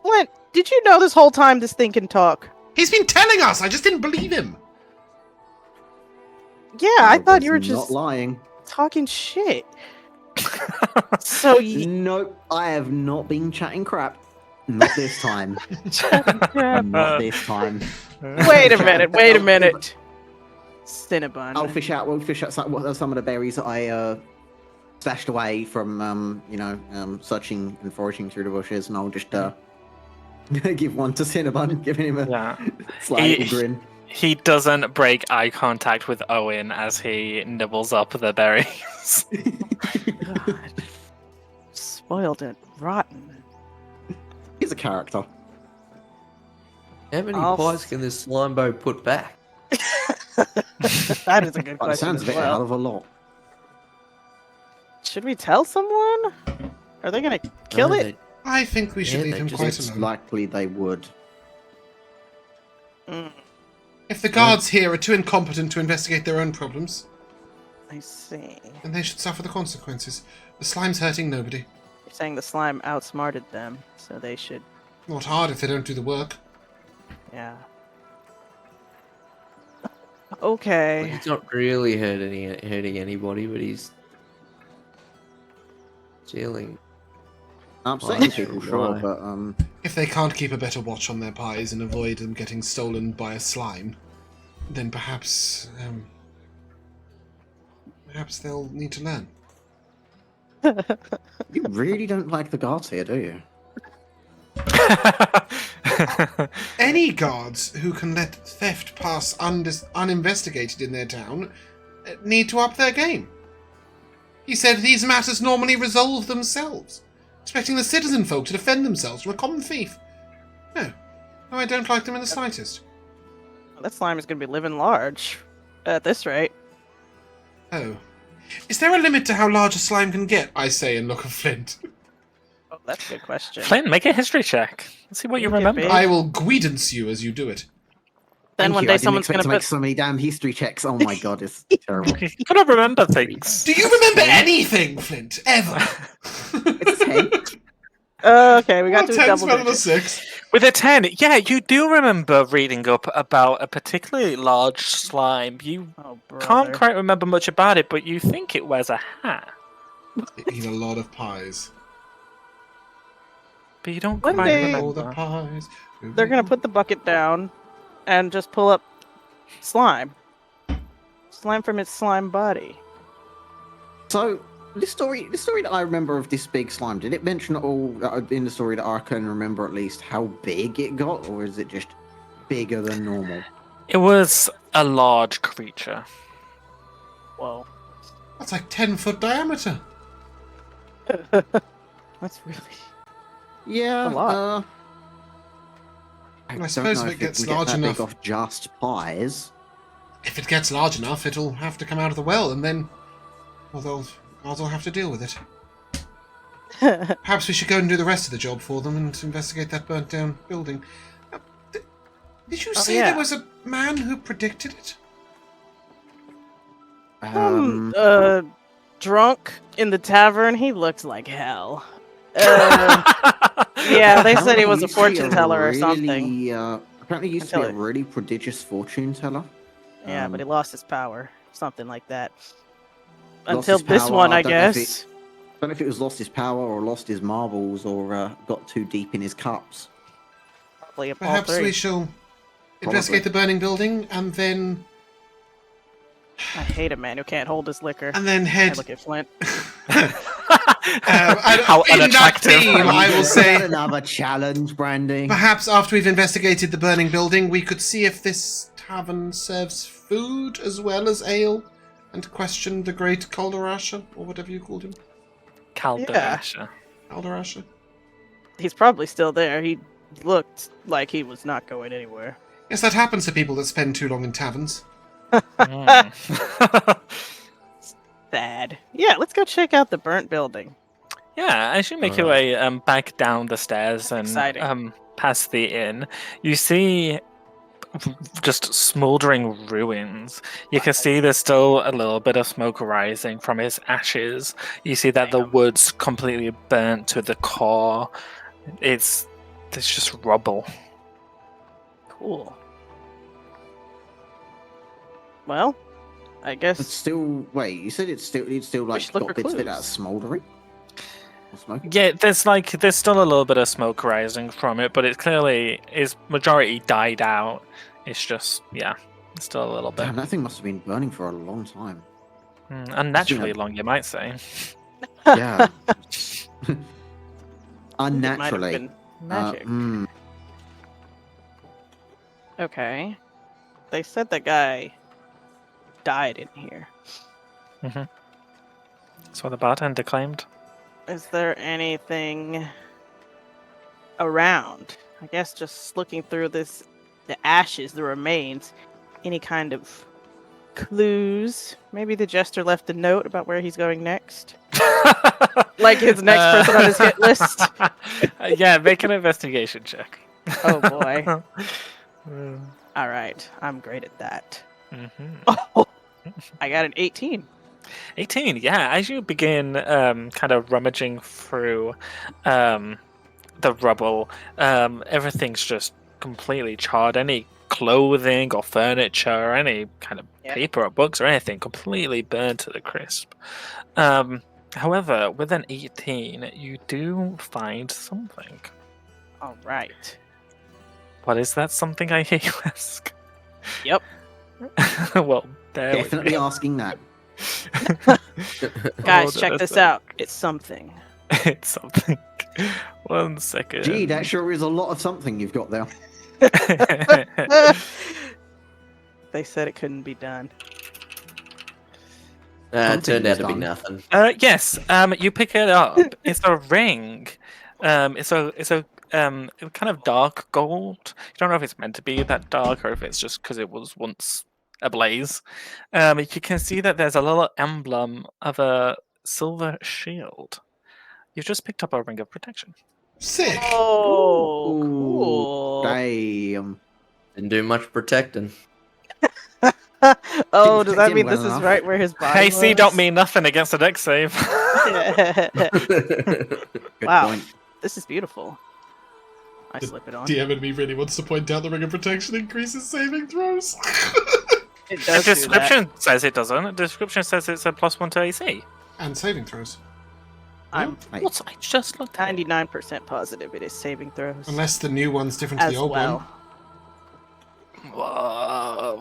Flint, did you know this whole time this thing can talk? He's been telling us. I just didn't believe him. Yeah, I thought was you were not just lying. talking shit. So you. Nope, I have not been chatting crap. Not this time. Not this time. Wait a minute. Cinnabun. We'll fish out some of the berries that I stashed away from searching and foraging through the bushes, and I'll just give one to Cinnabun, giving him a slight grin. He doesn't break eye contact with Owen as he nibbles up the berries. God. Spoiled it. Rotten. He's a character. How many pies can this slime bow put back? That is a good question. That sounds a bit out of a lot. Should we tell someone? Are they gonna kill it? I think we should leave him quite It's alone. likely they would. If the guards here are too incompetent to investigate their own problems, I see. then they should suffer the consequences. The slime's hurting nobody. You're saying the slime outsmarted them, so they should. Not hard if they don't do the work. Yeah. Well, Okay. he's not really hurting anybody, but he's stealing. Upsetting Oh, people, sure, sure, why? but If they can't keep a better watch on their pies and avoid them getting stolen by a slime, then perhaps they'll need to learn. you really don't like the guards here, do you? Any guards who can let theft pass uninvestigated in their town need to up their game. He said these matters normally resolve themselves, expecting the citizen folk to defend themselves from a common thief. No, I don't like them in the slightest. That slime is gonna be living large at this rate. Oh. Is there a limit to how large a slime can get, I say, and look at Flint? Oh, that's a good question. Flint, make a history check. Let's see what you Make it remember. big. I will guidance you as you do it. Then Thank one you, day I didn't someone's expect gonna to make put. so many damn history checks. Oh my god, it's terrible. You gotta remember things. Do you remember anything, Flint? Ever? It's a 10. Okay, we got to Well, 10's double better than a digits. 6. With a 10, yeah, you do remember reading up about a particularly large slime. You Oh, can't brother. quite remember much about it, but you think it wears a hat. Eat a lot of pies. But you don't One quite day- All the remember. pies. They're gonna put the bucket down and just pull up slime. Slime from its slime body. So this story that I remember of this big slime, did it mention at all in the story that I can remember at least how big it got, or is it just bigger than normal? It was a large creature. Whoa. That's like 10-foot diameter. That's really. Yeah, A lot. I suppose if it gets large that enough- big off just pies. If it gets large enough, it'll have to come out of the well, and then, well, guards will have to deal with it. Perhaps we should go and do the rest of the job for them and investigate that burnt-down building. Did you say yeah. there was a man who predicted it? Drunk in the tavern, he looks like hell. Yeah, they said he was a fortune teller or something. Apparently, he used to be a really prodigious fortune teller. Yeah, but he lost his power. Something like that. Lost Until his this power, one, I don't know if guess. I don't know if it was lost his power or lost his marbles or got too deep in his cups. Probably all Perhaps three. we shall investigate the burning building and then I hate a man who can't hold his liquor. head. I look at Flint. How in that unattractive. theme, I will say, Another challenge, Brandy. perhaps after we've investigated the burning building, we could see if this tavern serves food as well as ale, and question the great Calderasher, or whatever you called him. Calderasher. Calderasher? He's probably still there. He looked like he was not going anywhere. Yes, that happens to people that spend too long in taverns. Mm. Sad. Yeah, let's go check out the burnt building. Yeah, as you make your way back down the stairs and Exciting. past the inn, you see just smoldering ruins. You can see there's still a little bit of smoke rising from its ashes. You see that the wood's completely burnt to the core. It's just rubble. Cool. Well, I guess It's still. Wait, you said it's still like should look got for bits of it clues. that's smouldering. Smoke. Yeah, there's still a little bit of smoke rising from it, but it clearly is majority died out. It's just it's still a little bit. Damn, that thing must have been burning for a long time. Unnaturally long, you might say. Yeah. It might have Unnaturally. been magic. Okay. They said the guy died in here. That's what the bartender claimed. Is there anything around? I guess just looking through the ashes, the remains, any kind of clues? Maybe the jester left a note about where he's going next? Like his next person on his hit list? Yeah, make an investigation check. Oh boy. Alright, I'm great at that. Oh, I got an 18. 18, yeah. As you begin kind of rummaging through the rubble, everything's just completely charred. Any clothing or furniture or any kind of paper or books or anything completely burned to the crisp. However, with an 18, you do find something. All right. What is that something, I hear you ask? Yep. Well, there Definitely asking that. Guys, check this out. It's something. It's something. 1 second. Gee, that sure is a lot of something you've got there. They said it couldn't be done. It turned out to be done. nothing. Yes. You pick it up. It's a ring. It's a kind of dark gold. You don't know if it's meant to be that dark or if it's just because it was once ablaze. You can see that there's a little emblem of a silver shield. You've just picked up a ring of protection. Sick. Oh, Ooh, cool. Damn. Didn't do much protecting. Oh, does that Him mean well this is enough. right where his body Hey, was? C don't mean nothing against the deck save. Good Wow. point. This is beautiful. I slip it on. DM and me really wants to point out the ring of protection increases saving throws. It The does do that. description says it doesn't. The description says it's a +1 to AC. And saving throws. I'm What? I just looked at it. 99% positive it is saving throws. Unless the new one's different to as the old well. one.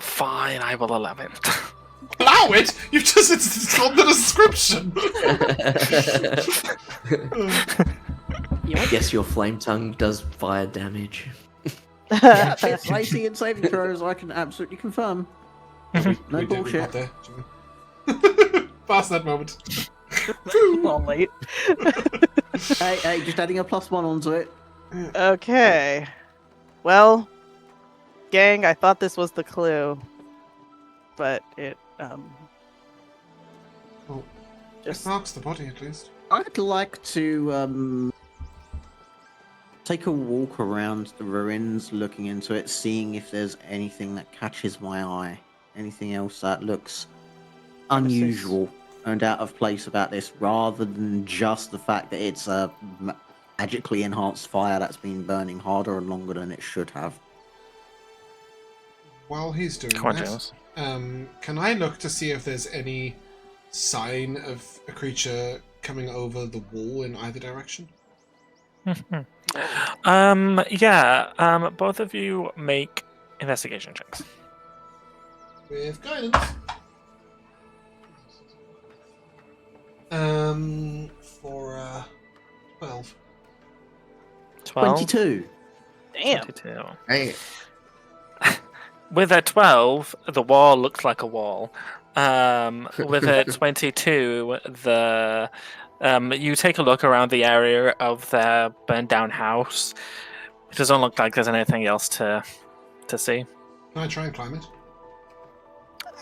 Fine, I will allow it. Allow it? You've just it's on the description. I guess your flame tongue does fire damage. Yeah, it's AC and saving throws, I can absolutely confirm. No We bullshit. got there. Past that moment. All late. Hey, just adding a +1 onto it. Okay. Well, gang, I thought this was the clue, but it Well, just it marks the body at least. I'd like to take a walk around the ruins, looking into it, seeing if there's anything that catches my eye. Anything else that looks unusual and out of place about this, rather than just the fact that it's a magically enhanced fire that's been burning harder and longer than it should have. While he's doing Come on, that, James. can I look to see if there's any sign of a creature coming over the wall in either direction? Both of you make investigation checks. With guidance. For 12. 12. 22. damn. 22. Hey, With a 12, the wall looks like a wall. With a 22, you take a look around the area of the burned down house. It doesn't look like there's anything else to see. Can I try and climb it?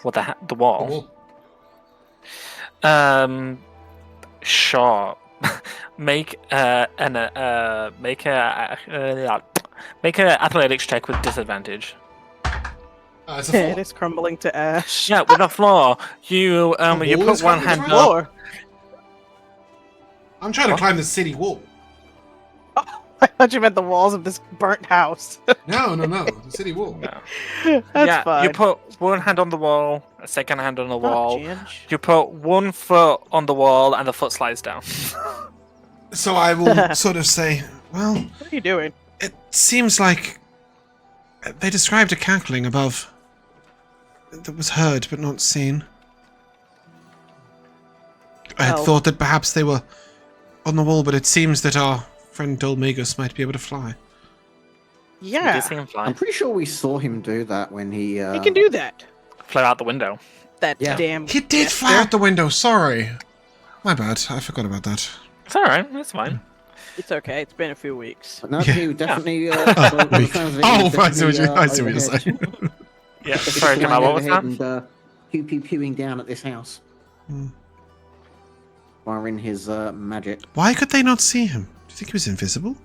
What the The wall? wall. Sure. Make a athletics check with disadvantage. It's a It is crumbling to ash. Yeah, with a floor. You The you wall put is one crumbling hand to up. Floor. I'm trying to climb the city wall. I thought you meant the walls of this burnt house. No, the city wall. No. That's fine. You put one hand on the wall, a second hand on the Oh, wall. Ginge. You put one foot on the wall, and the foot slides down. So I will sort of say, well, What are you doing? it seems like they described a cackling above that was heard but not seen. I had thought that perhaps they were on the wall, but it seems that our friend Dhoulmagus might be able to fly. You Yeah, did see him fly. I'm pretty sure we saw him do that when he. he can do that. Flew out the window. That Yeah. damn. He did fly out the window, sorry. My bad, I forgot about that. It's alright, that's fine. It's okay. It's been a few weeks. No, Yeah. he definitely. Weak. I see what you're saying. Yeah, sorry, Jamal, what was that? And, pewing down at this house. Firing his magic. Why could they not see him? Do you think he was invisible?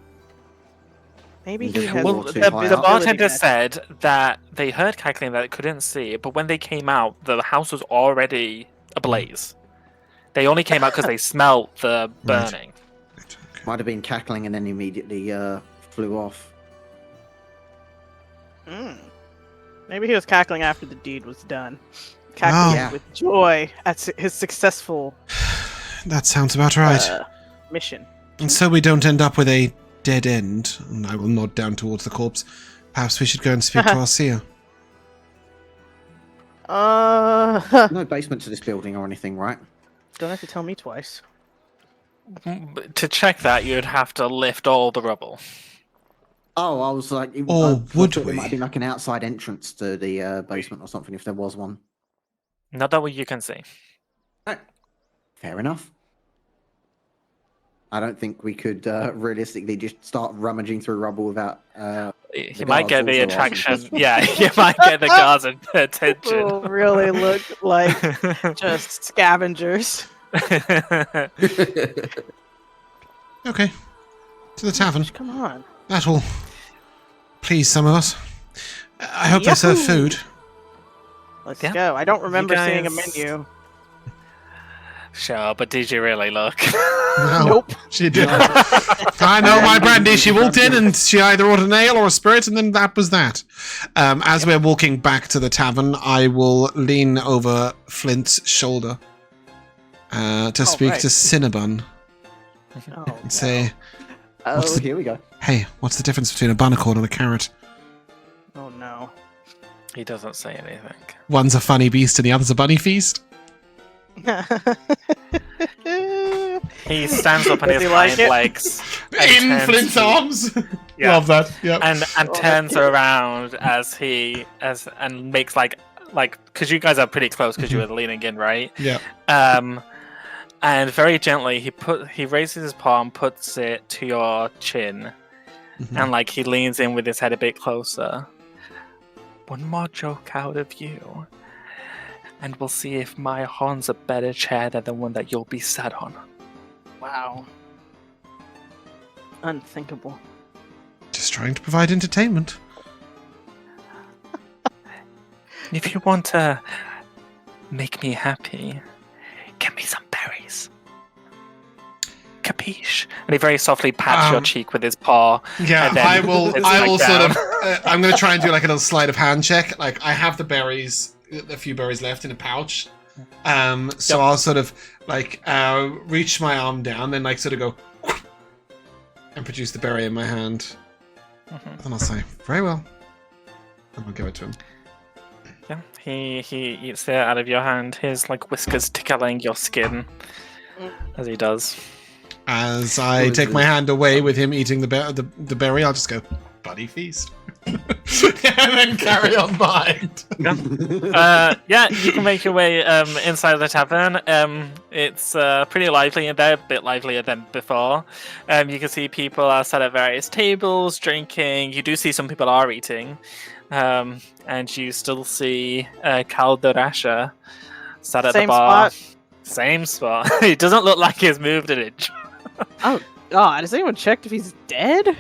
Maybe he Well, has. Well, too the high up. bartender said that they heard cackling that they couldn't see, but when they came out, the house was already ablaze. They only came out because they smelt the burning. Right, okay. Might have been cackling and then immediately flew off. Maybe he was cackling after the deed was done. Cackling Yeah. with joy at his successful That sounds about right. mission. And so we don't end up with a dead end, and I will nod down towards the corpse. Perhaps we should go and speak to our seer. No basement to this building or anything, right? Don't have to tell me twice. To check that, you'd have to lift all the rubble. Oh, I was like, Or I would thought we? It might be like an outside entrance to the basement or something if there was one. Not that you can see. Right. Fair enough. I don't think we could realistically just start rummaging through rubble without. You might get the guards also attraction. asking. Yeah, you might get the guards' attention. People really look like just scavengers. Okay. To the tavern. Come on. That will please some of us. I hope they serve Yahoo! food. Let's Yeah. go. I don't remember seeing a guys- menu. Sure, but did you really look? No, Nope. she did. I know my Brandy. She walked in and she either ordered an ale or a spirit, and then that was that. As we're walking back to the tavern, I will lean over Flint's shoulder to speak right. to Cinnabun Oh, and say, Oh, What's the- here we go. "Hey, what's the difference between a bunnicorn and a carrot? oh no. He doesn't say anything. One's a funny beast and the other's a bunny feast." He stands up on Does his he like hind it? legs. and In turns Flint's to- arms. Yeah. Love that. Yep. and turns around and makes like because you guys are pretty close because you were leaning in, right? Yeah. And very gently he raises his palm, puts it to your chin, Mhm. and like he leans in with his head a bit closer. One more joke out of you, and we'll see if my horn's a better chair than the one that you'll be sat on. Wow. Unthinkable. Just trying to provide entertainment. If you want to make me happy, get me some berries. Capiche? And he very softly pats your cheek with his paw. Yeah, And then I will. it's I like will down. sort of. I'm going to try and do like a little sleight of hand check. Like I have the berries, a few berries left in a pouch. So I'll sort of like reach my arm down, then like sort of go and produce the berry in my hand. And I'll say, "Very well," and I'll give it to him. Yeah, he eats it out of your hand, his like whiskers tickling your skin as he does. As I take my hand away with him eating the berry, I'll just go, "Buddy feast," and then carry on behind. Yeah, you can make your way inside the tavern. It's pretty lively in there, a bit livelier than before. You can see people are sat at various tables drinking. You do see some people are eating. And you still see Kaldorasha sat at the Same bar. spot? Same spot. It doesn't look like he's moved an inch. Oh God! Has anyone checked if he's dead? Is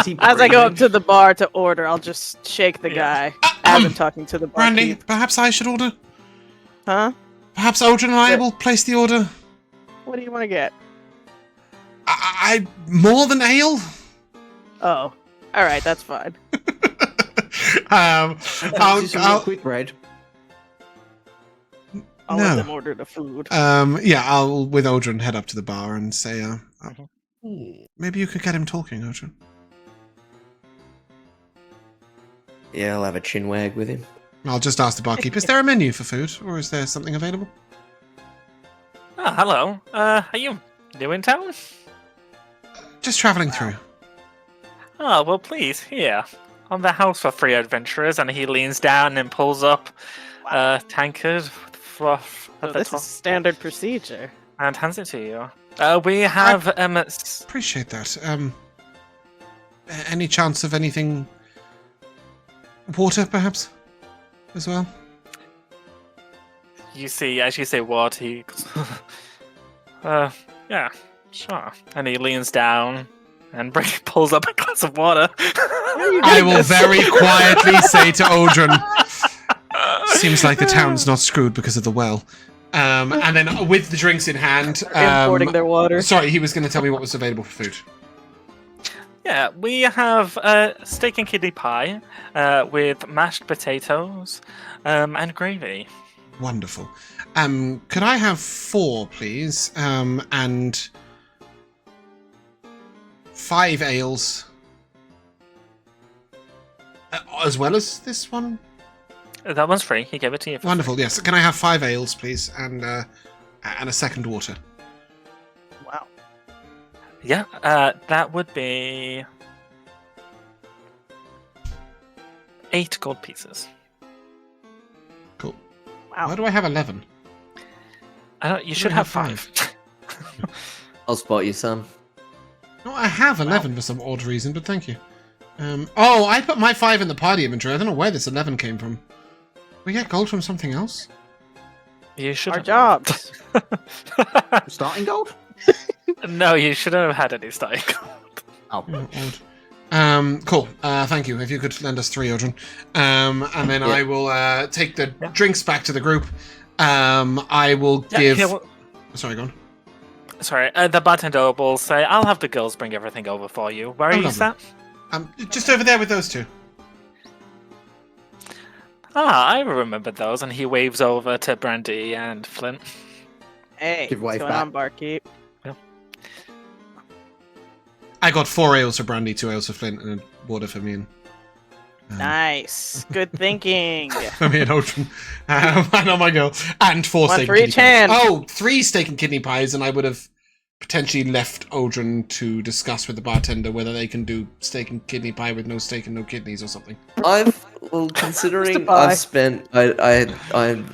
he As I go up breathing? to the bar to order, I'll just shake the guy as I'm talking to the Brandy, barkeep. perhaps I should order. Huh? Perhaps Odran and I will place the order. What do you want to get? I more than ale. Oh, all right, that's fine. Fancy some I'll quick bread. I'll let them order the food. Yeah, I'll, with Odran, head up to the bar and say, Mhm. maybe you could get him talking, Odran. Yeah, I'll have a chin wag with him. I'll just ask the barkeep, is there a menu for food, or is there something available? Oh, hello. Are you new in town? Just travelling through. Oh, well, please, here. On the house for 3 adventurers, and he leans down and pulls up a tankard with fluff at So the this top is standard procedure. and hands it to you. We have Appreciate that. Any chance of anything... water, perhaps? As well? you see, as you say what, he yeah, sure. And he leans down and pulls up a glass of water. I will very quietly say to Odran, seems like the town's not screwed because of the well. And then with the drinks in hand... Importing their water. Sorry, he was going to tell me what was available for food. Yeah, we have steak and kidney pie with mashed potatoes and gravy. Wonderful. Could I have 4, please? And 5 ales. As well as this one? That one's free. He gave it to you. Wonderful, yes. Can I have 5 ales, please? And a second water. Wow. Yeah, that would be 8 gold pieces. Cool. Wow. Why do I have 11? You should I have have 5. I'll spot you some. No, I have 11 for some odd reason, but thank you. Oh, I put my 5 in the party inventory. I don't know where this 11 came from. We get gold from something else? You should Our have. jobs. Starting gold? No, you shouldn't have had any starting gold. Oh. Odd. Cool. Thank you. If you could lend us 3, Odran. And then I will take the drinks back to the group. I will give... Sorry, go on. Sorry, the bartender will say, I'll have the girls bring everything over for you. Where are you sat? Just over there with those 2. Ah, I remember those, and he waves over to Brandy and Flint. Hey, Give what's wave going back. on, barkeep? I got 4 ales for Brandy, 2 ales for Flint, and a water for me and... Nice. Good thinking. For me and Odran. And on my go. And 4 One steak for and each kidney pies. hand. Oh, 3 steak and kidney pies, and I would have potentially left Odran to discuss with the bartender whether they can do steak and kidney pie with no steak and no kidneys or something. Considering pie. I've spent, I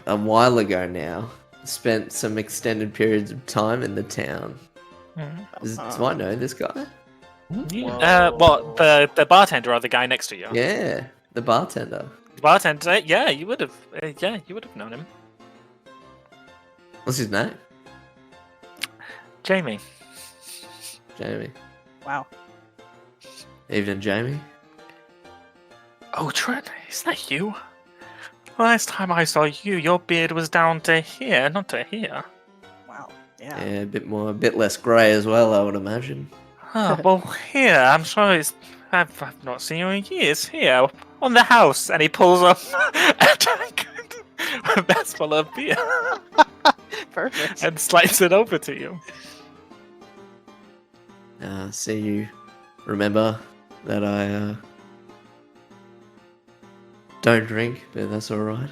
a while ago now, spent some extended periods of time in the town. Do I know this guy? What, the bartender or the guy next to you? Yeah, the bartender. The bartender, yeah, you would have known him. What's his name? Jamie. Jamie. Wow. Evening, Jamie. Oh, Trode, is that you? Last time I saw you, your beard was down to here, not to here. Wow. Yeah. Yeah, a bit less grey as well, I would imagine. Oh, well, here, I'm sure I've not seen you in years. Here, on the house, and he pulls up a tankard that's full of beer Perfect. and slides it over to you. See, you remember that I don't drink, but that's alright.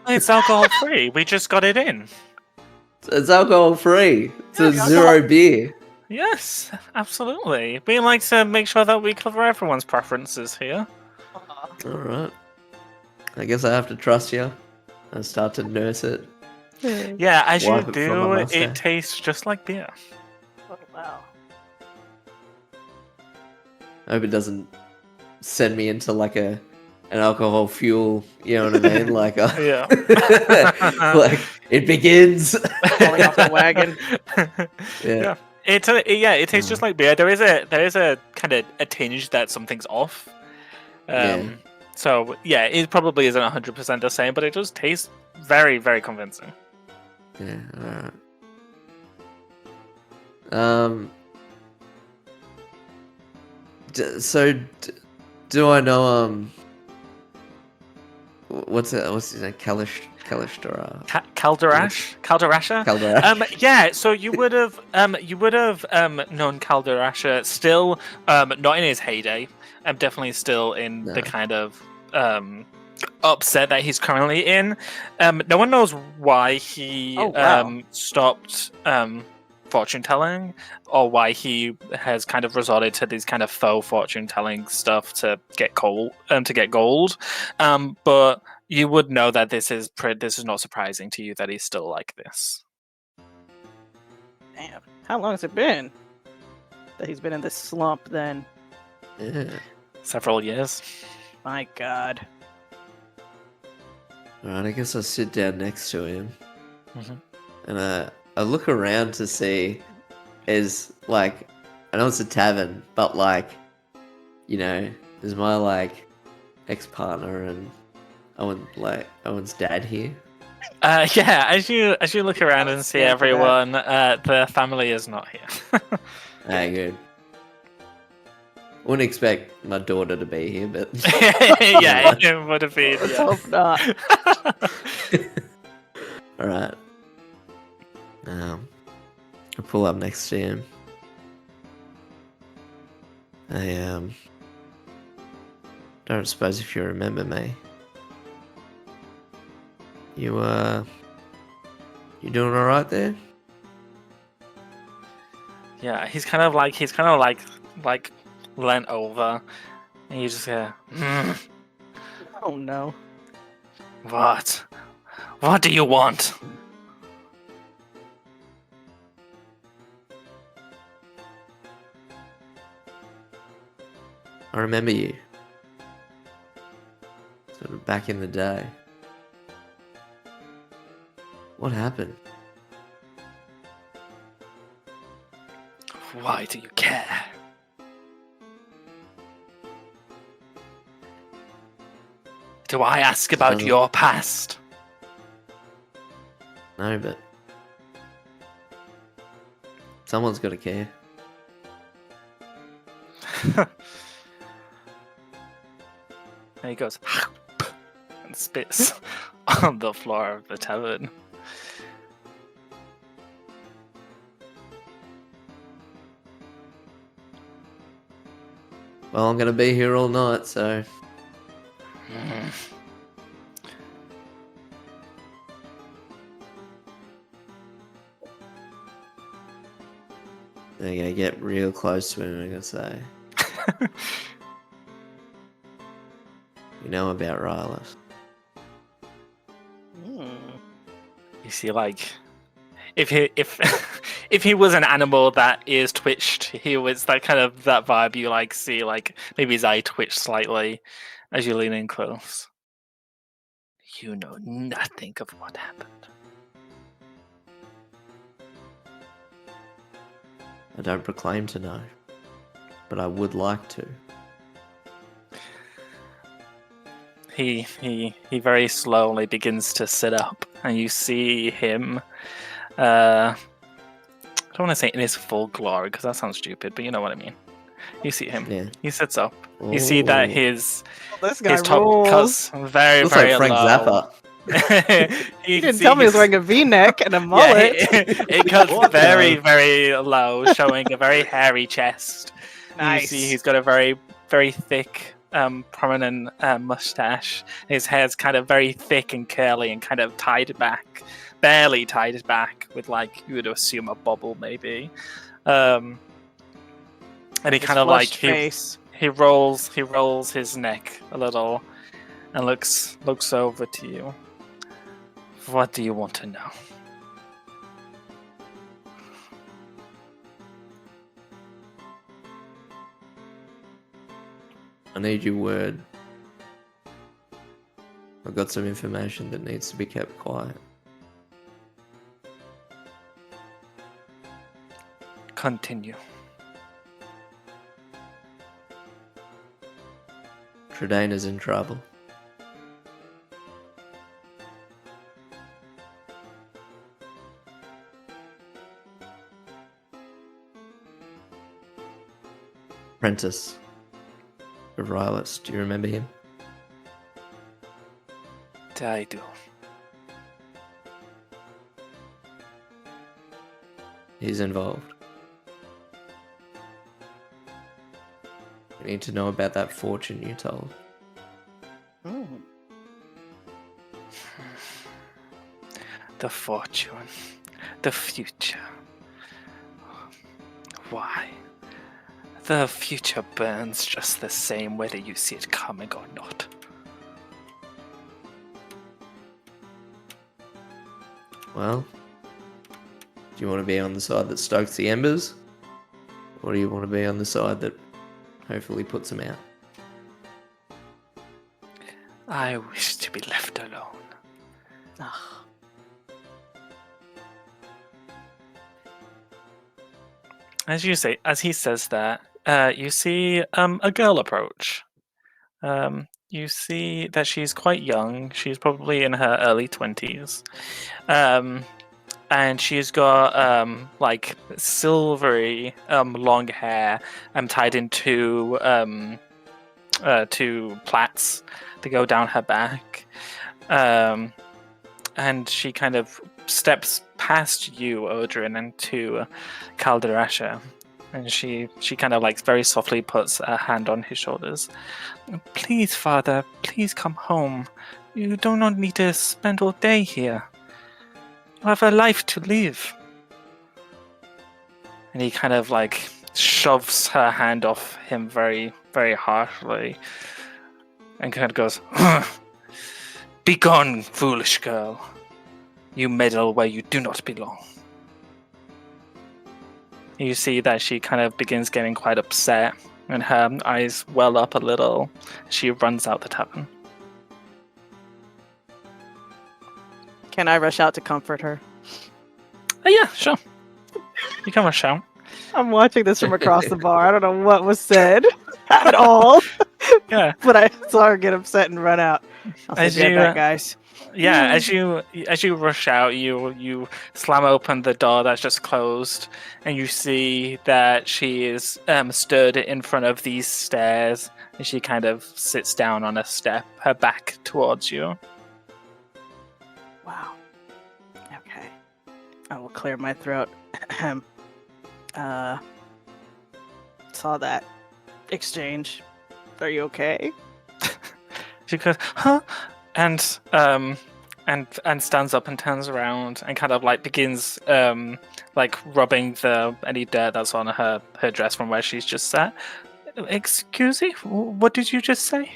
It's alcohol free. We just got it in. It's alcohol free. It's a Yeah, 0 beer. Yes, absolutely. We like to make sure that we cover everyone's preferences here. Alright. I guess I have to trust you and start to nurse it. Yeah, as you Wipe it from do, my it mustache. tastes just like beer. Oh, wow. I hope it doesn't send me into like an alcohol fuel, you know what I mean? Like, Yeah. like it begins. Falling off the wagon. Yeah. It tastes just like beer. There is a kind of a tinge that something's off. Yeah. So yeah, it probably isn't 100% the same, but it does taste very, very convincing. Yeah, alright. Do I know what's his name? Kalishtora. Calderasha. Calderash. Yeah. So you would have known Calderasha still, not in his heyday. Definitely still in the No. kind of upset that he's currently in. No one knows why he Oh, wow. stopped fortune telling, or why he has kind of resorted to these kind of faux fortune telling stuff to get gold. But you would know that this is not surprising to you that he's still like this. Damn. How long has it been that he's been in this slump then? Yeah. Several years. My God. Alright, I guess I'll sit down next to him. Mhm. And I look around to see, is like, I know it's a tavern, but like, you know, is my like ex-partner and Owen's dad here? Yeah, as you look around and see scared for that. everyone, the family is not here. Ah, good. Wouldn't expect my daughter to be here, but Yeah, it would have been. Let's Yeah. hope not. Alright. I pull up next to him. I don't suppose if you remember me. You doing alright there? Yeah, he's kind of like leant over, and you just hear, Oh no. What? What do you want? I remember you. Sort of back in the day. What happened? Why do you care? Do I ask about Doesn't- your past? No, but someone's got to care. And he goes and spits on the floor of the tavern. Well, I'm gonna be here all night, so they're gonna get real close to him. I'm gonna say, you know about Rylas. You see, like, if he was an animal that ears twitched, he was that kind of that vibe. You like see like maybe his eye twitch slightly as you lean in close. You know nothing of what happened. I don't proclaim to know, but I would like to. He very slowly begins to sit up, and you see him. I don't want to say in his full glory because that sounds stupid, but you know what I mean. You see him. Yeah. He sits up. You see that Ooh. his This guy his top rules. cuts very Looks very like Frank low. Zappa. You didn't tell me he was wearing a V-neck and a mullet. Yeah, it cuts What very the- very low, showing a very hairy chest. Nice. You see he's got a very very thick prominent mustache. His hair's kind of very thick and curly and kind of tied back, barely tied back with like you would assume a bobble maybe. And he His kind of like flushed face. he rolls his neck a little and looks over to you. What do you want to know? I need your word. I've got some information that needs to be kept quiet. Continue. Trodain is in trouble. Apprentice of Rylas, do you remember him? did I do? He's involved. We need to know about that fortune you told. Mm. The fortune. The future. Why? The future burns just the same whether you see it coming or not. Well, do you want to be on the side that stokes the embers? Or do you want to be on the side that hopefully puts them out? I wish to be left alone. Ugh. As he says that, you see a girl approach. You see that she's quite young. She's probably in her early 20s. And she's got like silvery long hair tied into two plaits that go down her back. And she kind of steps past you, Odran, and to Calderasha. And she kind of like very softly puts a hand on his shoulders. Please, father, please come home. You do not need to spend all day here. You have a life to live. And he kind of like shoves her hand off him very, very harshly. And kind of goes, Begone, foolish girl. You meddle where you do not belong. You see that she kind of begins getting quite upset, and her eyes well up a little. She runs out the tavern. Can I rush out to comfort her? Oh, yeah, sure. You can rush out. I'm watching this from across the bar. I don't know what was said at all. Yeah. But I saw her get upset and run out. I'll As say, "Get you, back, guys." Yeah, as you rush out, you slam open the door that's just closed, and you see that she is stood in front of these stairs, and she kind of sits down on a step, her back towards you. Wow. Okay. I will clear my throat. Saw that exchange. Are you okay? She goes, huh? And stands up and turns around and kind of like begins like rubbing any dirt that's on her dress from where she's just sat. Excuse me? What did you just say?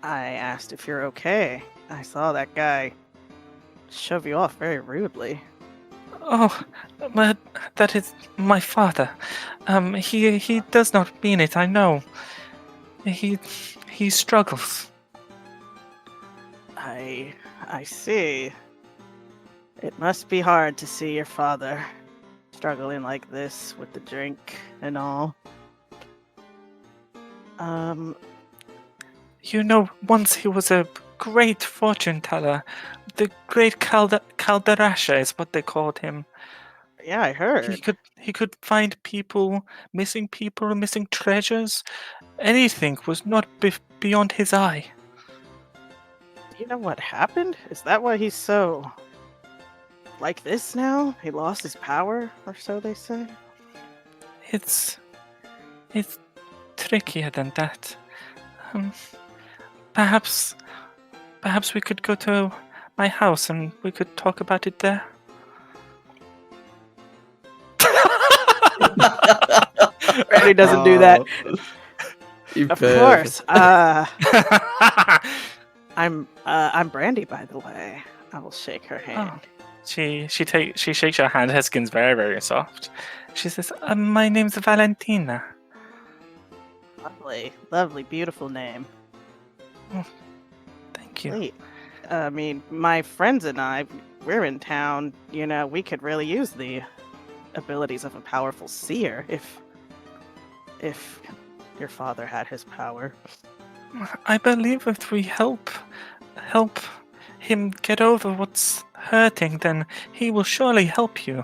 I asked if you're okay. I saw that guy shove you off very rudely. Oh, but that is my father. He does not mean it, I know. He struggles. I see. It must be hard to see your father struggling like this with the drink and all. You know, once he was a great fortune teller. The great Calderasha is what they called him. Yeah, I heard. He could find people, missing treasures. Anything was not beyond his eye. Do you know what happened? Is that why he's so like this now? He lost his power, or so they say? It's trickier than that. Perhaps we could go to my house and we could talk about it there. Brandy doesn't do that. Of course. I'm Brandy, by the way. I will shake her hand. Oh. She shakes her hand. Her skin's very, very soft. She says, "My name's Valentina." Lovely, beautiful name. Oh, thank you. Wait, I mean, my friends and I, we're in town. You know, we could really use the abilities of a powerful seer if your father had his power. I believe if we help him get over what's hurting, then he will surely help you.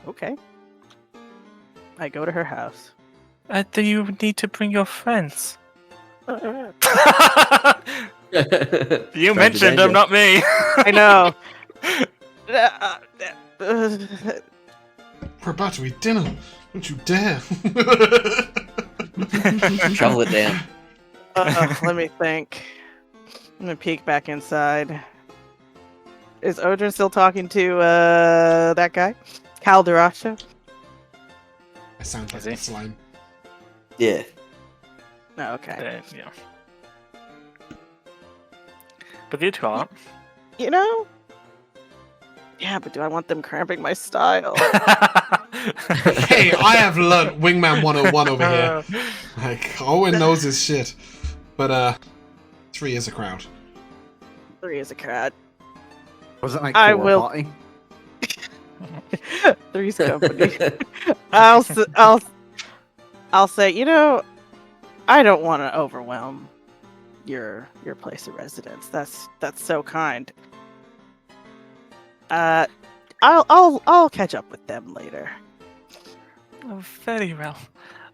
Okay. I go to her house. Do you need to bring your friends? You mentioned him, not me. I know. We're about to eat dinner. Don't you dare. Shovel it down. Let me think. I'm gonna peek back inside. Is Odran still talking to that guy? Calderasha? I sound like Is he? a slime. Yeah. Oh, okay. Yeah. But you two aren't. You know? Yeah, but do I want them cramping my style? Hey, I have learnt Wingman 101 over here. Like, Owen knows his shit. But, 3 is a crowd. 3 is a crowd. Was that like I for a will- party? 3's company. I'll say, you know, I don't want to overwhelm your place of residence. That's so kind. I'll catch up with them later. Oh, very well.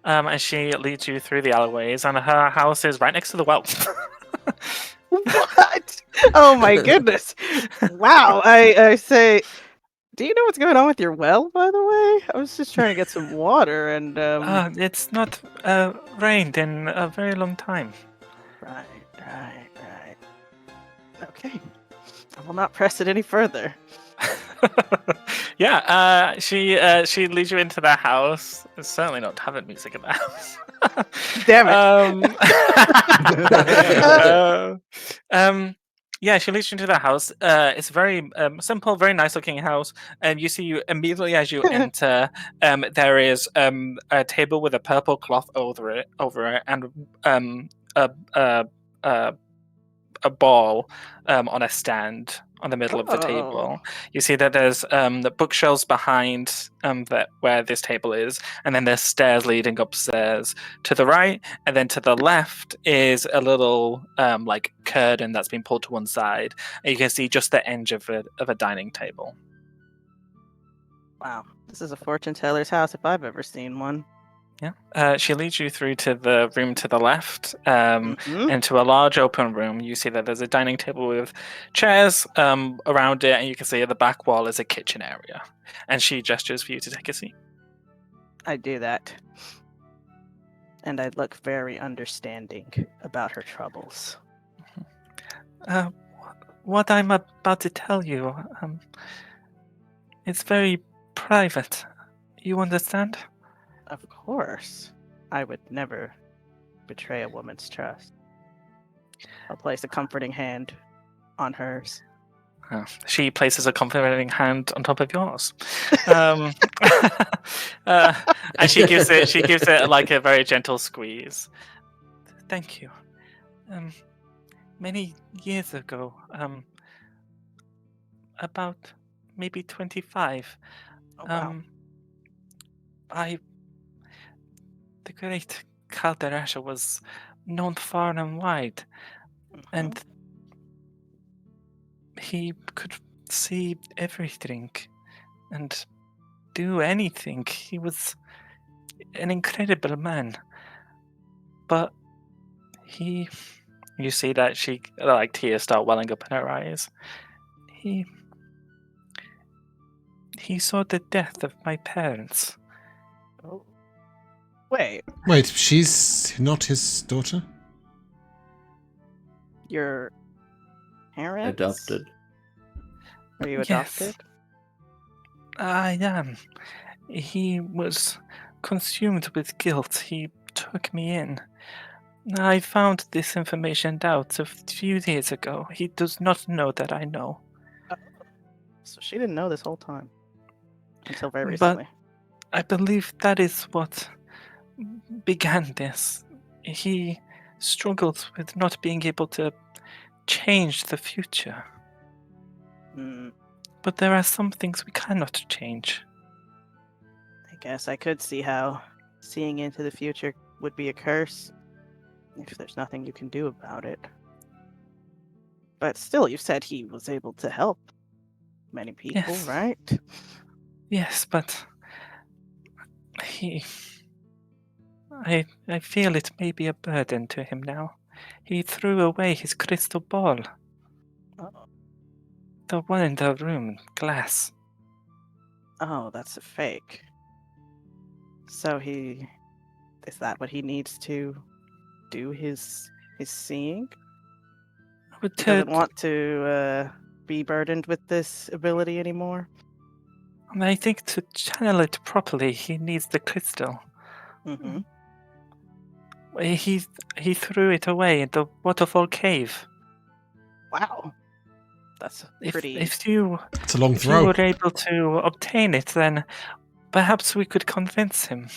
And she leads you through the alleyways, and her house is right next to the well. What? Oh my goodness! Wow. I say, do you know what's going on with your well, by the way? I was just trying to get some water, and It's not rained in a very long time. Right. Okay. I will not press it any further. Yeah, she leads you into the house. It's certainly not having music in the house. Damn it. Yeah, she leads you into the house. It's a very simple, very nice looking house. And you see, immediately as you enter, there is a table with a purple cloth over it, and a ball on a stand on the middle of the table. You see that there's the bookshelves behind where this table is, and then there's stairs leading upstairs to the right, and then to the left is a little like curtain that's been pulled to one side, and you can see just the edge of a dining table. Wow. This is a fortune teller's house if I've ever seen one. Yeah. She leads you through to the room to the left, Mhm. into a large open room. You see that there's a dining table with chairs around it, and you can see at the back wall is a kitchen area. And she gestures for you to take a seat. I do that. And I look very understanding about her troubles. What I'm about to tell you, it's very private. You understand? Of course. I would never betray a woman's trust. I'll place a comforting hand on hers. She places a comforting hand on top of yours, and she gives it like a very gentle squeeze. Thank you. Many years ago, about maybe 25, Oh, wow. The great Calderasha was known far and wide, and he could see everything and do anything. He was an incredible man. But you see that she, like, tears start welling up in her eyes. He saw the death of my parents. Oh. Wait, Wait, she's not his daughter? your parents? Adopted. Are you Yes. adopted? I am. He was consumed with guilt. He took me in. I found this information out a few days ago. He does not know that I know. So she didn't know this whole time. Until very But- recently. I believe that is what began this. He struggled with not being able to change the future. Hmm. But there are some things we cannot change. I guess I could see how seeing into the future would be a curse if there's nothing you can do about it. But still, you said he was able to help many people, Yes. right? Yes, but I feel it may be a burden to him now. he threw away his crystal ball. Oh, The one in the room, glass. oh, that's a fake. So is that what he needs to do his seeing? But, He doesn't want to be burdened with this ability anymore. I think to channel it properly, he needs the crystal. Mm-hmm. He threw it away in the waterfall cave. Wow, that's pretty. If you It's a long if you throw. were able to obtain it, then perhaps we could convince him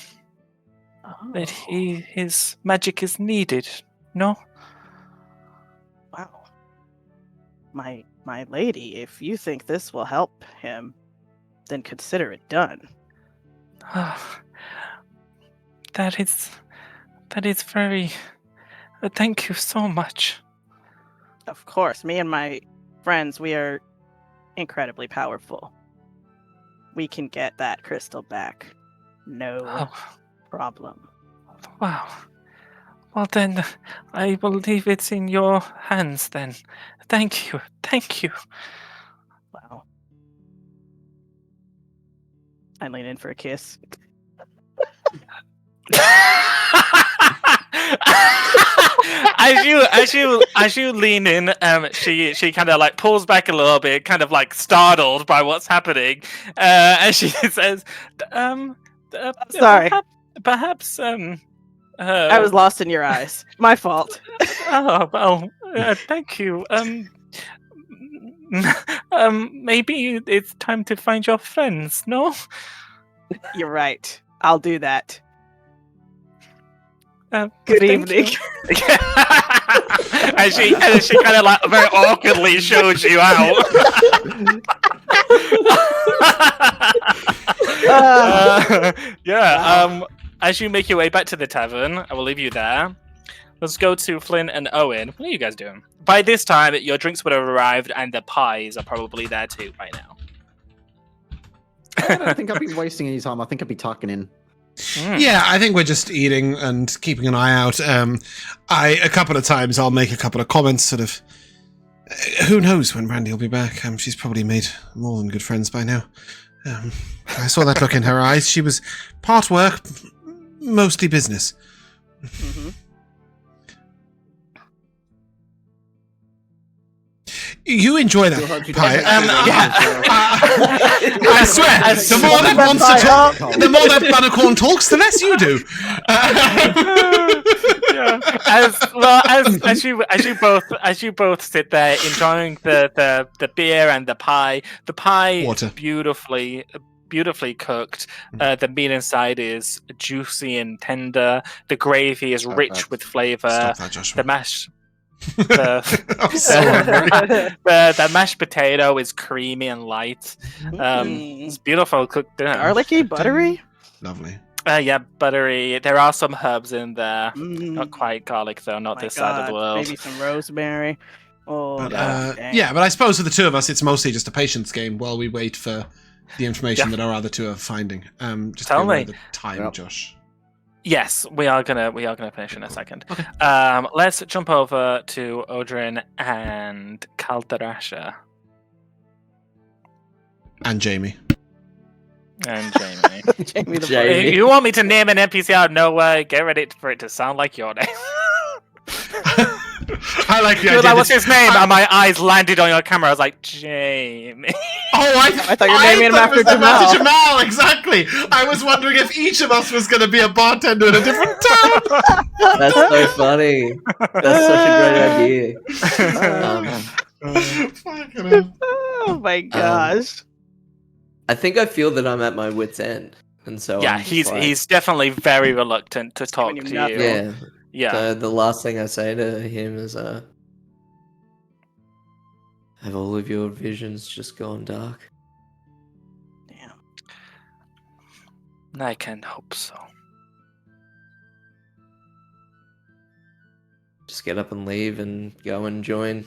that Oh, his magic is needed. No? wow. My lady, if you think this will help him, then consider it done. That is very. Thank you so much. Of course, me and my friends, we are incredibly powerful. We can get that crystal back. No Oh, problem. wow. Well then, I will leave it in your hands then. Thank you. Thank you. Wow. I lean in for a kiss. as you lean in, she kind of like pulls back a little bit, kind of like startled by what's happening, and she says, Sorry. perhaps I was lost in your eyes. My fault. Oh well, thank you. Maybe it's time to find your friends. No. You're right. I'll do that. Good Thank evening. you. and she kind of like very awkwardly shows you out. As you make your way back to the tavern, I will leave you there. Let's go to Flint and Owen. What are you guys doing? By this time, your drinks would have arrived, and the pies are probably there too by now. I don't think I'd be wasting any time. I think I'd be tucking in. Yeah, I think we're just eating and keeping an eye out. A couple of times I'll make a couple of comments, sort of. Who knows when Brandy will be back? She's probably made more than good friends by now. I saw that look in her eyes. She was part work, mostly business. Mm-hmm. You enjoy that pie. I swear, the more that Buttercorn talks, the less you do. As you both sit there enjoying the beer and the pie Water. is beautifully cooked. The meat inside is juicy and tender. The gravy is rich with flavor. Stop that, Joshua. The mash. I'm so hungry. The mashed potato is creamy and light. It's beautiful cooked dinner. Garlicky, buttery. Lovely. Yeah, buttery. There are some herbs in there. Mm. Not quite garlic though. Not My this side of the God, world. Maybe some rosemary. Oh, But, dang. yeah, but I suppose for the two of us, it's mostly just a patience game while we wait for the information that our other two are finding. Just Tell give away me. the time, Yep. Josh. Yes, we are gonna finish in a second. Okay. Let's jump over to Odran and Kaldarasha And Jamie. and Jamie. Jamie the Jamie. If you want me to name an NPC out of nowhere, get ready for it to sound like your name. I like the You're idea. like, what's his name? And my eyes landed on your camera. I was like, Jamie. I thought you were naming him after Jamal. Jamal, exactly. I was wondering if each of us was going to be a bartender in a different town. That's so funny. That's such a great idea. Fucking hell. Oh my gosh. I think I feel that I'm at my wit's end, and so Yeah, I'm just he's like, he's definitely very reluctant to talk you to nothing. you. yeah. Yeah. So the last thing I say to him is, "Have all of your visions just gone dark?" Damn. I can hope so. Just get up and leave and go and join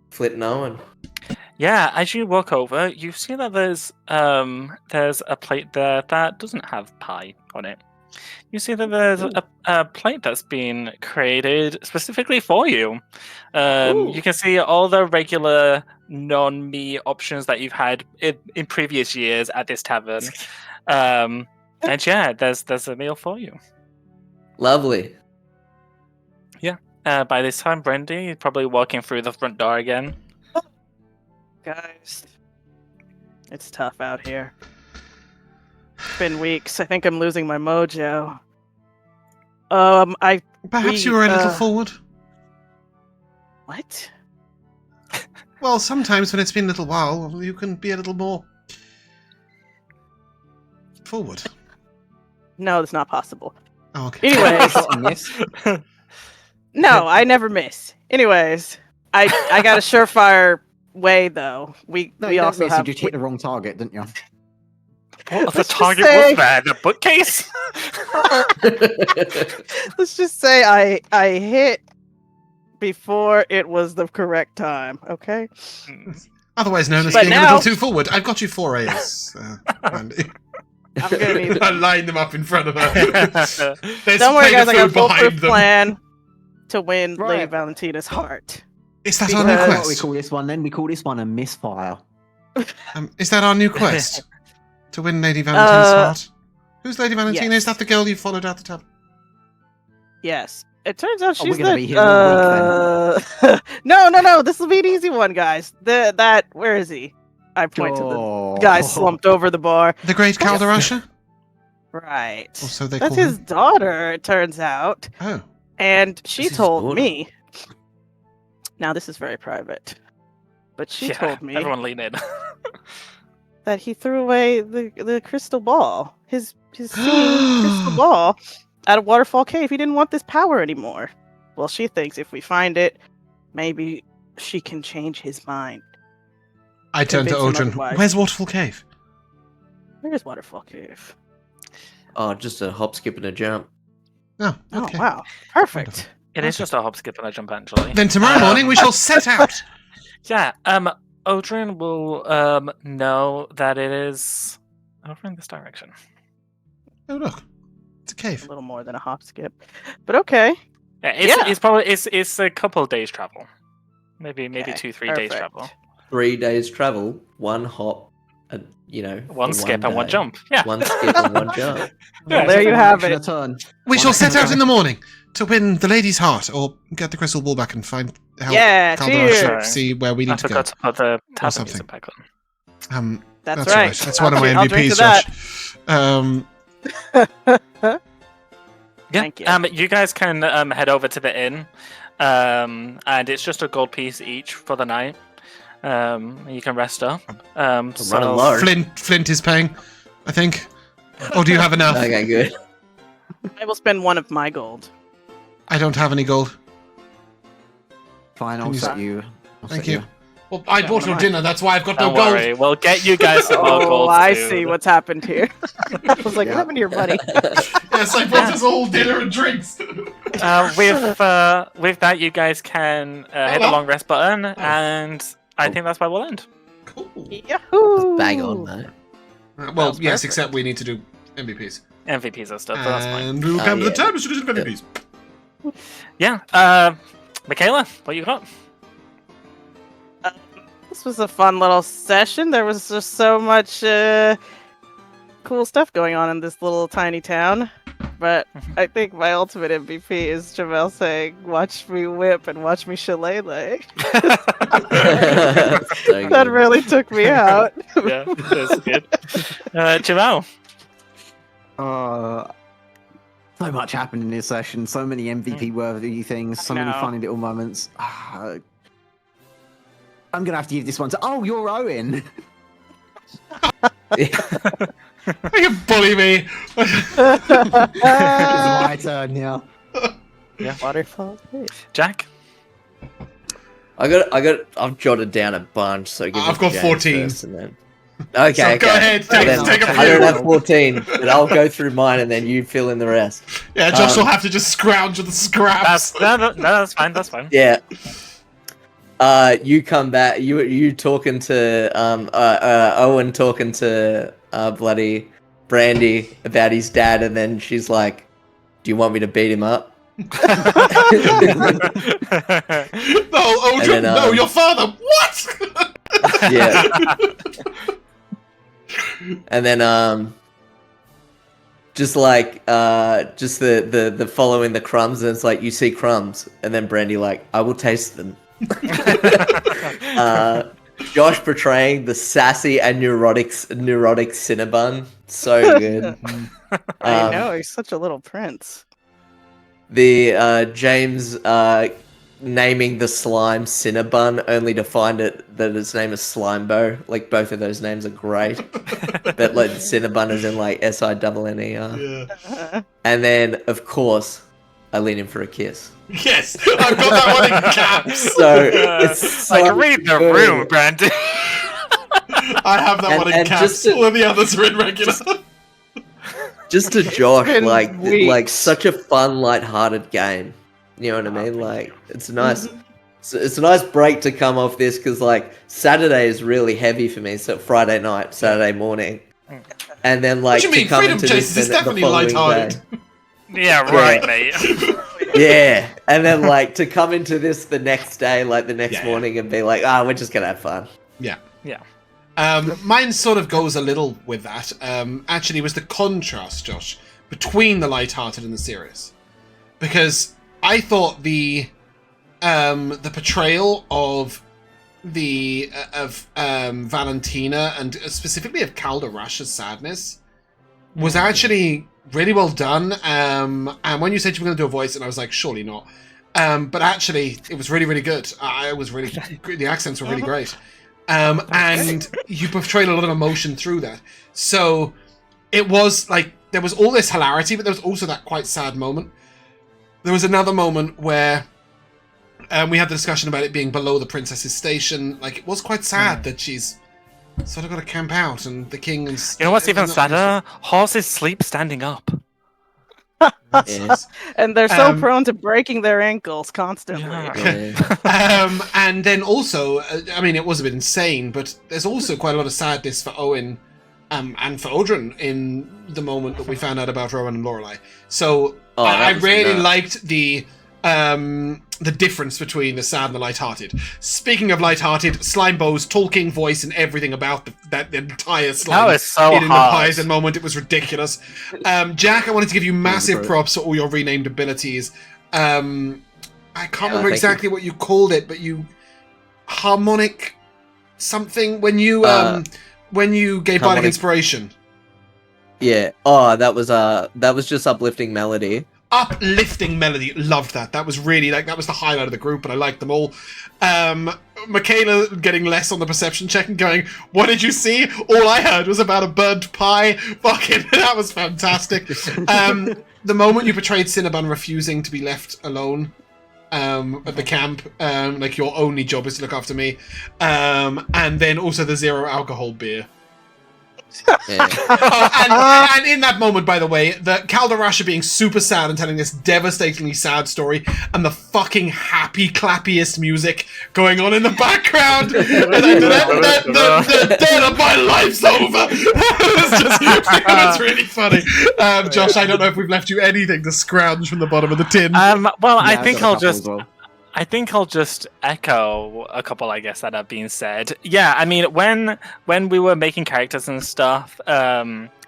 Flint and Owen. Yeah, as you walk over, you see that there's a plate there that doesn't have pie on it. You see that there's a plate that's been created specifically for you. You can see all the regular non-meat options that you've had in previous years at this tavern. And yeah, there's a meal for you. Lovely. Yeah. By this time, Brandy is probably walking through the front door again. Guys, it's tough out here. It's been weeks. I think I'm losing my mojo. Perhaps you were a little forward. What? Well, sometimes when it's been a little while, you can be a little more forward. No, that's not possible. Oh, okay. Anyways, no, I never miss. Anyways, I got a surefire way though. We also have. You just hit the wrong target, didn't you? What the target was there? The bookcase? Let's just say I hit before it was the correct time. Okay. Otherwise known as But being a now- little too forward. I've got you 4 A's, Brandy. I'm gonna need. I line them up in front of her. There's Don't worry, a plate guys. I of got a food behind foolproof them. plan to win Right. Lady Valentina's heart. Is that our new Because- What we quest? call this one then? We call this one a misfire. Is that our new quest? To win Lady Valentina's heart? Who's Lady Valentina? yes. Is that the girl you followed out the tavern? Yes. It turns out Oh, she's we're gonna the. be here all No. This will be an easy one, guys. Where is he? I point to the guy slumped over the bar. The Great Calderasha? Right. Or so they That's call his him? daughter, it turns out. Oh. And she That's his told daughter. me. Now, this is very private. But she told me Everyone lean in. that he threw away the crystal ball. His seeing crystal ball at a waterfall cave. He didn't want this power anymore. Well, she thinks if we find it, maybe she can change his mind. I turned to Convince him Odran. otherwise. Where's Waterfall Cave? Where's Waterfall Cave? Oh, just a hop, skip, and a jump. Oh, okay. Oh, wow. Perfect. It is just a hop, skip, and a jump, actually. Then tomorrow morning we shall set out. Yeah, Odran will know that it is over in this direction. Oh, look. It's a A cave. little more than a hop skip. But okay. Yeah, it's, Yeah. it's probably it's a couple of days travel. Maybe Okay, 2-3 days perfect. travel. 3 days travel, 1 hop, and One for skip and one day. jump. Yeah. 1 skip and 1 jump. Yeah, There you have A it. turn. We One shall action set out turn. in the morning to win the lady's heart, or get the crystal ball back and find how Yeah, Calderasha cheers. see where we I need to go. forgot to put the tab something. music back on. That's That's right. That's one of my I'll drink MVPs, to that. Josh. Yeah. Thank you. You guys can head over to the inn, and it's just a gold piece each for the night. You can rest up. Running So low. Flint is paying, I think. Or do you have enough? Okay, good. I will spend one of my gold. I don't have any gold. Fine, Can I'll you set s- you. Thank you. Well, I bought your mind. dinner, that's why I've got don't no gold. worry, we'll get you guys some more Oh, gold. I too. see what's happened here. I was like, Yeah. what happened to your money? Yes, I bought us all dinner and drinks. With that, you guys can hit the long rest button, and I think that's where we'll end. Cool. Yahoo! Bang on, mate. Well, That's yes, perfect. except we need to do MVPs. MVPs and stuff, but that's fine. And we will come to yeah. the time as soon as MVPs. Yeah, Mikayla, what you got? This was a fun little session. There was just so much cool stuff going on in this little tiny town. But I think my ultimate MVP is Jamal saying, "Watch me whip and watch me shillelagh." So That good. really took me out. Yeah, that's good. Jamal. So much happened in this session. So many MVP-worthy things. So many know. funny little moments. I'm gonna have to give this one to. Oh, you're Owen. You bully me. It's my turn now. Waterfall. Jack. I've jotted down a bunch, so give I've it got to James 14. first and then... Okay, So okay. go ahead, Well, take then a I don't few. have 14, but I'll go through mine and then you fill in the rest. Yeah, Josh will Um, have to just scrounge the scraps. That's fine. That's fine. Yeah. You come back. You talking to Owen talking to bloody Brandy about his dad, and then she's like, "Do you want me to beat him up?" No, Odran, then, no, your father. What? Yeah. And then just the following the crumbs, and it's like, you see crumbs, and then Brandy like, I will taste them. Josh portraying the sassy and neurotic Cinnabun, so good. I know, he's such a little prince. The James naming the slime Cinnabun, only to find it that its name is Slimebo. Like, both of those names are great. But like Cinnabun is in like SINNER. Yeah. And then, of course, I lean in for a kiss. Yes, I've got that one in caps. So it's so like, read the good. room, Brandy. I have that one in and caps. just to- All of the others are in regular. Just to Josh, been like weeks. such a fun, light-hearted game. You know what I mean? Like, it's nice. It's a nice break to come off this, because like Saturday is really heavy for me. So Friday night, Saturday morning, and then like What do you to mean? come Freedom into Chase this is the definitely following lighthearted. day. Yeah, right, mate. Yeah, and then like to come into this the next day, like the next Yeah. morning, and be like, we're just gonna have fun. Yeah. Yeah. Mine sort of goes a little with that. Actually, was the contrast, Josh, between the lighthearted and the serious, because I thought the portrayal of Valentina, and specifically of Calderash's sadness, was actually really well done. And when you said you were going to do a voice, and I was like, surely not. But actually, it was really, really good. I was really the accents were really great. And you portrayed a lot of emotion through that. So it was like there was all this hilarity, but there was also that quite sad moment. There was another moment where we had the discussion about it being below the princess's station. Like, it was quite sad that she's sort of got to camp out, and the king is... You know what's even sadder? Horses sleep standing up. Yeah. And they're so prone to breaking their ankles constantly. Yeah. And then also, I mean, it was a bit insane, but there's also quite a lot of sadness for Owen and for Odran in the moment that we found out about Rowan and Lorelei. So I really liked the difference between the sad and the lighthearted. Speaking of lighthearted, Slimebo's talking voice and everything about that entire slime That was so in the hard. Paizen moment, it was ridiculous. Jack, I wanted to give you massive props for all your renamed abilities. I can't remember exactly what you called it, but you harmonic something when you gave Bardic Inspiration. Yeah. Oh, that was just uplifting melody. Uplifting melody, loved that. That was really that was the highlight of the group, and I liked them all. Mikayla getting less on the perception check and going, "What did you see?" All I heard was about a burnt pie. Fucking, that was fantastic. The moment you portrayed Cinnabun refusing to be left alone at the camp, like your only job is to look after me, and then also the 0 alcohol beer. Yeah. And in that moment, by the way, the Calderasha being super sad and telling this devastatingly sad story, and the fucking happy clappiest music going on in the background. My life's over. It was really funny. Josh, I don't know if we've left you anything to scrounge from the bottom of the tin. Well, I I've think got a I'll couple just. as well. I think I'll just echo a couple, I guess, that have been said. Yeah, I mean, when we were making characters and stuff,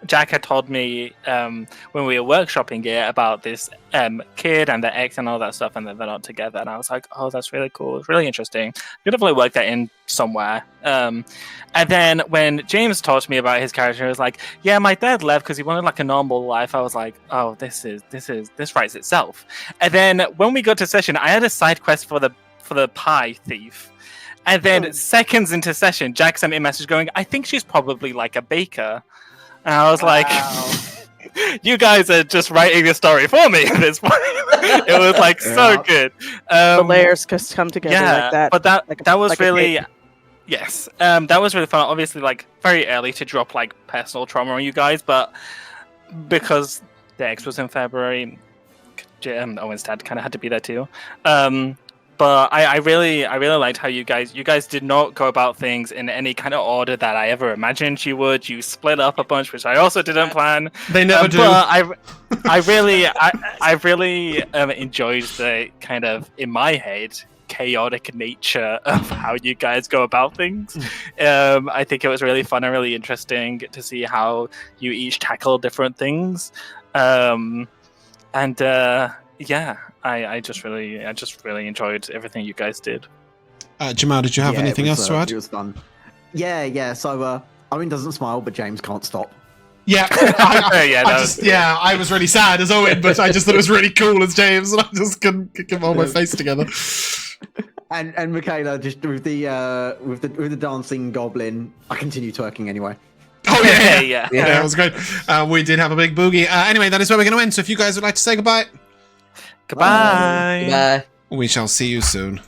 Jack had told me when we were workshopping it about this kid and the ex and all that stuff, and then they're not together. And I was like, oh, that's really cool. It's really interesting. Could definitely work that in somewhere. And then when James talked to me about his character, he was like, yeah, my dad left because he wanted like a normal life. I was like, oh, this writes itself. And then when we got to session, I had a side quest for the pie thief. And then seconds into session, Jack sent me a message going, I think she's probably like a baker. And I was like, you guys are just writing the story for me at this point. It was like so good. The layers just come together like that. But that was like a really... cake. Yes, that was really fun. Obviously, like, very early to drop, like, personal trauma on you guys, but because the X was in February, Owen's dad kind of had to be there too. But I really liked how you guys did not go about things in any kind of order that I ever imagined you would. You split up a bunch, which I also didn't plan. They never do. But I really enjoyed the kind of, in my head, chaotic nature of how you guys go about things. I think it was really fun and really interesting to see how you each tackle different things. Yeah, I just really enjoyed everything you guys did. Jamal, did you have anything else to add? It was fun. Yeah. So Owen doesn't smile, but James can't stop. Yeah, I was really sad as Owen, but I just thought it was really cool as James, and I just couldn't get my face together. And Mikayla, just with the dancing goblin, I continue twerking anyway. Oh yeah, it was great. We did have a big boogie. Anyway, that is where we're going to end. So if you guys would like to say goodbye. Goodbye. Bye. We shall see you soon.